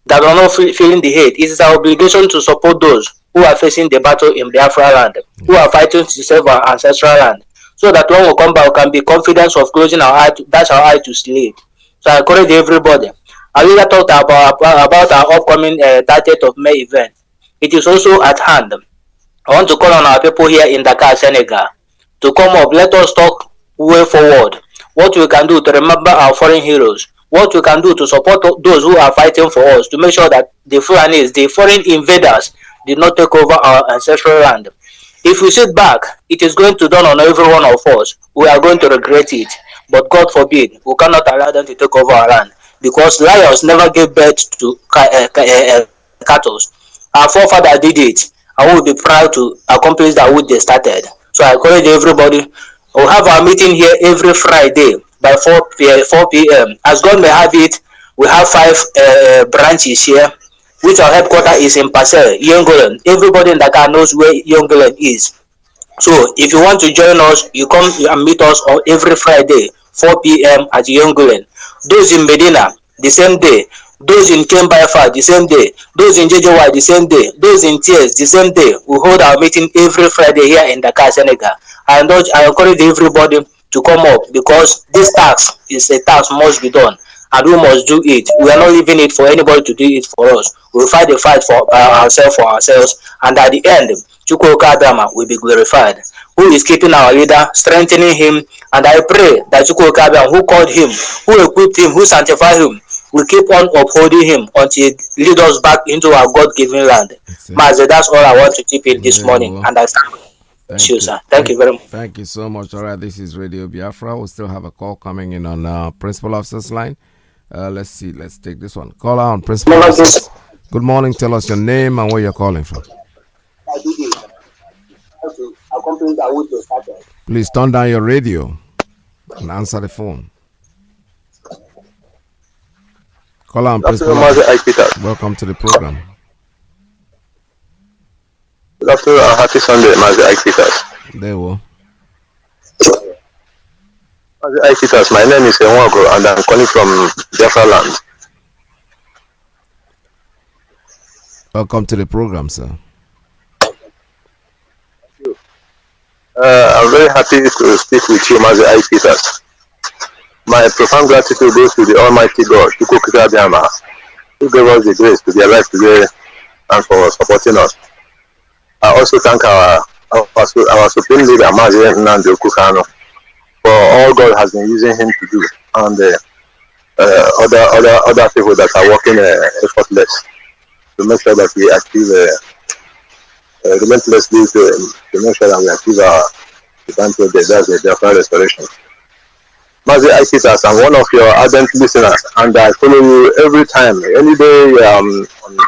that are not feeling the hate, it is our obligation to support those who are facing the battle in Biafra land, who are fighting to save our ancestral land, so that when we come back, we can be confident of closing our eye, that's our eye to sleep. So I encourage everybody. I will talk about our upcoming 30th of May event. It is also at hand. I want to call on our people here in Dakar, Senegal, to come up. Let us talk way forward. What we can do to remember our foreign heroes. What we can do to support those who are fighting for us, to make sure that the Fulanis, the foreign invaders, did not take over our ancestral land. If we sit back, it is going to dawn on every one of us. We are going to regret it. But God forbid, we cannot allow them to take over our land, because lions never gave birth to cattle. Our forefathers did it, and we will be proud to accomplish that which they started. So I encourage everybody. We'll have our meeting here every Friday by 4 p.m. As God may have it, we have 5 branches here, which our headquarters is in Pasel, Yongolen. Everybody in Dakar knows where Yongolen is. So if you want to join us, you come and meet us on every Friday, 4 p.m. at Yongolen. Those in Medina, the same day. Those in Kemba, the same day. Those in JJY, the same day. Those in Tears, the same day. We hold our meeting every Friday here in Dakar, Senegal. I encourage everybody to come up, because this task is a task must be done, and we must do it. We are not leaving it for anybody to do it for us. We will fight the fight for ourselves, and at the end, Chukwu Okabiyama will be glorified. Who is keeping our leader, strengthening him, and I pray that Chukwu Okabiyama, who called him, who equipped him, who sanctified him, will keep on upholding him until he lead us back into our God-given land. Mazi, that's all I want to keep in this morning, and I thank you, sir. Thank you very much. Thank you so much. All right, this is Radio Biafra. We'll still have a call coming in on Principal Officer's line. Let's see. Let's take this one. Call on Principal Officer. Good morning. Tell us your name and where you're calling from. Please turn down your radio and answer the phone. Call on, please. Welcome to the program. Good afternoon and happy Sunday, Mazi Iyke Peters. There we go. Mazi Iyke Peters, my name is Enwago and I'm calling from Biafra land. Welcome to the program, sir. I'm very happy to speak with you, Mazi Iyke Peters. My profound gratitude goes to the Almighty God, who gave us the grace to be alive today and for supporting us. I also thank our supreme leader, Mazi NNAMDI'S, for all God has been using him to do, and other people that are working effortless to make sure that we achieve relentlessly to make sure that we achieve our divine project, that's the Biafra restoration. Mazi Iyke Peters, I'm one of your ardent listeners, and I follow you every time. Any day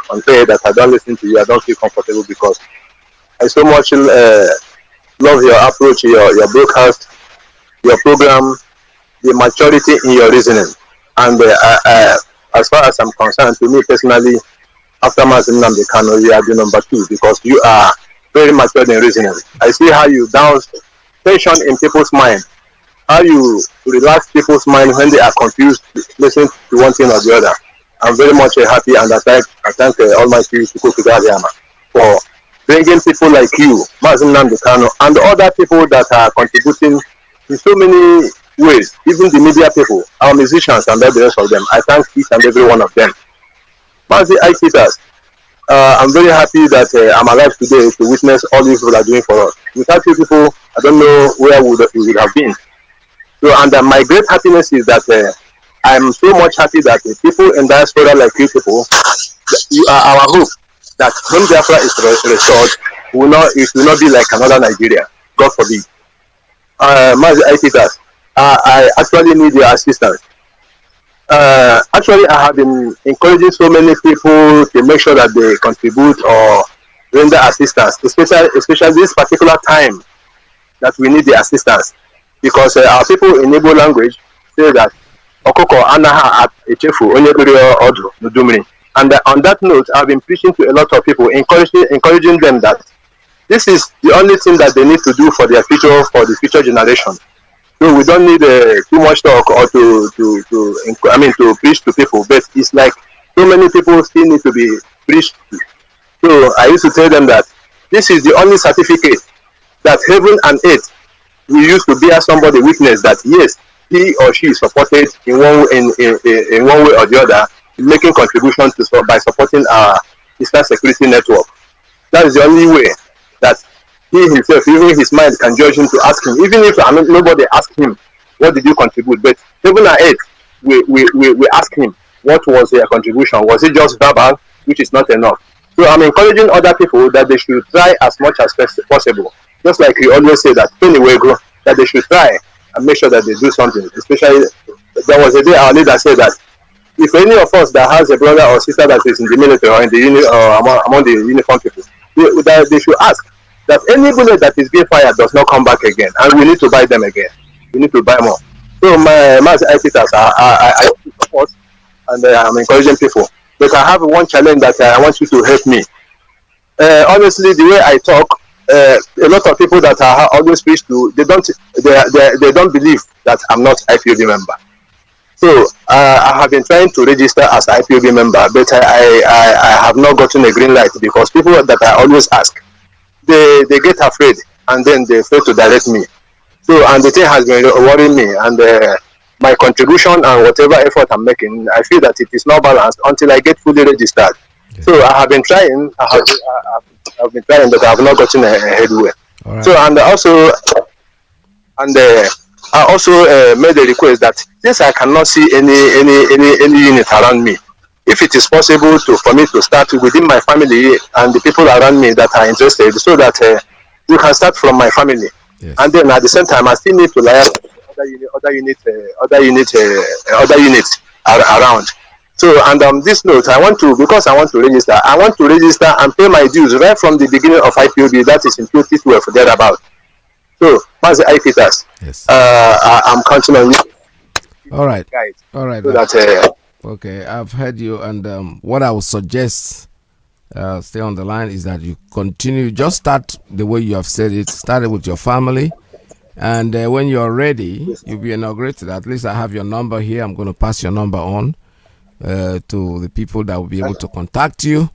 on day that I don't listen to you, I don't feel comfortable because I so much love your approach, your broadcast, your program, the maturity in your reasoning. And as far as I'm concerned, to me personally, after Mazi NNAMDI'S, you are the number 2 because you are very mature in reasoning. I see how you douse tension in people's mind, how you relax people's mind when they are confused, listening to one thing or the other. I'm very much happy, and I thank Almighty for bringing people like you, Mazi NNAMDI'S, and other people that are contributing in so many ways, even the media people, our musicians, and the rest of them. I thank each and every one of them. Mazi Iyke Peters, I'm very happy that I'm alive today to witness all these people are doing for us. Without you people, I don't know where we would have been. So, and my great happiness is that I'm so much happy that people in diaspora like you people, you are our hope. That when Biafra is restored, it will not be like another Nigeria. God forbid. Mazi Iyke Peters, I actually need your assistance. Actually, I have been encouraging so many people to make sure that they contribute or render assistance, especially this particular time that we need the assistance. Because our people in Igbo language say that Okoko anaha at echefu onye biri odu nudumri. And on that note, I've been preaching to a lot of people, encouraging them that this is the only thing that they need to do for their future, for the future generation. So we don't need too much talk or to preach to people, but it's like so many people still need to be preached to. So I used to tell them that this is the only certificate that heaven and earth we used to bear somebody witness that yes, he or she is supported in one way or the other, making contribution to by supporting our Eastern Security Network. That is the only way that he himself, even his mind, can judge him to ask him, even if nobody asked him, what did you contribute? But heaven and earth, we ask him, what was their contribution? Was it just verbal, which is not enough? So I'm encouraging other people that they should try as much as possible. Just like we always say that anyway, that they should try and make sure that they do something. Especially, there was a day our leader said that if any of us that has a brother or sister that is in the military or in the among the uniform people, they should ask that any bullet that is being fired does not come back again, and we need to buy them again. We need to buy more. So my Mazi Iyke Peters, I support and I'm encouraging people. But I have one challenge that I want you to help me. Honestly, the way I talk, a lot of people that I always preach to, they don't believe that I'm not IPOB member. So I have been trying to register as IPOB member, but I have not gotten a green light because people that I always ask, they get afraid and then they fail to direct me. So, and the thing has been worrying me, and my contribution and whatever effort I'm making, I feel that it is not balanced until I get fully registered. Yeah. So I have been trying, I've been trying, but I have not gotten a headway. Right. So, and I also made a request that since I cannot see any unit around me, if it is possible for me to start within my family and the people around me that are interested, so that you can start from my family. Yes. And then at the same time, I still need to liaise other units around. So, and this note, because I want to register and pay my dues right from the beginning of IPOB, that is in 2012, thereabout. So, Mazi Iyke, yes. I'm counting on you. All right. Guys, all right. So okay, I've heard you, and what I would suggest, stay on the line, is that you continue, just start the way you have said it. Start it with your family, and when you're ready, you'll be inaugurated. At least I have your number here. I'm going to pass your number on to the people that will be able to contact you.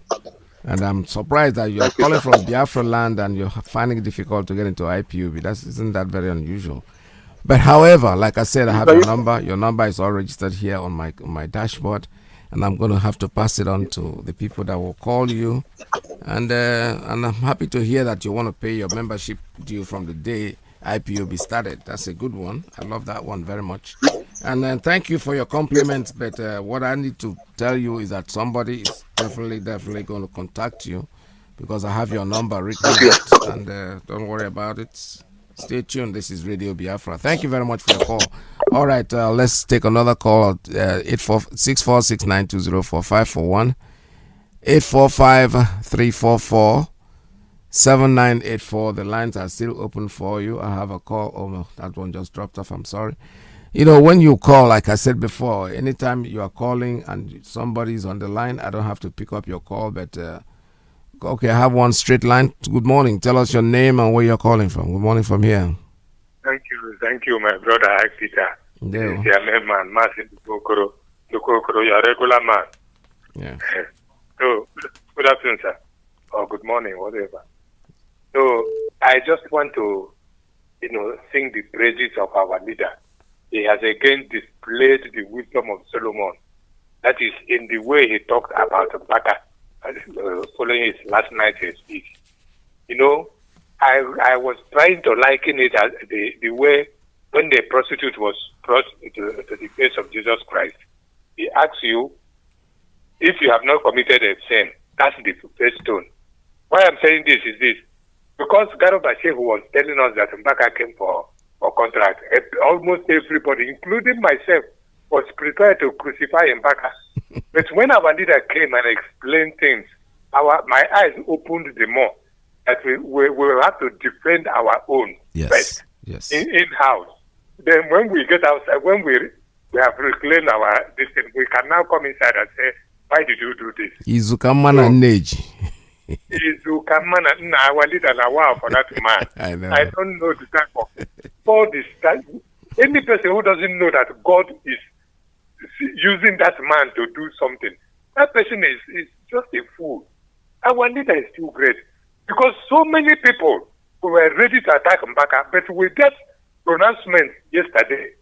And I'm surprised that you are calling from Biafra land and you're finding it difficult to get into IPOB. Isn't that very unusual? But however, like I said, I have your number. Your number is all registered here on my dashboard, and I'm going to have to pass it on to the people that will call you. And I'm happy to hear that you want to pay your membership due from the day IPOB started. That's a good one. I love that one very much. And thank you for your compliments. But what I need to tell you is that somebody is definitely going to contact you, because I have your number written out. And don't worry about it. Stay tuned. This is Radio Biafra. Thank you very much for your call. All right, let's take another call at 646-920-4541, 845-344-7984. The lines are still open for you. I have a call. Oh, no, that one just dropped off. I'm sorry. You know, when you call, like I said before, anytime you are calling and somebody's on the line, I don't have to pick up your call, but okay, I have one straight line. Good morning. Tell us your name and where you're calling from. Good morning from here. Thank you, my brother Peter. Yeah. This is your man, Mazi Dokoro, your regular man. Yeah. So, good afternoon, sir. Or good morning, whatever. So, I just want to, sing the praises of our leader. He has again displayed the wisdom of Solomon. That is in the way he talked about Baka. Following his last night's speech. I was trying to liken it as the way when the prostitute was brought to the face of Jesus Christ. He asks you, if you have not committed a sin, that's the first stone. Why I'm saying this is this. Because Garobashe, who was telling us that Mbaka came for contract, almost everybody, including myself, was prepared to crucify Mbaka. But when our leader came and explained things, my eyes opened the more that we will have to defend our own best in-house. Then when we get outside, when we have reclaimed our distance, we can now come inside and say, why did you do this? Izukamana Neji. Izukamana, our leader, for that man. I don't know the type of all this. Any person who doesn't know that God is using that man to do something, that person is just a fool. Our leader is too great, because so many people who were ready to attack Mbaka, but with that pronouncement yesterday,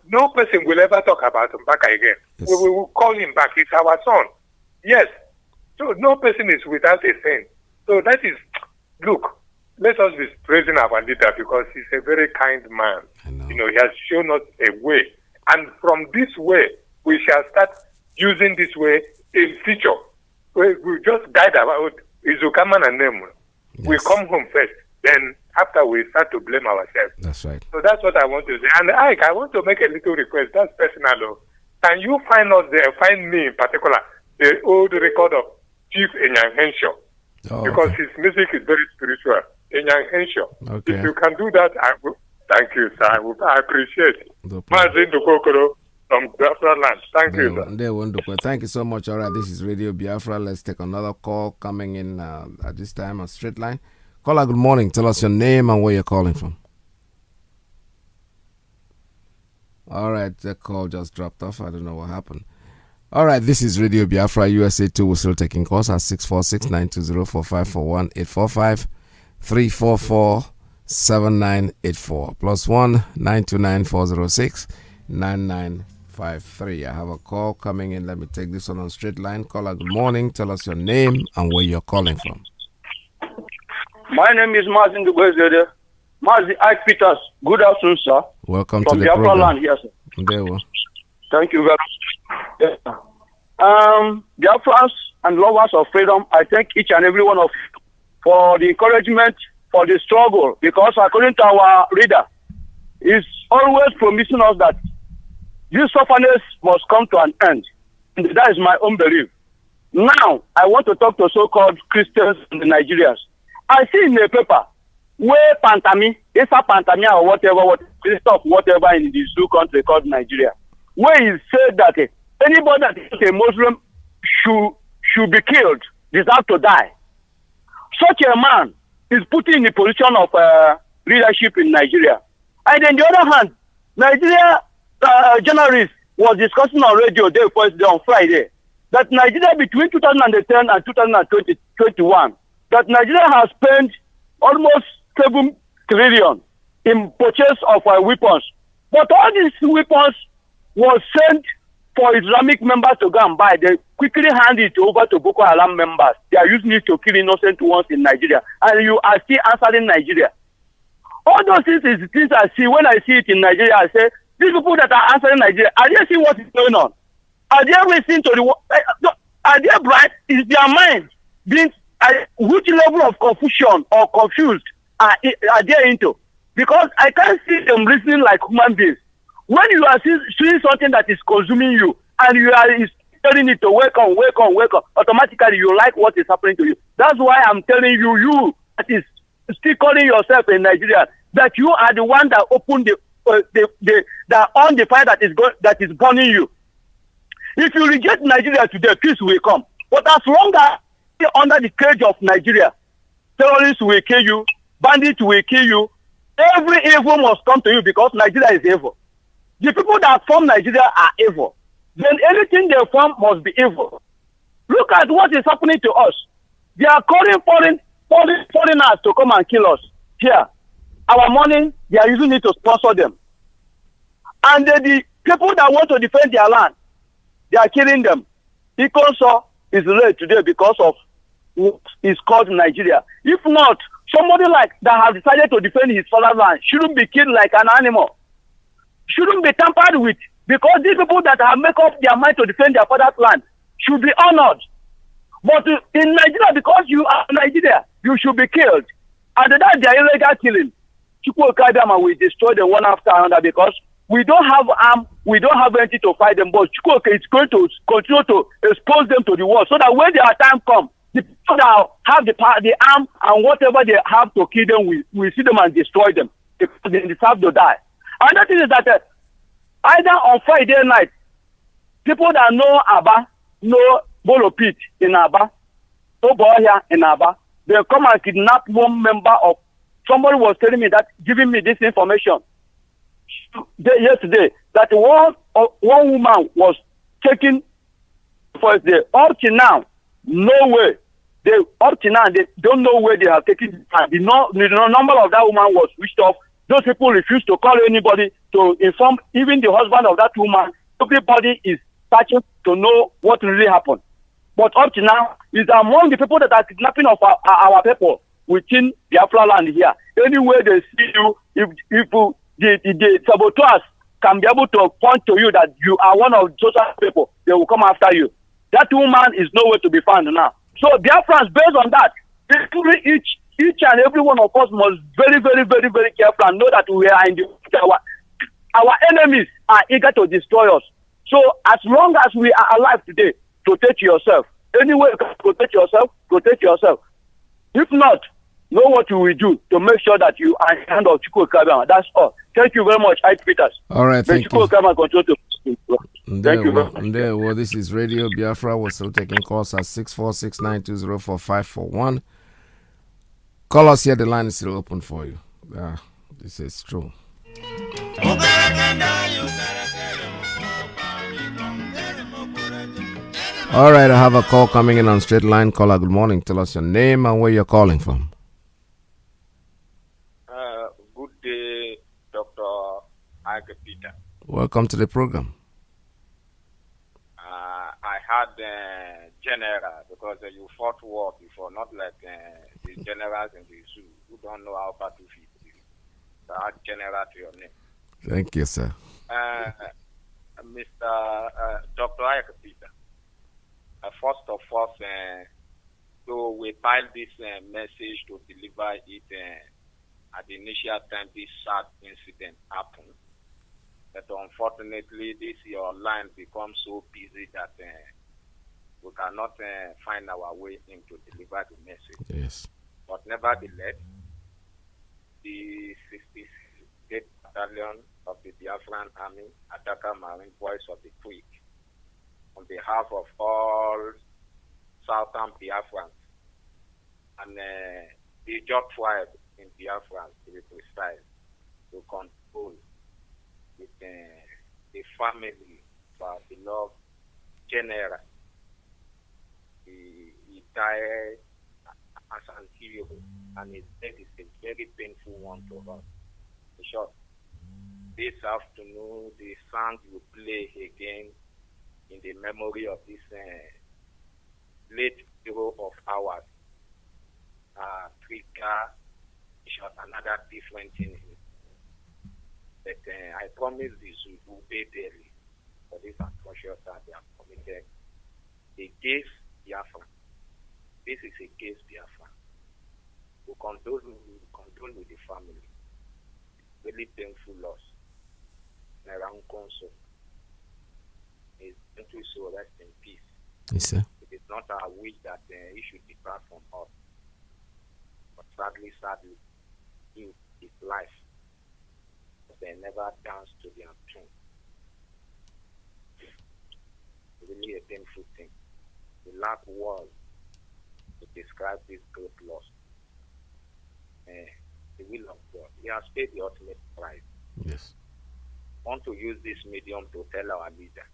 no person will ever talk about Mbaka again. Yes. We will call him back. It's our son. Yes. So no person is without a sin. So that is, look, let us be praising our leader, because he's a very kind man. He has shown us a way. And from this way, we shall start using this way in future. We just guide about Izukaman and them. Yes. We come home first. Then after we start to blame ourselves. That's right. So that's what I want to say. And Iyke, I want to make a little request. That's personal. Can you find us there, find me in particular, the old record of Chief Enyang Henshaw? Because his music is very spiritual. Enyang Henshaw. Okay. If you can do that, I will. Thank you, sir. I appreciate it. Mazi Dokoro from Biafra land. Thank you, sir. Thank you so much. All right, this is Radio Biafra. Let's take another call coming in at this time on straight line. Caller, good morning. Tell us your name and where you're calling from. All right, the call just dropped off. I don't know what happened. All right, this is Radio Biafra USA 2. We're still taking calls at 646-920-4541, 845-344-7984, +1 929-406-9953. I have a call coming in. Let me take this one on straight line. Caller, good morning. Tell us your name and where you're calling from. My name is Mazi Mazi Iyke Peters. Good afternoon, sir. Welcome from to the Biafra program. land here, sir. There we go. Thank you very much. Yes, sir. Biafrans and lovers of freedom, I thank each and every one of you for the encouragement, for the struggle, because according to our leader, he's always promising us that this suffering must come to an end. That is my own belief. Now, I want to talk to so-called Christians in the Nigerians. I see in the paper where Pantami, Esa Pantamia or whatever, Christoph, whatever in the zoo country called Nigeria, where he said that anybody that is a Muslim should be killed, deserve to die. Such a man is put in the position of leadership in Nigeria. And on the other hand, Nigeria journalist was discussing on radio day first day on Friday that Nigeria between 2010 and 2021, that Nigeria has spent almost 7 trillion in purchase of weapons. But all these weapons was sent for Islamic members to go and buy. They quickly hand it over to Boko Haram members. They are using it to kill innocent ones in Nigeria. And you are still answering Nigeria. All those things is things I see. When I see it in Nigeria, I say, these people that are answering Nigeria, are they seeing what is going on? Are they listening to the... Are they bright? Is their mind being... which level of confusion or confused are they into? Because I can't see them listening like human beings. When you are seeing something that is consuming you and you are telling it to wake up, automatically you like what is happening to you. That's why I'm telling you that is still calling yourself in Nigeria, that you are the one that opened that on the fire that is burning you. If you reject Nigeria today, peace will come. But as long as you're under the cage of Nigeria, terrorists will kill you, bandits will kill you, every evil must come to you because Nigeria is evil. The people that form Nigeria are evil. Then anything they form must be evil. Look at what is happening to us. They are calling foreigners to come and kill us here. Our money, they are using it to sponsor them. And the people that want to defend their land, they are killing them. Iyke is late today because of what is called Nigeria. If not, somebody like that has decided to defend his fatherland shouldn't be killed like an animal. Shouldn't be tampered with, because these people that have made up their mind to defend their father's land should be honored. But in Nigeria, because you are Nigeria, you should be killed. And that's their illegal killing. Chukwuka will destroy them one after another because we don't have arm, we don't have anything to fight them. But Chukwuka is going to continue to expose them to the world so that when their time comes, the people that have the power, the arm, and whatever they have to kill them, we see them and destroy them because they deserve to die. Another thing is that either on Friday night, people that know Aba, know Bolo Pit in Aba, know Boya in Aba, they come and kidnap one member of... Somebody was telling me that, giving me this information yesterday, that one woman was taken first day. Up to now, no way. They don't know where they have taken it. The number of that woman was switched off. Those people refuse to call anybody to inform, even the husband of that woman. Everybody is searching to know what really happened. But up to now, is among the people that are kidnapping of our people within Biafra land here. Anywhere they see you, if the saboteurs can be able to point to you that you are one of those people, they will come after you. That woman is nowhere to be found now. So Biafrans, based on that, each and every one of us must very, very, very, very careful and know that we are in our enemies are eager to destroy us. So as long as we are alive today, protect yourself. Anyway, protect yourself. If not, know what you will do to make sure that you are in the hand of Chukwuka. That's all. Thank you very much, Iyke Peters. All right, thank you. Thank you very much. Well, this is Radio Biafra. We're still taking calls at 646-920-4541. Call us here. The line is still open for you. This is true. All right, I have a call coming in on straight line. Caller, good morning. Tell us your name and where you're calling from. Good day, Dr. Iyke Peter. Welcome to the program. I had general, because you fought war before, not like the generals in the zoo who don't know how battlefield is. So I had general to your name. Thank you, sir. Mr. Dr. Iyke Peter. First of all, so we filed this message to deliver it at the initial time this sad incident happened. But unfortunately, this your line becomes so busy that we cannot find our way in to deliver the message. Yes. But nevertheless, the 68th Battalion of the Biafran Army, Attacker Marine Boys of the Creek, on behalf of all Southern Biafrans and the Job tribe in Biafra, to be precise, to control with the family of our beloved general. He died as an hero, and his death is a very painful one to us. In short, this afternoon, the song will play again in the memory of this late hero of ours. Trigger, shot another different thing. But I promise this will pay daily for this atrocious that they have committed against Biafra. This is against Biafra. We condole with the family. Really painful loss. Around console. His gentle soul rest in peace. Yes, sir. It is not our wish that he should depart from us. But sadly, in his life, they never danced to their tune. Really a painful thing. We lack words to describe this great loss. The will of God. He has paid the ultimate price. Yes. I want to use this medium to tell our leader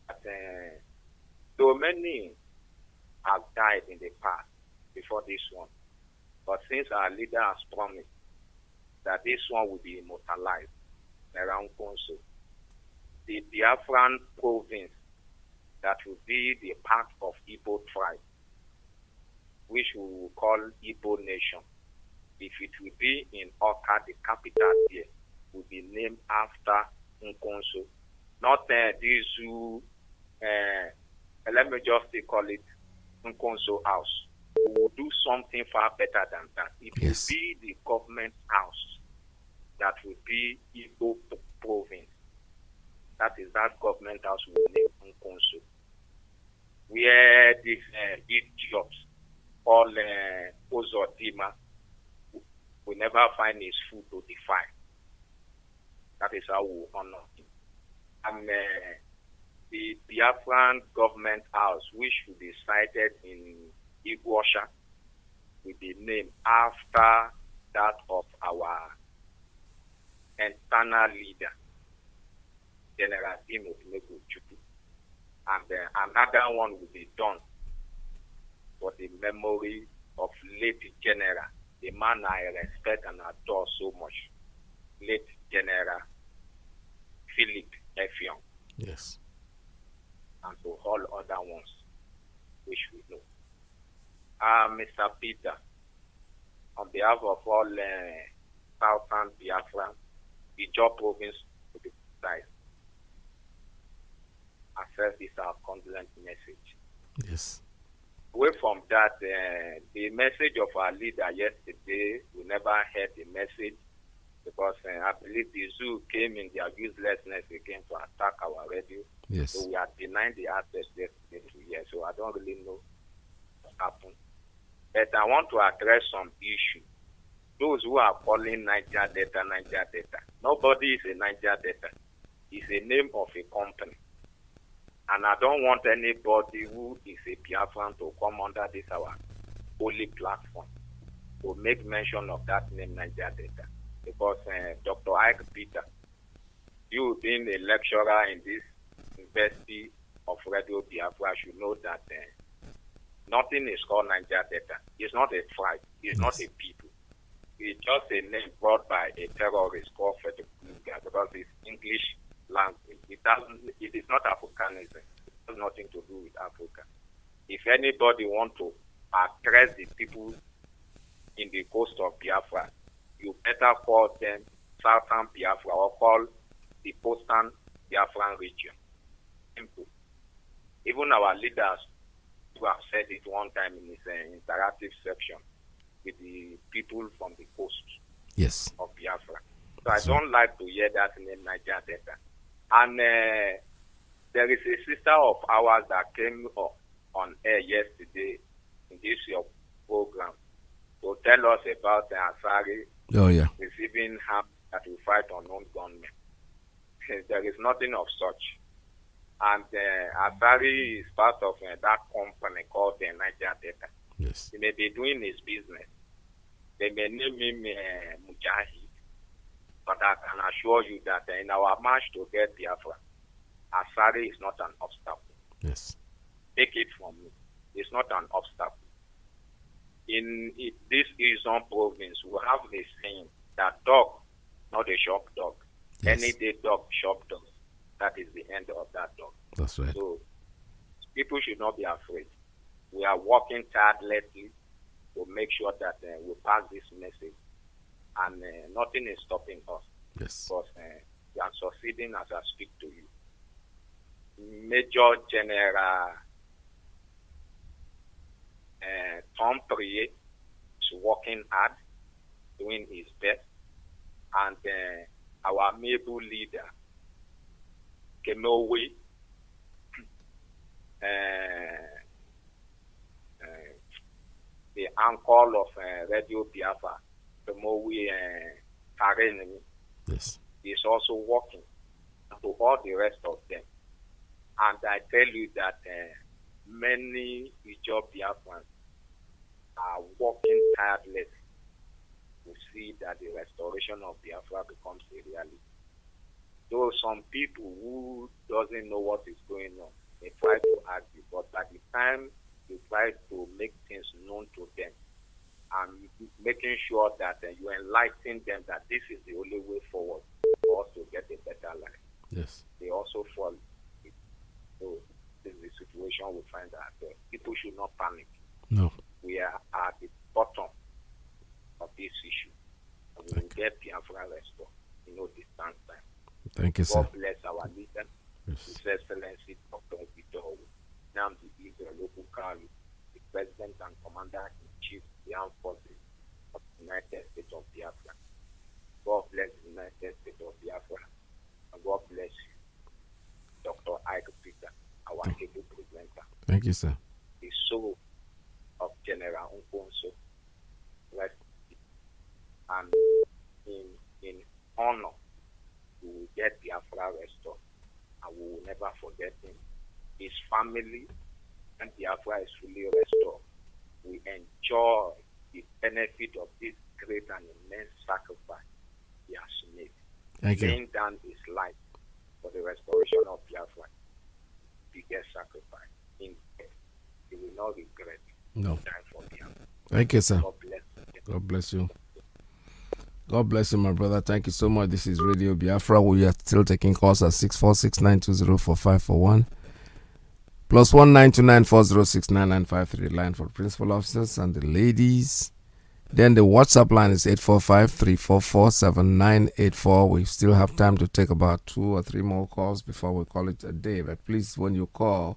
that so many have died in the past before this one. But since our leader has promised that this one will be immortalized around Konso, the Biafran province that will be the part of Ipob tribe, which we will call Igbo nation. If it will be in Oka, the capital there, will be named after Nkonso. Not this who, let me just call it Nkonso house. We will do something far better than that. It will be the government house that will be Igbo province. That is that government house we will name Nkonso. Where these idiots, all Ozodima, will never find his food to defy. That is how we honor him. And the Biafran government house, which will be sited in Iguosha, will be named after that of our internal leader, General Dimo Chuku. And another one will be done for the memory of late General, the man I respect and adore so much, late General Philip Effiong. Yes. And to all other ones, which we know. Mr. Peter, on behalf of all Southern Biafra, the job province to be precise, accept this our condolence message. Yes. Away from that, the message of our leader yesterday, we never heard the message because I believe the zoo came in their uselessness again to attack our radio. Yes. So we are denying the access yesterday to hear. So I don't really know what happened. But I want to address some issues. Those who are calling Niger Delta, Niger Delta. Nobody is a Niger Delta. It's a name of a company. And I don't want anybody who is a Biafran to come under this our holy platform to make mention of that name, Niger Delta. Because Dr. Iyke Peter, you being a lecturer in this University of Radio Biafra, should know that nothing is called Niger Delta. It's not a tribe. It's not a people. It's just a name brought by a terrorist called Fettukuga because it's English language. It is not Africanism. It has nothing to do with Africa. If anybody want to address the people in the coast of Biafra, you better call them Southern Biafra or call the Coastal Biafran region. Simple. Even our leaders who have said it one time in this interactive section with the people from the coast of Biafra. So I don't like to hear that name Niger Delta. And there is a sister of ours that came on air yesterday in this your program to tell us about the Asari receiving help that will fight unknown gunmen. There is nothing of such. And Asari is part of that company called the Niger Delta. Yes. He may be doing his business. They may name him Mujahid, but I can assure you that in our march to get Biafra, Asari is not an obstacle. Yes. Take it from me. It's not an obstacle. In this Eastern province, we have this saying that dog, not a shop dog. Yes. Any day dog, shop dog. That is the end of that dog. That's right. So people should not be afraid. We are working tirelessly to make sure that we pass this message, and nothing is stopping us. Yes. Because we are succeeding as I speak to you. Major General Tom Prier is working hard, doing his best, and our amiable leader, Kemowe, the anchor of Radio Biafra, Kemowe Karen, yes, is also working, to all the rest of them. And I tell you that many Ipob Biafrans are working tirelessly to see that the restoration of Biafra becomes a reality. Though some people who doesn't know what is going on, they try to argue, but by the time you try to make things known to them and making sure that you enlighten them that this is the only way forward for us to get a better life, yes, they also fall. So this is the situation we find ourselves. People should not panic. No. We are at the bottom of this issue. And we will get Biafra restored in no distant time. Thank you, sir. God bless our leader, His Excellency Dr. NNAMDI'S, local Kali, the President and Commander-in-Chief of the Armed Forces of the United States of Biafra. God bless the United States of Biafra. And God bless you, Dr. Iyke, our able presenter. Thank you, sir. The soul of General Nkonso, rest and in honor, we will get Biafra restored, and we will never forget him. His family and Biafra is fully restored. We enjoy the benefit of this great and immense sacrifice he has made. Thank you. Laying down his life for the restoration of Biafra, biggest sacrifice. In death, he will not regret. No. Time for Biafra. Thank you, sir. God bless you. God bless you. God bless you, my brother. Thank you so much. This is Radio Biafra. We are still taking calls at 646-920-4541. Plus 1929406995 line for principal officers and the ladies. Then the WhatsApp line is 845-344-7984. We still have time to take about 2 or 3 more calls before we call it a day. But please, when you call,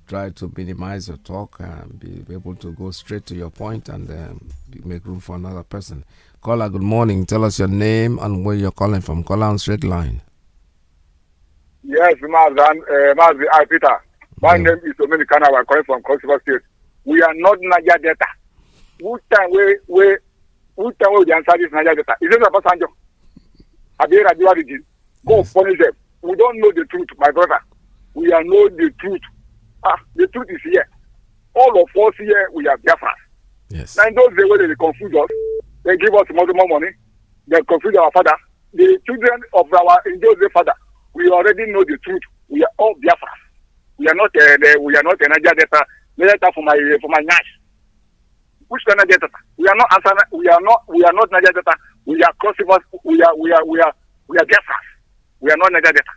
try to minimize your talk and be able to go straight to your point and make room for another person. Caller, good morning. Tell us your name and where you're calling from. Call on straight line. Yes, Mazi, Peter. My name is Dominican. I'm calling from Cross River State. We are not Niger Delta. Which time we answer this Niger Delta? Is it a passenger? Go punish them. We don't know the truth, my brother. We are know the truth. The truth is here. All of us here, we are Biafra. Yes. Now, in those days where they confuse us, they give us more money, they confuse our father. The children of our in those days father, we already know the truth. We are all Biafra. We are not a Niger Delta. Delta for my Nash. Which Niger Delta? We are not answer. We are not Niger Delta. We are crossing us. We are Biafra. We are not Niger Delta.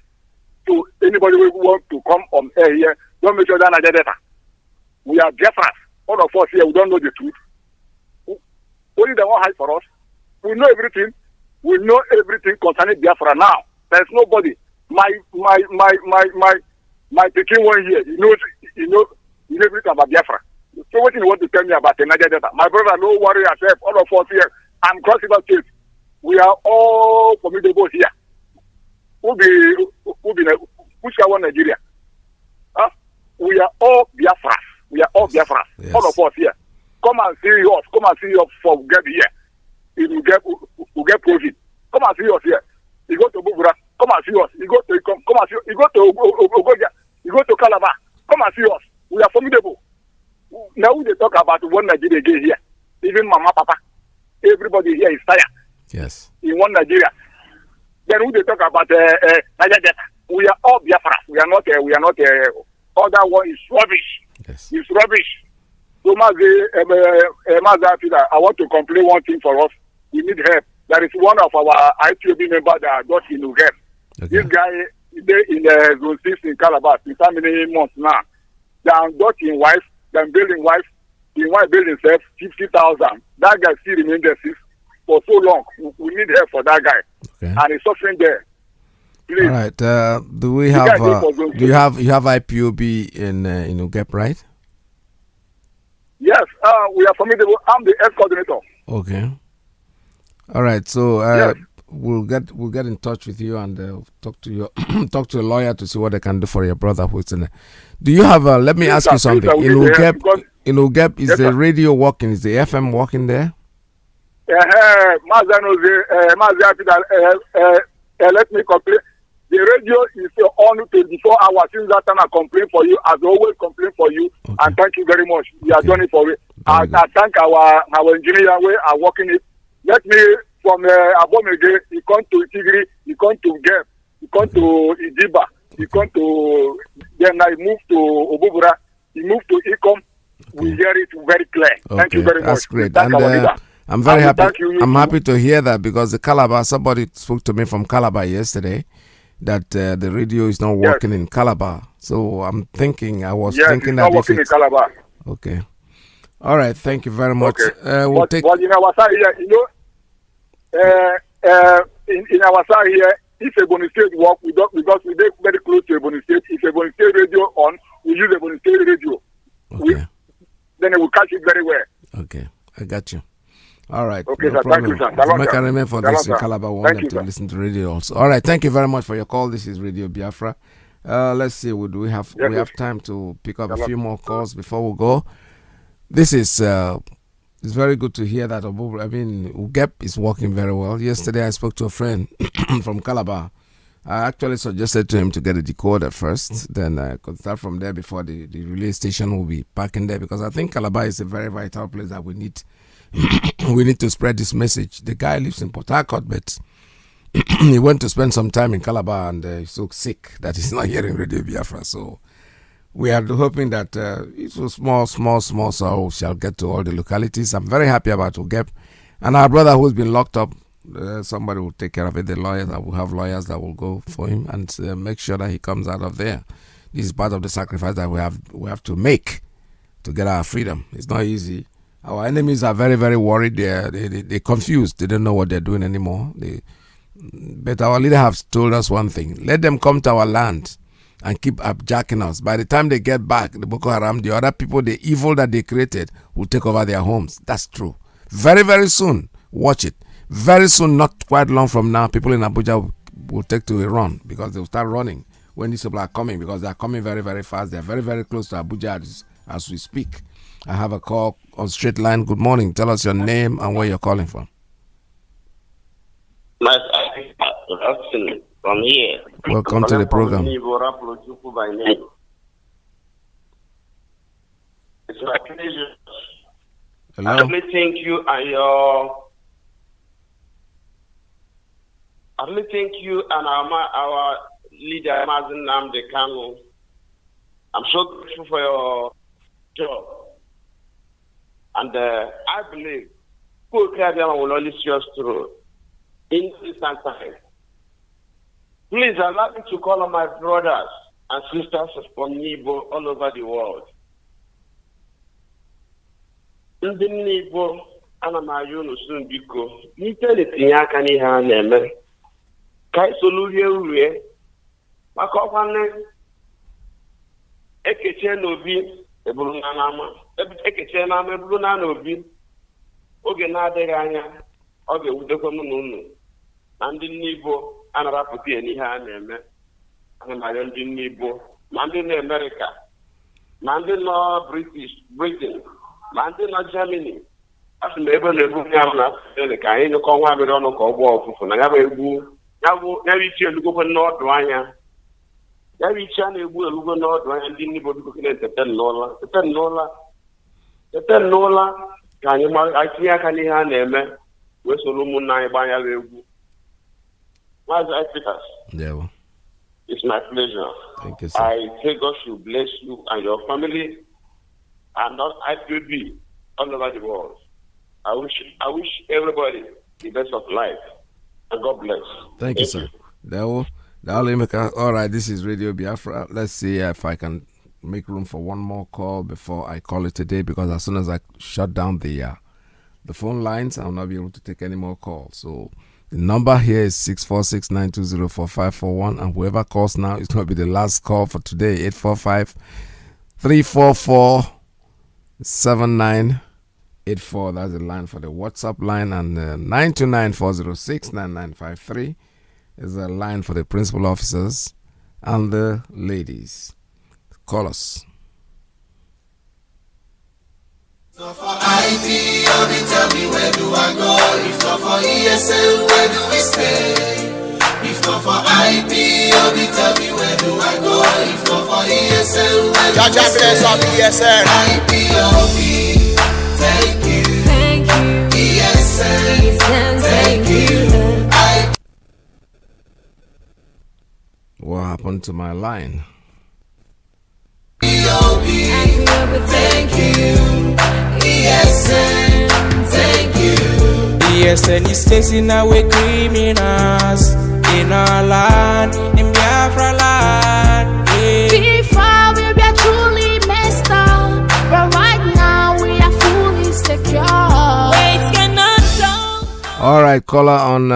So anybody who wants to come on air here, don't make sure that Niger Delta. We are Biafra. All of us here, we don't know the truth. Only the one hide for us. We know everything. We know everything concerning Biafra now. There's nobody. My Peking one here, he knows everything about Biafra. So what do you want to tell me about the Niger Delta? My brother, no worry yourself. All of us here, I'm crossing the state. We are all formidable here. Nigeria. We are all Biafras. We are all Biafras. Yes. All of us here. Come and see us. Come and see us for get here. If we get profit. Come and see us here. You go to Bubura. Come and see us. You go to Ipob. Come and see us. You go to Ogoja. You go to Calabar. Come and see us. We are formidable. Now we talk about one Nigeria again here. Even Mama, Papa. Everybody here is tired. Yes. In one Nigeria. Then we talk about Niger State. We are all Biafras. We are not. Other one is rubbish. Yes. It's rubbish. So Mazi, I want to complain one thing for us. We need help. There is one of our IPOB members that got in help. Okay. This guy is in Zone 6 in Calabar since how many months now? They got in wife, then building wife, in wife building himself 50,000. That guy still remains there for so long. We need help for that guy. Okay. And he's suffering there. Please. All right. Do we have? You have IPOB in UGEP, right? Yes. We are formidable. I'm the S coordinator. Okay. All right. So yes. we'll get in touch with you and talk to your talk to a lawyer to see what they can do for your brother who's in there. Do you have? Let me ask you something. In UGEP, is the radio working? Is the FM working there? Let me complain. The radio is on 24 hours. Since that time I complain for you, as always complain for you. Okay. And thank you very much. You are doing it for me. I thank our engineer who are working it. Let me from Abomege, he come to Tigri, he come to Gep, he come to Idiba, he come to then I move to Obubura, he moved to Ikom. We hear it very clear. Okay. Thank you very much. That's great. And I'm very happy. I'm happy to hear that because the Calabar, somebody spoke to me from Calabar yesterday that the radio is not working in Calabar. So I'm thinking, I was thinking that it's not working in Calabar. Okay. All right. Thank you very much. Okay. But in our side here, in our side here, if Ebony State work, because we live very close to Ebony State. If Ebony State radio on, we use Ebony State radio. Okay. Then it will catch it very well. Okay. I got you. All right. Okay, no sir. Problem. Thank you, sir. Make a remember for this in Calabar. Want them to listen to radio also. All right. Thank you very much for your call. This is Radio Biafra. Let's see. We have time to pick up a few more calls before we go. This is it's very good to hear that. UGEP is working very well. Yesterday I spoke to a friend from Calabar. I actually suggested to him to get a decoder first. Then I could start from there before the relay station will be parking there, because I think Calabar is a very vital place that we need. We need to spread this message. The guy lives in Port Harcourt, but he went to spend some time in Calabar and he's so sick that he's not hearing Radio Biafra. So we are hoping that it's a small sorrow shall get to all the localities. I'm very happy about UGEP. And our brother who's been locked up, somebody will take care of it. The lawyers, that will have lawyers that will go for him and make sure that he comes out of there. This is part of the sacrifice that we have to make to get our freedom. It's not easy. Our enemies are very, very worried. They're confused. They don't know what they're doing anymore. But our leader has told us one thing. Let them come to our land and keep abjacking us. By the time they get back, the Boko Haram, the other people, the evil that they created will take over their homes. That's true. Very, very soon. Watch it. Very soon, not quite long from now, people in Abuja will take to a run because they will start running when these people are coming, because they are coming very, very fast. They are very, very close to Abuja as we speak. I have a call on straight line. Good morning. Tell us your name and where you're calling from. From here. Welcome to the program. It's my pleasure. Hello. I really thank you and our leader, Mazi NNAMDI'S. I'm so grateful for your job. And I believe Paul Kadiama will only see us through in this time. Please allow me to call on my brothers and sisters from Nibo all over the world. Ndị Nibo ana m ayọ n'usu biko n'ite na-etinye aka n'ihe a na-eme ka isolurie urie maka ọkwanne ekechie n'obi eburu na n'ama ekechie n'ama eburu na n'obi oge na-adịghị anya ọ ga-ewudekwa m n'unu na ndị Nibo anarapụta ya n'ihe a na-eme ana m arịọ ndị n'Igbo ma ndị nọ Amerịka ma ndị nọ Britain ma ndị nọ Germany asị m ebe na-ebu ya na ka anyị nyekọ nwa amịrị ọnụ ka ọ gbaa ọfụfụ na ya bụ egwu ya bụ ichi elugokwe n'ọdụ anya ya bụ ichi a na-egbu elugo n'ọdụ anya ndị Igbo bikokene tete n'ụla ka anyị tinye aka n'ihe a na-eme wee soro ụmụnna anyị gbanyere egwu. Mazi Ike, it's my pleasure. Thank you, sir. I pray God should bless you and your family and not IPOB all over the world. I wish everybody the best of life and God bless. Thank you, sir. All right, this is Radio Biafra. Let's see if I can make room for one more call before I call it a day, because as soon as I shut down the phone lines, I'll not be able to take any more calls. So the number here is 646-920-4541, and whoever calls now is going to be the last call for today. 845-344-7984. That's the line for the WhatsApp line, and 929-406-9953 is the line for the principal officers and the ladies. Call us. So for IPOB, tell me where do I go? If not for ESL, where do we stay? If not for IPOB, tell me where do I go? If not for ESL, where do we stay? IPOB, thank you. Thank you. ESL, thank you. What happened to my line? Thank you. ESN, thank you. ESN is chasing away criminals in our land, in Biafra land. Before we were truly messed up, but right now we are fully secure. Wait, cannot talk. All right, caller on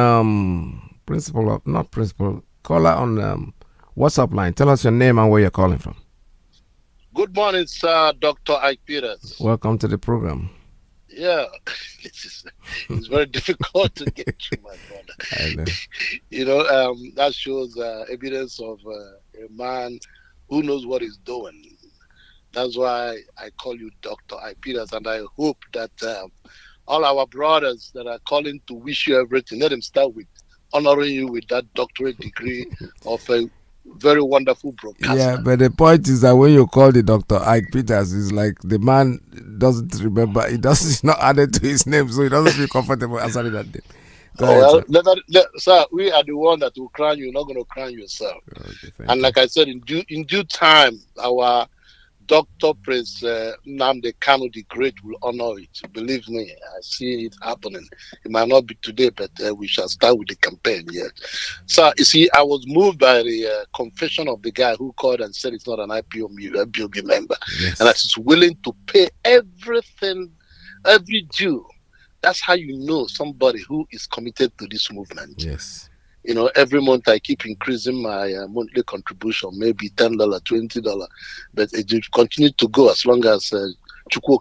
caller on WhatsApp line. Tell us your name and where you're calling from. Good morning, sir. Dr. Iyke Peters. Welcome to the program. Yeah, it's very difficult to get through, my brother. I know. That shows evidence of a man who knows what he's doing. That's why I call you Dr. Iyke Peters, and I hope that all our brothers that are calling to wish you everything, let them start with honoring you with that doctorate degree of a very wonderful broadcaster. Yeah, but the point is that when you call the Dr. Iyke Peters, it's like the man doesn't remember. It's not added to his name, so he doesn't feel comfortable answering that name. Sir, we are the one that will crown you. You're not going to crown yourself. Okay, and like I said, in due time, our Dr. Prince NNAMDI'S the Great will honor it. Believe me, I see it happening. It might not be today, but we shall start with the campaign yet. So, you see, I was moved by the confession of the guy who called and said it's not an IPOB member. Yes. And that he's willing to pay everything, every due. That's how you know somebody who is committed to this movement. Yes. Every month I keep increasing my monthly contribution, maybe $10, $20, but it will continue to go as long as Chukwu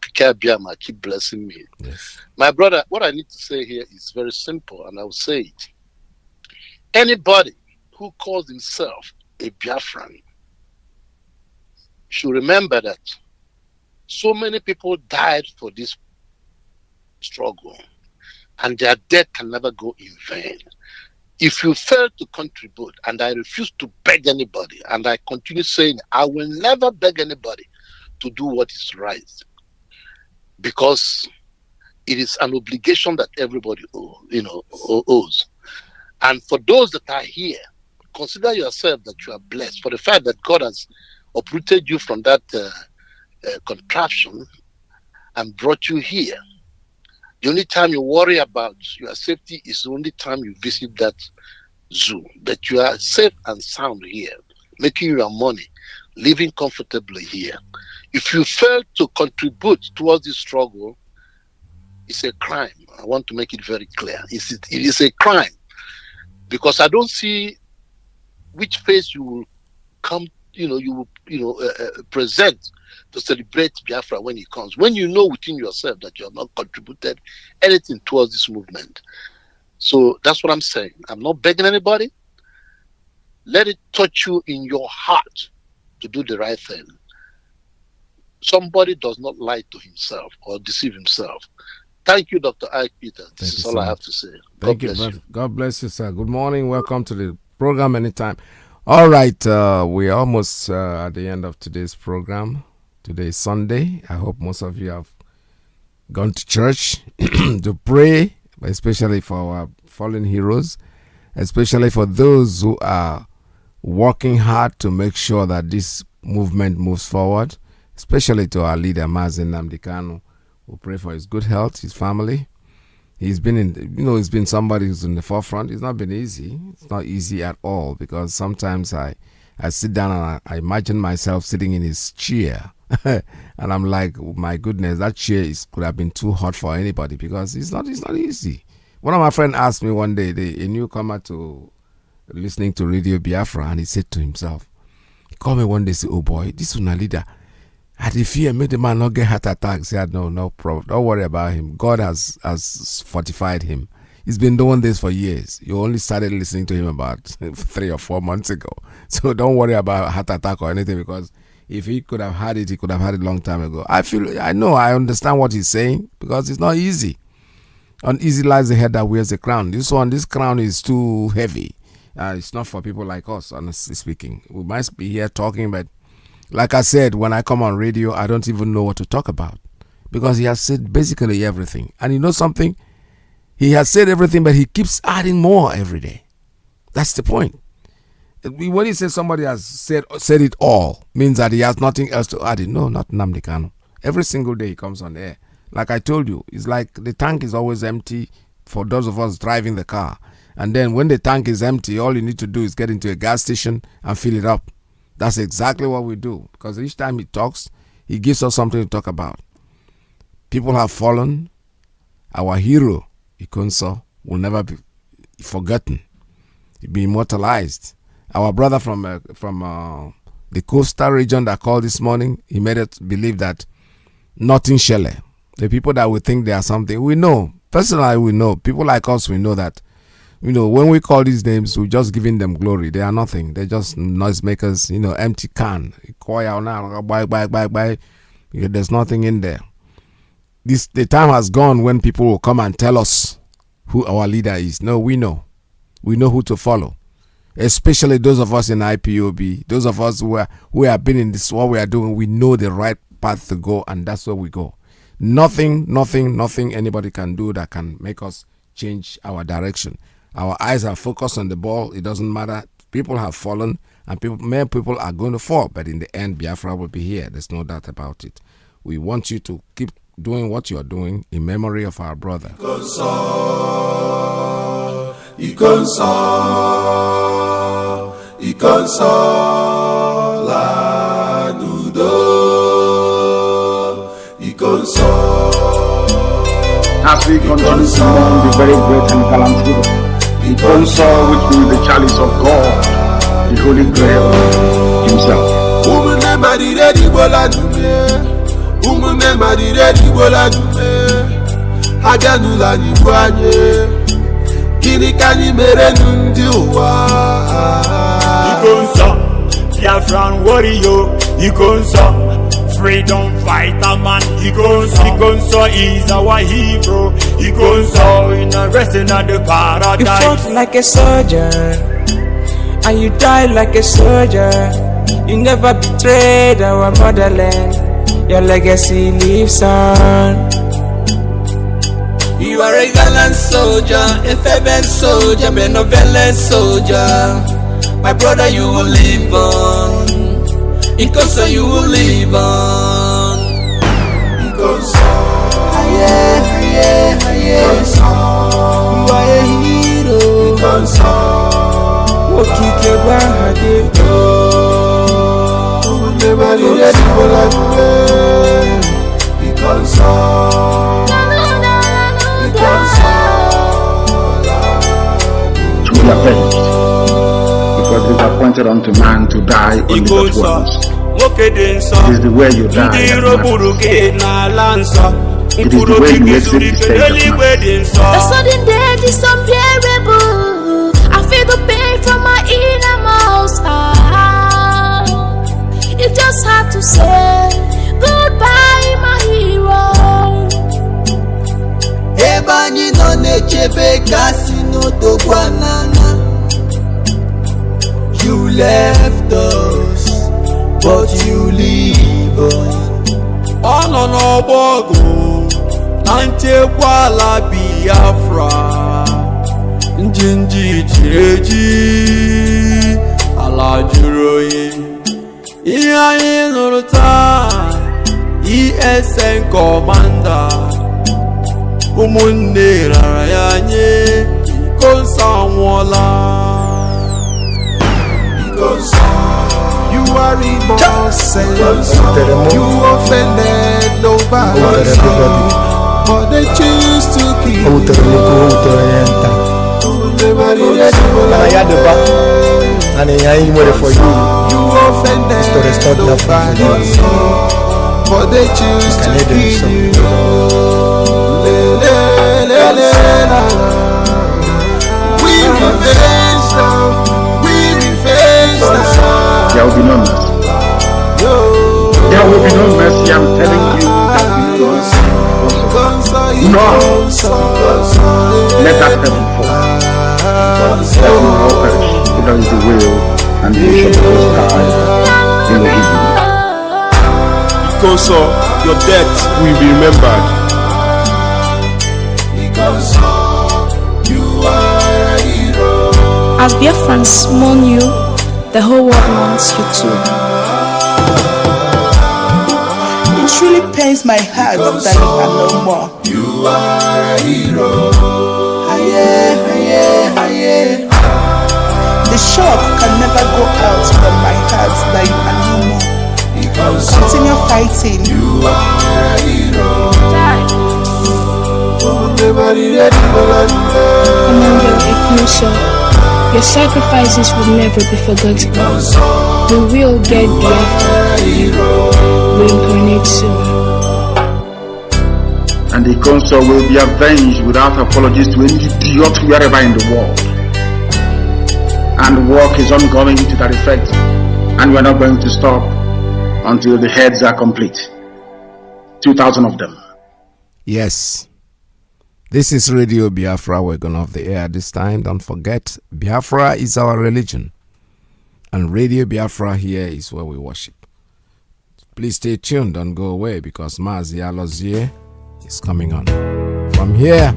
keep blessing me. Yes. My brother, what I need to say here is very simple, and I will say it. Anybody who calls himself a Biafran should remember that so many people died for this struggle, and their death can never go in vain. If you fail to contribute, and I refuse to beg anybody, and I continue saying I will never beg anybody to do what is right, because it is an obligation that everybody owes. And for those that are here, consider yourself that you are blessed for the fact that God has uprooted you from that contraption and brought you here. The only time you worry about your safety is the only time you visit that zoo. But you are safe and sound here, making your money, living comfortably here. If you fail to contribute towards this struggle, it's a crime. I want to make it very clear. It is a crime, because I don't see which face you will come, present to celebrate Biafra when it comes. When you know within yourself that you have not contributed anything towards this movement. So that's what I'm saying. I'm not begging anybody. Let it touch you in your heart to do the right thing. Somebody does not lie to himself or deceive himself. Thank you, Dr. Iyke Peters. This is all I have to say. Thank you, brother. God bless you, sir. Good morning. Welcome to the program anytime. All right, we're almost at the end of today's program. Today is Sunday. I hope most of you have gone to church to pray, especially for our fallen heroes, especially for those who are working hard to make sure that this movement moves forward, especially to our leader, Mazi NNAMDI'S. We pray for his good health, his family. He's been he's been somebody who's in the forefront. It's not been easy. It's not easy at all, because sometimes I sit down and I imagine myself sitting in his chair. And I'm like, my goodness, that chair could have been too hot for anybody, because it's not easy. One of my friends asked me one day, a newcomer to listening to Radio Biafra, and he said to himself, he called me one day, say, oh boy, this is my leader. Had the fear made the man not get heart attack? He said, no problem. Don't worry about him. God has fortified him. He's been doing this for years. You only started listening to him about 3 or 4 months ago. So don't worry about heart attack or anything, because if he could have had it, he could have had it a long time ago. I understand what he's saying, because it's not easy. Uneasy lies the head that wears the crown. This crown is too heavy. It's not for people like us, honestly speaking. We might be here talking, but like I said, when I come on radio, I don't even know what to talk about, because he has said basically everything. And you know something? He has said everything, but he keeps adding more every day. That's the point. When he says somebody has said it all, means that he has nothing else to add. No, not NNAMDI'S. Every single day he comes on air. Like I told you, it's like the tank is always empty for those of us driving the car. And then when the tank is empty, all you need to do is get into a gas station and fill it up. That's exactly what we do, because each time he talks, he gives us something to talk about. People have fallen. Our hero, Ikonso, will never be forgotten. He'll be immortalized. Our brother from the coastal region that called this morning, he made it believe that nothing shall. The people that we think they are something, we know. Personally, we know. People like us, we know that. When we call these names, we're just giving them glory. They are nothing. They're just noisemakers, empty can. There's nothing in there. The time has gone when people will come and tell us who our leader is. No, we know. We know who to follow. Especially those of us in IPOB, those of us who have been in this, what we are doing, we know the right path to go, and that's where we go. Nothing anybody can do that can make us change our direction. Our eyes are focused on the ball. It doesn't matter. People have fallen, and many people are going to fall. But in the end, Biafra will be here. There's no doubt about it. We want you to keep doing what you're doing in memory of our brother. As we continue to mourn the very great and gallant hero, Ikonso, which will be the chalice of God, the Holy Grail himself. Ikonso, Biafran warrior, Ikonso, freedom fighter man, Ikonso is our hero, Ikonso in a resting at the paradise. You fought like a soldier, and you died like a soldier. You never betrayed our motherland. Your legacy lives on. You are a gallant soldier, a fervent soldier, benevolent soldier. My brother, you will live on. Ikonso, you will live on. Ikonso, Ikonso, you are a hero. Ikonso, Okike Bahadeo, never did anyone like me. Ikonso, Ikonso, To be avenged, because it is appointed unto man to die only but once. It is the way you die. It is the way you exit the stage of man. The sudden death is unbearable. I feel the pain from my inner mouth. left us, but you leave us. Ọnọ n'ọgbọgụ na nchekwa ala Biafra, njinji jiri eji, ala jụrụ oyi. Ihe anyị nụrụ taa, ESN Commander, ụmụnne rara ya nye, iko nsọ anwụọla. You are innocent. You offended nobody, but they choose to kill you. And I ain't ready for you. You offended nobody, but they choose to kill you. We revenge now. We revenge now. There will be no mercy. There will be no mercy. I'm telling you that we will no. Let that heaven fall. But let no all perish. That is the will and the vision of the sky in the evening. Because your death will be remembered. Because you are a hero. As Biafrans mourn you, the whole world mourns you too. It truly pains my heart that you are no more. You are a hero. The shock can never go out from my heart that you are no more. Continue fighting. You are a hero. Commander Iyke, your sacrifices will never be forgotten. We will get Biafra for you. Reincarnate soon. And the council will be avenged without apologies to any idiot wherever in the world. And work is ongoing to that effect, and we're not going to stop until the heads are complete. 2,000 of them. Yes. This is Radio Biafra. We're going off the air this time. Don't forget, Biafra is our religion. And Radio Biafra here is where we worship. Please stay tuned. Don't go away because Mazi is coming on. From here,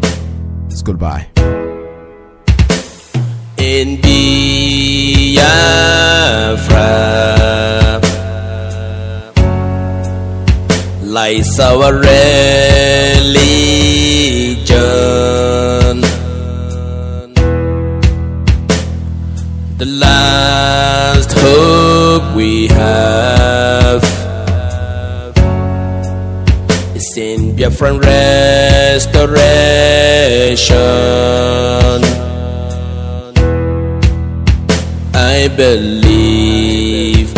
it's goodbye. In Biafra lies our religion, the last hope we have is in Biafran restoration. I believe